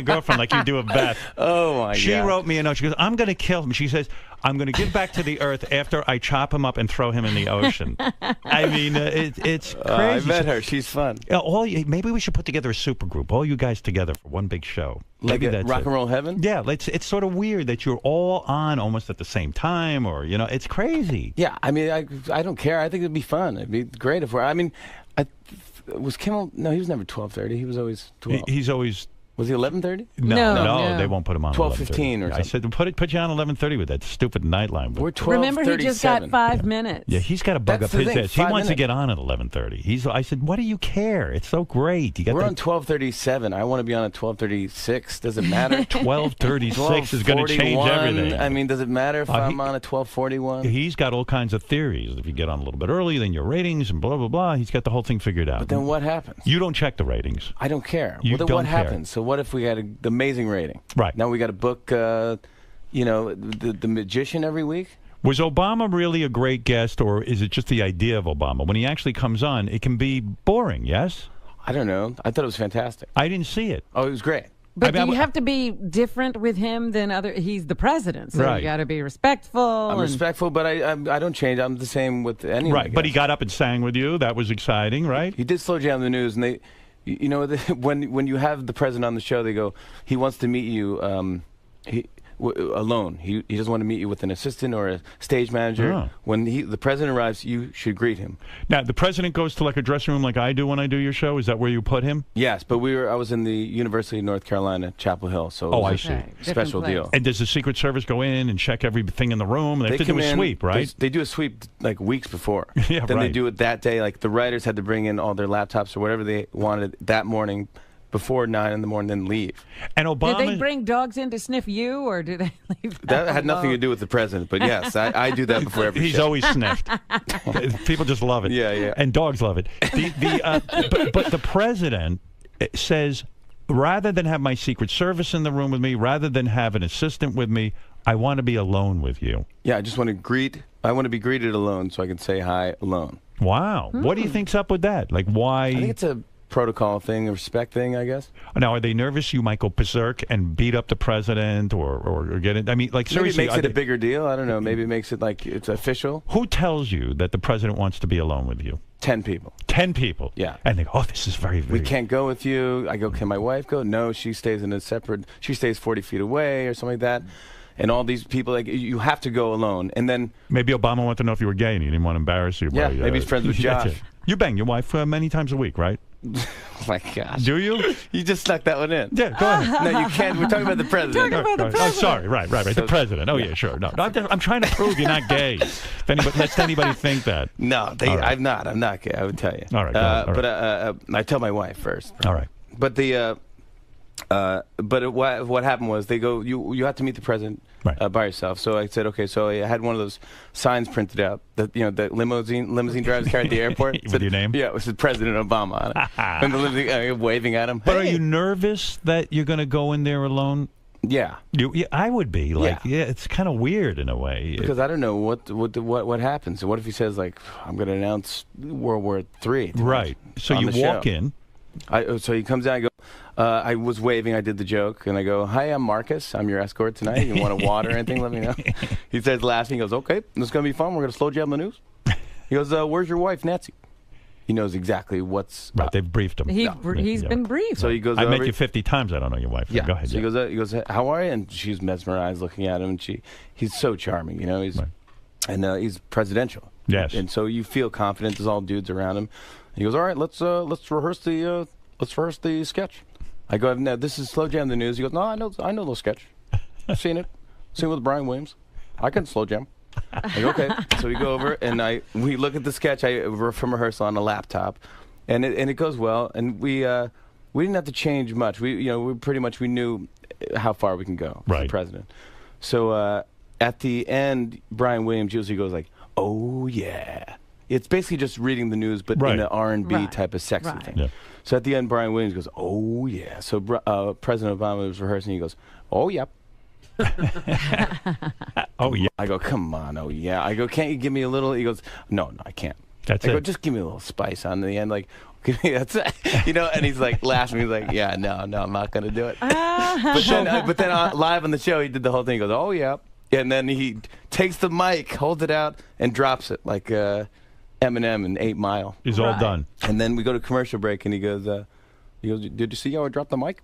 girlfriend like you do of Beth." Oh my God! She wrote me a note. She goes, "I'm going to kill him." She says, "I'm going to give back to the earth after I chop him up and throw him in the ocean." I mean, it's crazy. I met her. She's fun. Maybe we should put together a super group, all you guys together for one big show. Like Maybe that's Rock and Roll Heaven? Yeah, it's sort of weird that you're all on almost at the same time, or it's crazy. Yeah, I mean, I don't care. I think it'd be fun. It'd be great if was Kimmel? No, he was never 12:30. He was always 12. He's always. Was he 11:30? No, they won't put him on. 12:15 or something. I said put you on 11:30 with that stupid Nightline. We're 12:37. Remember, he just got 5 minutes. Yeah, he's got to bug That's up the his thing, ass. He 5 wants to minutes. get on at 11:30. I said, what do you care? It's so great. We're on 12:37. I want to be on at 12:36. Does it matter? 12:36 is going to change everything. I mean, does it matter if I'm on at 12:41? He's got all kinds of theories. If you get on a little bit early, then your ratings and blah blah blah. He's got the whole thing figured out. But then what happens? You don't check the ratings. I don't care. You Well, then don't what care. happens? So what if we had an amazing rating? Right. Now we got to book, the magician every week? Was Obama really a great guest, or is it just the idea of Obama? When he actually comes on, it can be boring, yes? I don't know. I thought it was fantastic. I didn't see it. Oh, it was great. But do you have to be different with him than he's the president, so Right. you got to be respectful. I'm respectful, but I don't change. I'm the same with anyone. Right, but he got up and sang with you. That was exciting, right? He did slow down the news, and they, when you have the president on the show, they go, he wants to meet you alone. He doesn't want to meet you with an assistant or a stage manager. Oh. When the president arrives, you should greet him. Now, the president goes to like a dressing room like I do when I do your show. Is that where you put him? Yes, but I was in the University of North Carolina, Chapel Hill, so it was I a see. special deal. And does the Secret Service go in and check everything in the room? They have to do come a in, sweep, right? They do a sweep like weeks before. Yeah, then right. they do it that day. Like the writers had to bring in all their laptops or whatever they wanted that morning. before 9 in the morning, then leave. And Obama. Did they bring dogs in to sniff you, or did they leave? That had nothing to do with the president, but yes, I do that before every He's show. always sniffed. People just love it. Yeah. And dogs love it. But the president says, rather than have my Secret Service in the room with me, rather than have an assistant with me, I want to be alone with you. Yeah, I just want to I want to be greeted alone so I can say hi alone. Wow. What do you think's up with that? Like, why? I think it's a protocol thing, a respect thing, I guess. Now, are they nervous you might go berserk and beat up the president or get it? I mean, like, seriously. Maybe it makes it a bigger deal. I don't know. Maybe it makes it like it's official. Who tells you that the president wants to be alone with you? 10 people. 10 people? Yeah. And they go, oh, this is very, very... We can't go with you. I go, can my wife go? No, she stays in a separate... She stays 40 feet away or something like that. And all these people, like, you have to go alone. And then... Maybe Obama wanted to know if you were gay and he didn't want to embarrass you. Yeah, by, maybe he's friends with Josh. You bang your wife many times a week, right? Oh my gosh. Do you? You just snuck that one in. Yeah, go ahead. No, you can't. We're talking about the president. Oh, sorry. Right. So, the president. Oh, yeah, sure. No, I'm trying to prove you're not gay. If anybody lets anybody think that. No, right. I'm not. I'm not gay. I would tell you. All right. All right. But I tell my wife first. All right. But what happened was they go, you have to meet the president by yourself. So I said, okay. So I had one of those signs printed out that the limousine drivers carry at the airport. With your name? Yeah, it was President Obama on it. And the limousine waving at him. But are you nervous that you're going to go in there alone? Yeah. I would be. Like, yeah, it's kind of weird in a way. Because I don't know what happens. What if he says, like, I'm going to announce World War III? Right. So you walk in. So he comes out and I go, I was waving, I did the joke, and I go, hi, I'm Marcus. I'm your escort tonight. You want a water or anything, let me know. He says laughing, he goes, okay, this is going to be fun. We're going to slow jam the news. He goes, where's your wife, Nancy? He knows exactly what's right. They've briefed him. He's been briefed. So he goes. I met you 50 times. I don't know your wife. Yeah. Go ahead. So he goes. How are you? And she's mesmerized, looking at him. And he's so charming. He's presidential. Yes. And so you feel confident. There's all dudes around him. He goes, all right, let's rehearse the sketch. I go, no, this is Slow Jam the News. He goes, no, I know the sketch. I've seen it. Seen it with Brian Williams. I can slow jam. I go, okay. So we go over and we look at the sketch from rehearsal on a laptop, and it goes well. And we didn't have to change much. We knew how far we can go with the president. So at the end, Brian Williams usually goes like, "Oh yeah." It's basically just reading the news, but in an R&B type of sexy thing. Yeah. So at the end, Brian Williams goes, "Oh yeah." So President Obama was rehearsing. He goes, "Oh yeah." Oh yeah. I go, come on, oh yeah. I go, can't you give me a little? He goes, no, I can't. That's I go, just give me a little spice on the end, like, give me that's it. And he's like laughing. He's like, yeah, no, I'm not gonna do it. But then live on the show, he did the whole thing. He goes, oh yeah, and then he takes the mic, holds it out, and drops it like Eminem in 8 Mile. He's all done. And then we go to commercial break, and he goes, did you see how I dropped the mic?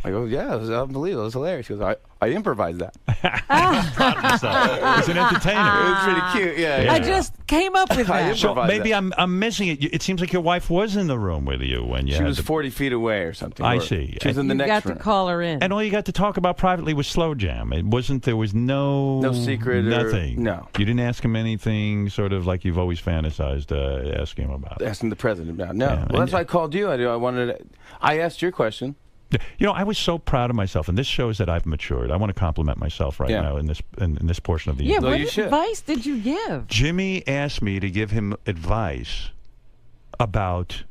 I go, yeah, it was unbelievable. It was hilarious. He goes, I improvised that. He's an entertainer. It was pretty cute. Yeah. I just came up with that. So maybe I'm missing it. It seems like your wife was in the room with you when you. She was 40 feet away or something. I see. She was in the next room. You got to call her in. And all you got to talk about privately was Slow Jam. There was no secret. Nothing. No. You didn't ask him anything sort of like you've always fantasized asking him about. Asking the president about. No. Well, that's why I called you. I asked your question. I was so proud of myself, and this shows that I've matured. I want to compliment myself now in this portion of the interview. Yeah, what advice did you give? Jimmy asked me to give him advice about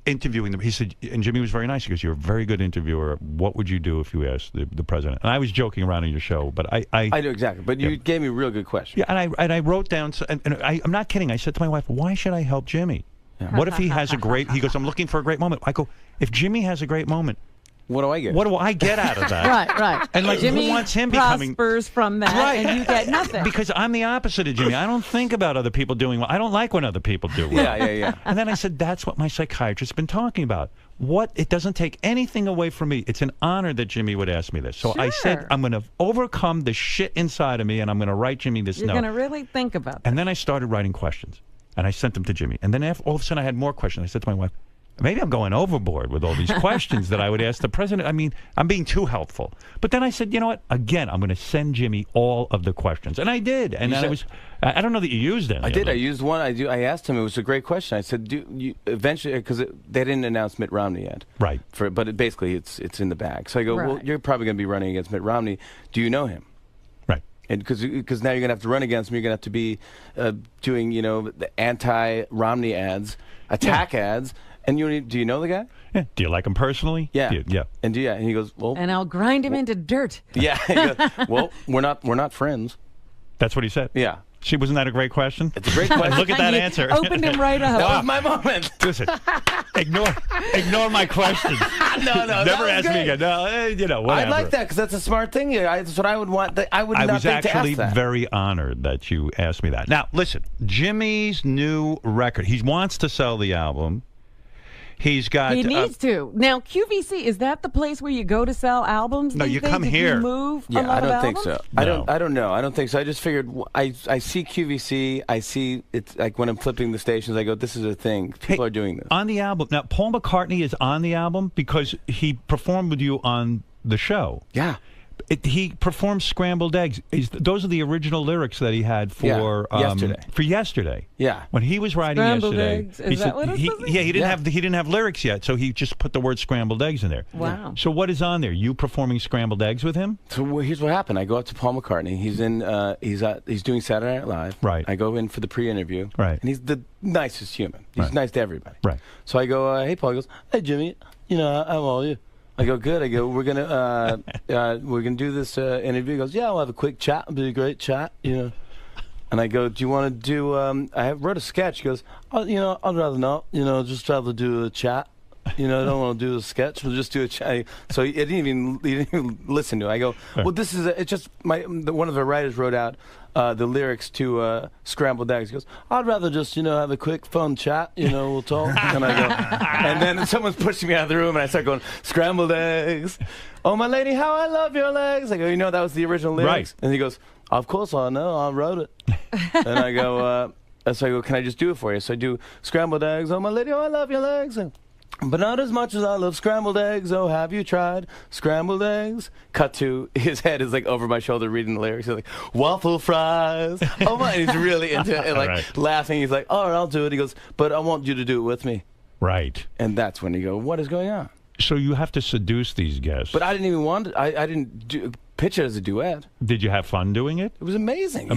interviewing them. He said, and Jimmy was very nice. He goes, "You're a very good interviewer. What would you do if you asked the president?" And I was joking around on your show, but I do exactly. But you gave me a real good question. Yeah, and I wrote down, and I'm not kidding. I said to my wife, "Why should I help Jimmy? Yeah. What if he has a great?" He goes, "I'm looking for a great moment." I go, "If Jimmy has a great moment." What do I get? What do I get out of that? Right. And like, Jimmy who wants him becoming prospers from that, and you get nothing. Because I'm the opposite of Jimmy. I don't think about other people doing well. I don't like when other people do well. Yeah. And then I said, that's what my psychiatrist's been talking about. It doesn't take anything away from me. It's an honor that Jimmy would ask me this. So I said, I'm going to overcome the shit inside of me, and I'm going to write Jimmy this note. You're going to really think about that. And then I started writing questions, and I sent them to Jimmy. And then all of a sudden, I had more questions. I said to my wife, maybe I'm going overboard with all these questions that I would ask the president. I mean, I'm being too helpful. But then I said, you know what? Again, I'm going to send Jimmy all of the questions. And I did. And I don't know that you used any. I did. I used one. I asked him. It was a great question. I said, eventually, because they didn't announce Mitt Romney yet. Right. But basically, it's in the bag. So I go, well, you're probably going to be running against Mitt Romney. Do you know him? Right. And because now you're going to have to run against him. You're going to have to be doing, the anti-Romney ads, attack ads. And do you know the guy? Yeah. Do you like him personally? Yeah. Yeah. And and he goes, well. And I'll grind him into dirt. Yeah. He goes, well, we're not friends. That's what he said. Yeah. Wasn't that a great question? It's a great question. Look at that answer. Opened him right up. That was my moment. Listen, ignore my questions. No. Never ask me again. No, whatever. I like that because that's a smart thing. That's what I would want. I would not think to ask that. I was actually very honored that you asked me that. Now, listen, Jimmy's new record. He wants to sell the album. He's got. He needs to. Now, QVC, is that the place where you go to sell albums? No, you come here. You move yeah, I don't think so. No. I don't know. I don't think so. I just figured I see QVC. I see it's like when I'm flipping the stations. I go, this is a thing. People are doing this on the album. Now, Paul McCartney is on the album because he performed with you on the show. Yeah. He performed Scrambled Eggs. Those are the original lyrics that he had for yesterday. Yeah, when he was writing Scrambled yesterday, eggs. Is that what it's he didn't have lyrics yet, so he just put the word scrambled eggs in there. Wow. So what is on there? You performing Scrambled Eggs with him? So here's what happened. I go up to Paul McCartney. He's in. He's doing Saturday Night Live. Right. I go in for the pre-interview. Right. And he's the nicest human. He's nice to everybody. Right. So I go, hey Paul. He goes, hey Jimmy. How are you? I go, good. I go, we're gonna do this interview. He goes, yeah, we'll have a quick chat. It'll be a great chat, And I go, do you want to do? I wrote a sketch. He goes, oh, I'd rather not. Just rather do a chat. I don't want to do a sketch. We'll just do a chat. So he didn't even listen to it. I go, well, this is it's just one of the writers wrote out the lyrics to Scrambled Eggs. He goes, I'd rather just have a quick fun chat. We'll talk. And I go, and then someone's pushing me out of the room, and I start going, Scrambled Eggs. Oh my lady, how I love your legs. I go, that was the original lyrics. Right. And he goes, of course I know. I wrote it. And I go, can I just do it for you? So I do Scrambled Eggs. Oh my lady, how I love your legs. But not as much as I love scrambled eggs. Oh, have you tried scrambled eggs? Cut to his head is like over my shoulder reading the lyrics. He's like, waffle fries. Oh my! And he's really into it, and laughing. He's like, all right, I'll do it. He goes, but I want you to do it with me. Right. And that's when you go, what is going on? So you have to seduce these guests. But I didn't even want it. I didn't pitch it as a duet. Did you have fun doing it? It was amazing.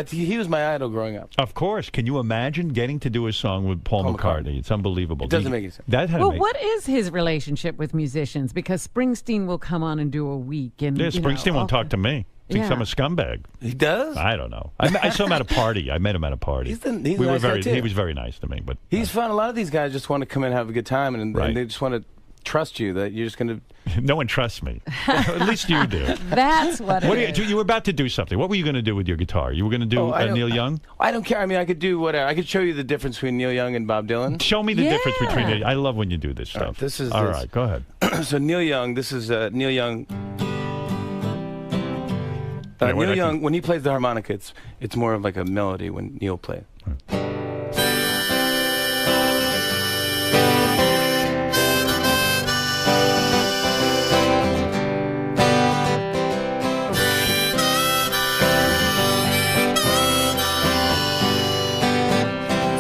He was my idol growing up. Of course. Can you imagine getting to do a song with Paul McCartney? It's unbelievable. It doesn't make any sense. What is his relationship with musicians? Because Springsteen will come on and do a week. And, Springsteen won't talk to me. Thinks I'm a scumbag. He does? I don't know. I saw him at a party. I met him at a party. He was very nice to me. But he's fun. A lot of these guys just want to come in and have a good time, and they just want to trust you that you're just going to... No one trusts me. At least you do. That's what you were about to do something. What were you going to do with your guitar? You were going to do Neil Young? I don't care. I mean, I could do whatever. I could show you the difference between Neil Young and Bob Dylan. Show me the difference between... I love when you do this stuff. All right, go ahead. So Neil Young, this is Neil Young... Neil Young, when he plays the harmonica, it's more of like a melody when Neil plays.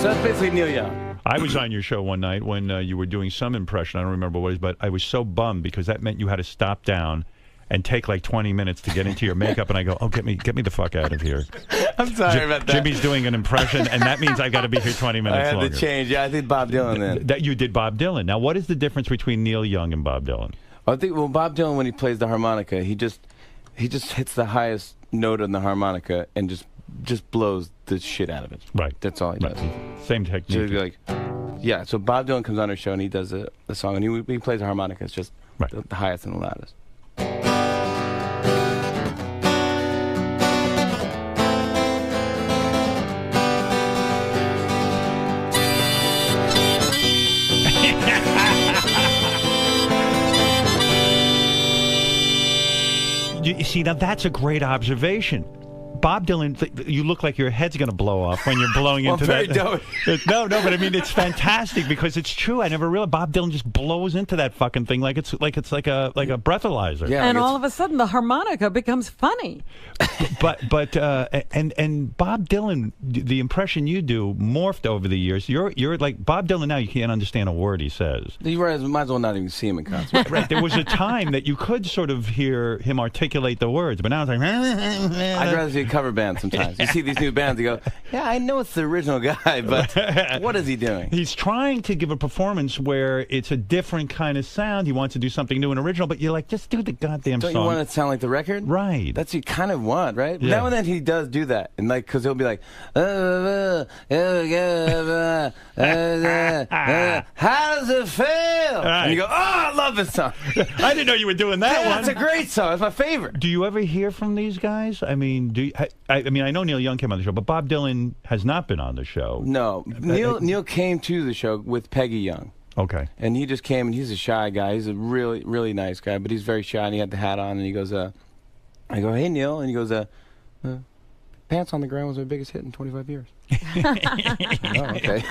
So that's basically Neil Young. I was on your show one night when you were doing some impression. I don't remember what it was, but I was so bummed because that meant you had to stop down and take like 20 minutes to get into your makeup, and I go, oh, get me the fuck out of here. I'm sorry about that. Jimmy's doing an impression, and that means I've got to be here 20 minutes longer. I had to change. Yeah, I did Bob Dylan then. That you did Bob Dylan. Now, what is the difference between Neil Young and Bob Dylan? I think Bob Dylan, when he plays the harmonica, he just hits the highest note on the harmonica and just blows the shit out of it. Right. That's all he does. Same technique. So so Bob Dylan comes on our show and he does the song, and he plays the harmonica. It's just the highest and the loudest. You see, now that's a great observation. Bob Dylan, you look like your head's going to blow off when you're blowing into very that. No, but I mean it's fantastic because it's true. I never realized Bob Dylan just blows into that fucking thing like it's like a breathalyzer. Yeah, and all of a sudden the harmonica becomes funny. But and Bob Dylan, the impression you do morphed over the years. You're like Bob Dylan now. You can't understand a word he says. You might as well not even see him in concert. Right. There was a time that you could sort of hear him articulate the words, but now it's like. I'd rather see a cover band sometimes. You see these new bands, you go, yeah, I know it's the original guy, but what is he doing? He's trying to give a performance where it's a different kind of sound. He wants to do something new and original, but you're like, just do the goddamn song. Don't you want it to sound like the record? Right. That's what you kind of want, right? Yeah. Now and then he does do that, and like, because he'll be like, how does it feel? Right. And you go, oh, I love this song. I didn't know you were doing that one. It's a great song. It's my favorite. Do you ever hear from these guys? I mean, I mean, I know Neil Young came on the show, but Bob Dylan has not been on the show. No, Neil came to the show with Peggy Young. Okay. And he just came, and he's a shy guy. He's a really, really nice guy, but he's very shy, and he had the hat on, and he goes, I go, hey, Neil, and he goes, Pants on the Ground was my biggest hit in 25 years. Oh, okay.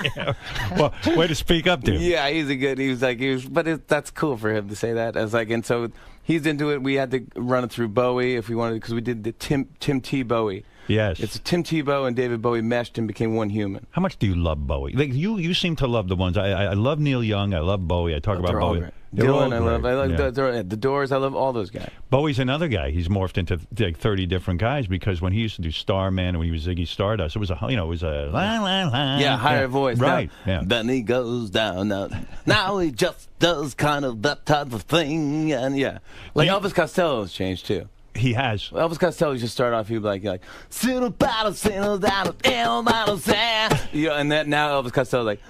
Well, way to speak up, dude. Yeah, that's cool for him to say that. I was like, and so he's into it. We had to run it through Bowie if we wanted, because we did the Tim T. Bowie. Yes. It's Tim Tebow and David Bowie meshed and became one human. How much do you love Bowie? Like you seem to love the ones. I love Neil Young. I love Bowie. I talk about Bowie. Dylan, I love the Doors. I love all those guys. Bowie's another guy. He's morphed into like 30 different guys because when he used to do Starman, when he was Ziggy Stardust, it was a la la la. Yeah, higher voice. Right. Now, yeah. Then he goes down. Now he just does kind of that type of thing, and yeah, like Elvis Costello has changed too. He has. Elvis Costello used to start off, he'd be like, and then now Elvis Costello's like,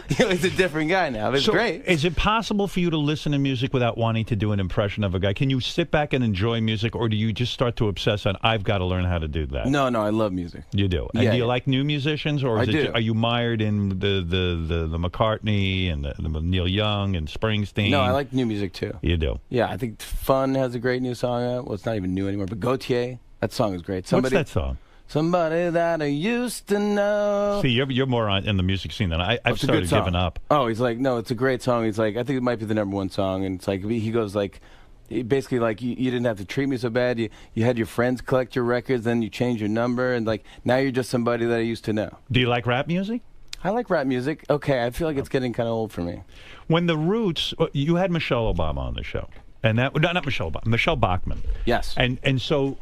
he's a different guy now. It's great. Is it possible for you to listen to music without wanting to do an impression of a guy? Can you sit back and enjoy music, or do you just start to obsess on, I've got to learn how to do that? No, I love music. You do? And do you like new musicians, or are you mired in the McCartney and the Neil Young and Springsteen? No, I like new music too. You do? Yeah, I think Fun has a great new song out. Well, it's not even new anymore, but Gautier, that song is great. What's that song? Somebody that I used to know. See, you're more in the music scene than I've started giving up. Oh, he's like, no, it's a great song. He's like, I think it might be the #1 song, and it's like he goes like, basically like you didn't have to treat me so bad. You had your friends collect your records, then you change your number, and like now you're just somebody that I used to know. Do you like rap music? I like rap music. Okay, I feel like it's getting kind of old for me. When the Roots, you had Michelle Obama on the show. And that not Michelle Obama, Michelle Bachmann. Yes. And so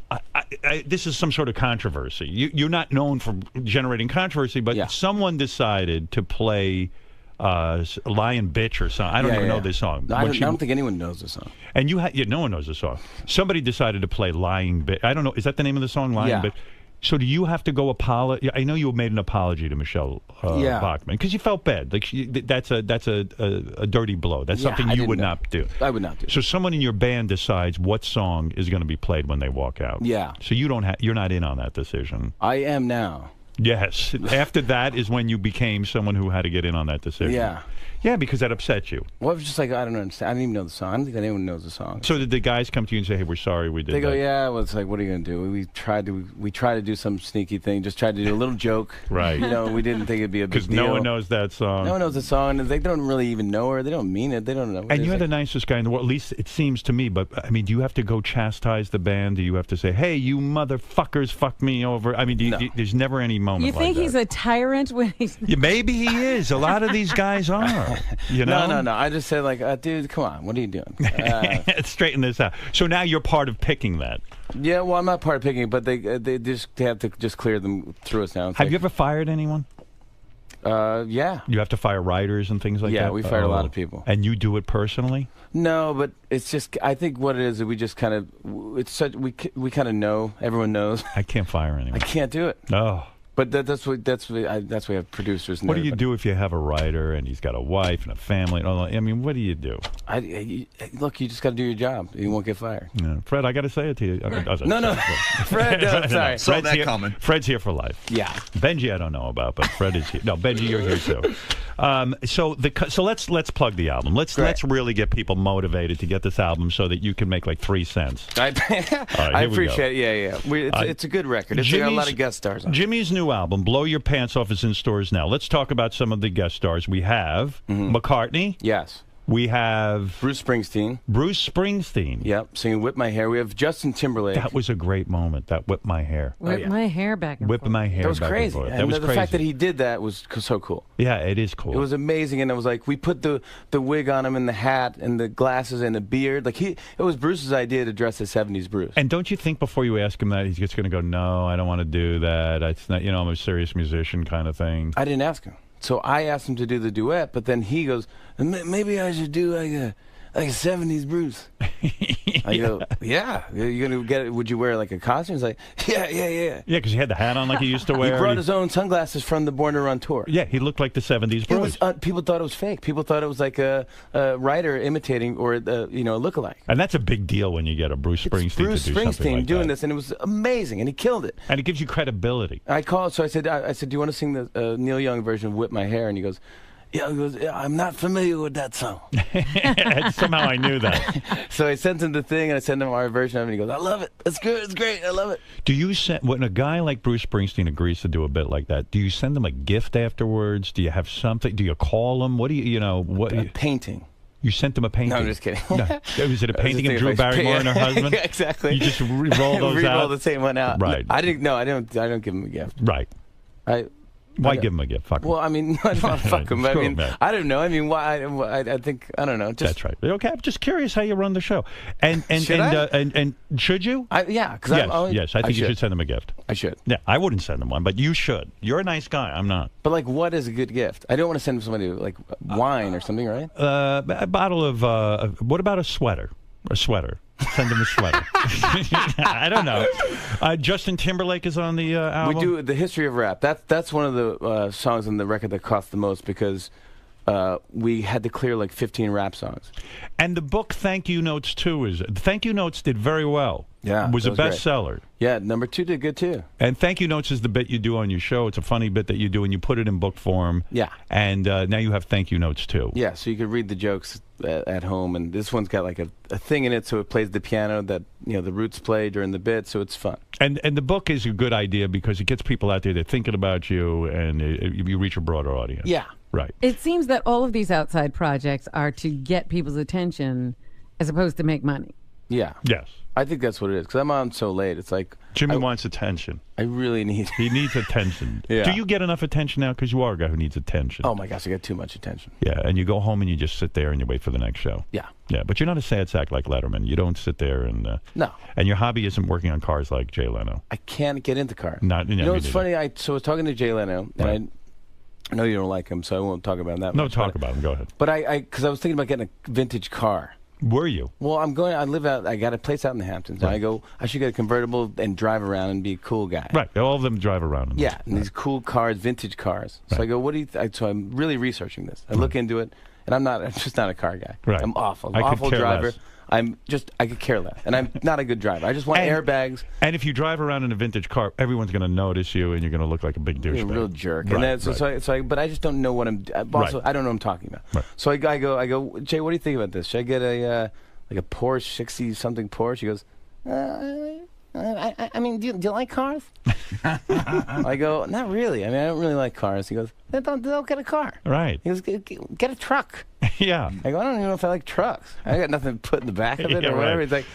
this is some sort of controversy. You're not known for generating controversy, but someone decided to play Lion Bitch or something. I don't even know this song. No, I don't think anyone knows this song. And no one knows the song. Somebody decided to play Lying Bitch. I don't know. Is that the name of the song, Lying Bitch? So do you have to go apologize? I know you made an apology to Michelle Bachmann because you felt bad. Like that's a dirty blow. That's something you would not do. I would not do. So someone in your band decides what song is going to be played when they walk out. Yeah. So you're not in on that decision. I am now. Yes. After that is when you became someone who had to get in on that decision. Yeah. Yeah, because that upset you. Well, it was just like, I don't understand. I didn't even know the song. I don't think anyone knows the song. So did the guys come to you and say, hey, we're sorry we did that? They go, yeah. Well, it's like, what are you going to do? We tried to do some sneaky thing, just tried to do a little joke. Right. You know, we didn't think it'd be a big deal. Because no one knows that song. No one knows the song, and they don't really even know her. They don't mean it. They don't know. And you're the nicest guy in the world, at least it seems to me. But, I mean, do you have to go chastise the band? Do you have to say, hey, you motherfuckers fucked me over? I mean, there's never any moment like that. You think he's a tyrant when he's... Yeah, maybe he is. A lot of these guys are. You know? No. I just said, like, dude, come on. What are you doing? Straighten this out. So now you're part of picking that. Yeah, well, I'm not part of picking it, but they have to just clear them through us now. Have you ever fired anyone? Yeah. You have to fire writers and things like that? Yeah, we fired a lot of people. And you do it personally? No, but it's just, I think what it is that we just kind of, it's such, we kind of know, everyone knows. I can't fire anyone. I can't do it. Oh. But that's why we have producers. What do you do if you have a writer and he's got a wife and a family? I mean, what do you do? Look, you just got to do your job. You won't get fired. Yeah. Fred, I got to say it to you. No, Fred, no, sorry. Fred's here for life. Yeah. Benji, I don't know about, but Fred is here. No, Benji, you're here too. So let's plug the album. Let's really get people motivated to get this album so that you can make like 3 cents. I appreciate it. Yeah. It's a good record. It's got a lot of guest stars on it. Jimmy's new album, Blow Your Pants Off, is in stores now. Let's talk about some of the guest stars. We have McCartney. Yes. We have Bruce Springsteen. Yep, singing "Whip My Hair." We have Justin Timberlake. That was a great moment. That "Whip My Hair." Whip my hair back and Whip forth. my hair. That was back crazy. And forth. And That was the crazy. fact that he did that was so cool. Yeah, it is cool. It was amazing, and it was like we put the wig on him, and the hat, and the glasses, and the beard. Like it was Bruce's idea to dress as '70s Bruce. And don't you think before you ask him that he's just going to go, "No, I don't want to do that. It's not. I'm a serious musician," kind of thing. I didn't ask him, so I asked him to do the duet, but then he goes, "Maybe I should do like a '70s Bruce." I go, "Yeah, you're gonna get it. Would you wear like a costume?" He's like, "Yeah." Yeah, because he had the hat on like he used to wear. He brought his own sunglasses from the Born to Run tour. Yeah, he looked like the '70s Bruce. People thought it was fake. People thought it was like a writer imitating or a lookalike. And that's a big deal when you get a Bruce Springsteen to do something like doing that. this, and it was amazing, and he killed it. And it gives you credibility. I called, so I said, "Do you want to sing the Neil Young version of Whip My Hair?" And he goes, "Yeah." He goes, "Yeah, I'm not familiar with that song." Somehow I knew that. So I sent him the thing, and I sent him our version of it, and he goes, "I love it. It's good. It's great. I love it." Do you send, when a guy like Bruce Springsteen agrees to do a bit like that, do you send him a gift afterwards? Do you have something? Do you call him? What do you, A painting. You sent him a painting? No, I'm just kidding. No. Was it a painting of Drew Barrymore and her husband? Exactly. You just roll those out? Re-roll the same one out. Right. I don't give him a gift. Right. Why give him a gift? Fuck him. Well, I mean, I don't want to fuck him. I mean, I don't know. I mean, why? I think I don't know. That's right. Okay, I'm just curious how you run the show. And should you? Yeah. Yes. I think you should send him a gift. I should. Yeah, I wouldn't send him one, but you should. You're a nice guy. I'm not. But like, what is a good gift? I don't want to send him somebody like wine or something, right? A bottle of. What about a sweater? A sweater. Send him a sweater. I don't know. Justin Timberlake is on the album. We do the history of rap. That's one of the songs on the record that cost the most because we had to clear like 15 rap songs. And the book Thank You Notes 2 is Thank You Notes did very well. Yeah, it was a bestseller. Yeah, number 2 did good too. And Thank You Notes is the bit you do on your show. It's a funny bit that you do, and you put it in book form. Yeah. And now you have Thank You Notes 2. Yeah, so you could read the jokes at home, and this one's got like a thing in it, so it plays the piano that the Roots play during the bit, so it's fun. And the book is a good idea because it gets people out there. They're thinking about you, and you reach a broader audience. Yeah. Right. It seems that all of these outside projects are to get people's attention as opposed to make money. Yeah. Yes. I think that's what it is, because I'm on so late. It's like... Jimmy wants attention. I really need... He needs attention. Yeah. Do you get enough attention now? Because you are a guy who needs attention. Oh, my gosh, I get too much attention. Yeah, and you go home and you just sit there and you wait for the next show. Yeah. Yeah, but you're not a sad sack like Letterman. You don't sit there and... No. And your hobby isn't working on cars like Jay Leno. I can't get into cars. It's funny? I was talking to Jay Leno, and I know you don't like him, so I won't talk about him that much. No, talk about him. Go ahead. But because I was thinking about getting a vintage car. Were you? Well, I got a place out in the Hamptons. Right. And I go, I should get a convertible and drive around and be a cool guy. Right. All of them drive around. Yeah, and these cool cars, vintage cars. So I go, what do you so I'm really researching this. I look into it, and I'm just not a car guy. Right. I'm awful. Awful driver. Less. I could care less. And I'm not a good driver. I just want airbags. And if you drive around in a vintage car, everyone's going to notice you, and you're going to look like a big douchebag. You're a real jerk. Right, and then, but I just don't know what I'm. Also, I don't know what I'm talking about. Right. So I go, Jay, what do you think about this? Should I get a Porsche 60-something Porsche? He goes, I mean, do you like cars? I go, not really. I mean, I don't really like cars. He goes, then don't get a car. Right. He goes, get a truck. Yeah. I go, I don't even know if I like trucks. I got nothing to put in the back of it or whatever. Right. He's like,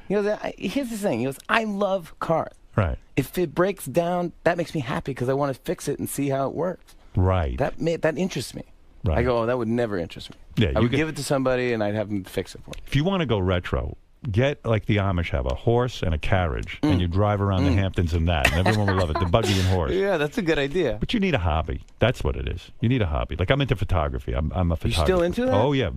he goes, here's the thing. He goes, I love cars. Right. If it breaks down, that makes me happy because I want to fix it and see how it works. Right. That interests me. Right. I go, that would never interest me. Yeah, I would give it to somebody and I'd have them fix it for me. If you want to go retro, get like the Amish have a horse and a carriage, and you drive around the Hamptons in that, and everyone will love it. The buggy and horse. Yeah, that's a good idea. But you need a hobby. That's what it is. You need a hobby. Like I'm into photography. I'm a photographer. You still into that? Oh yeah.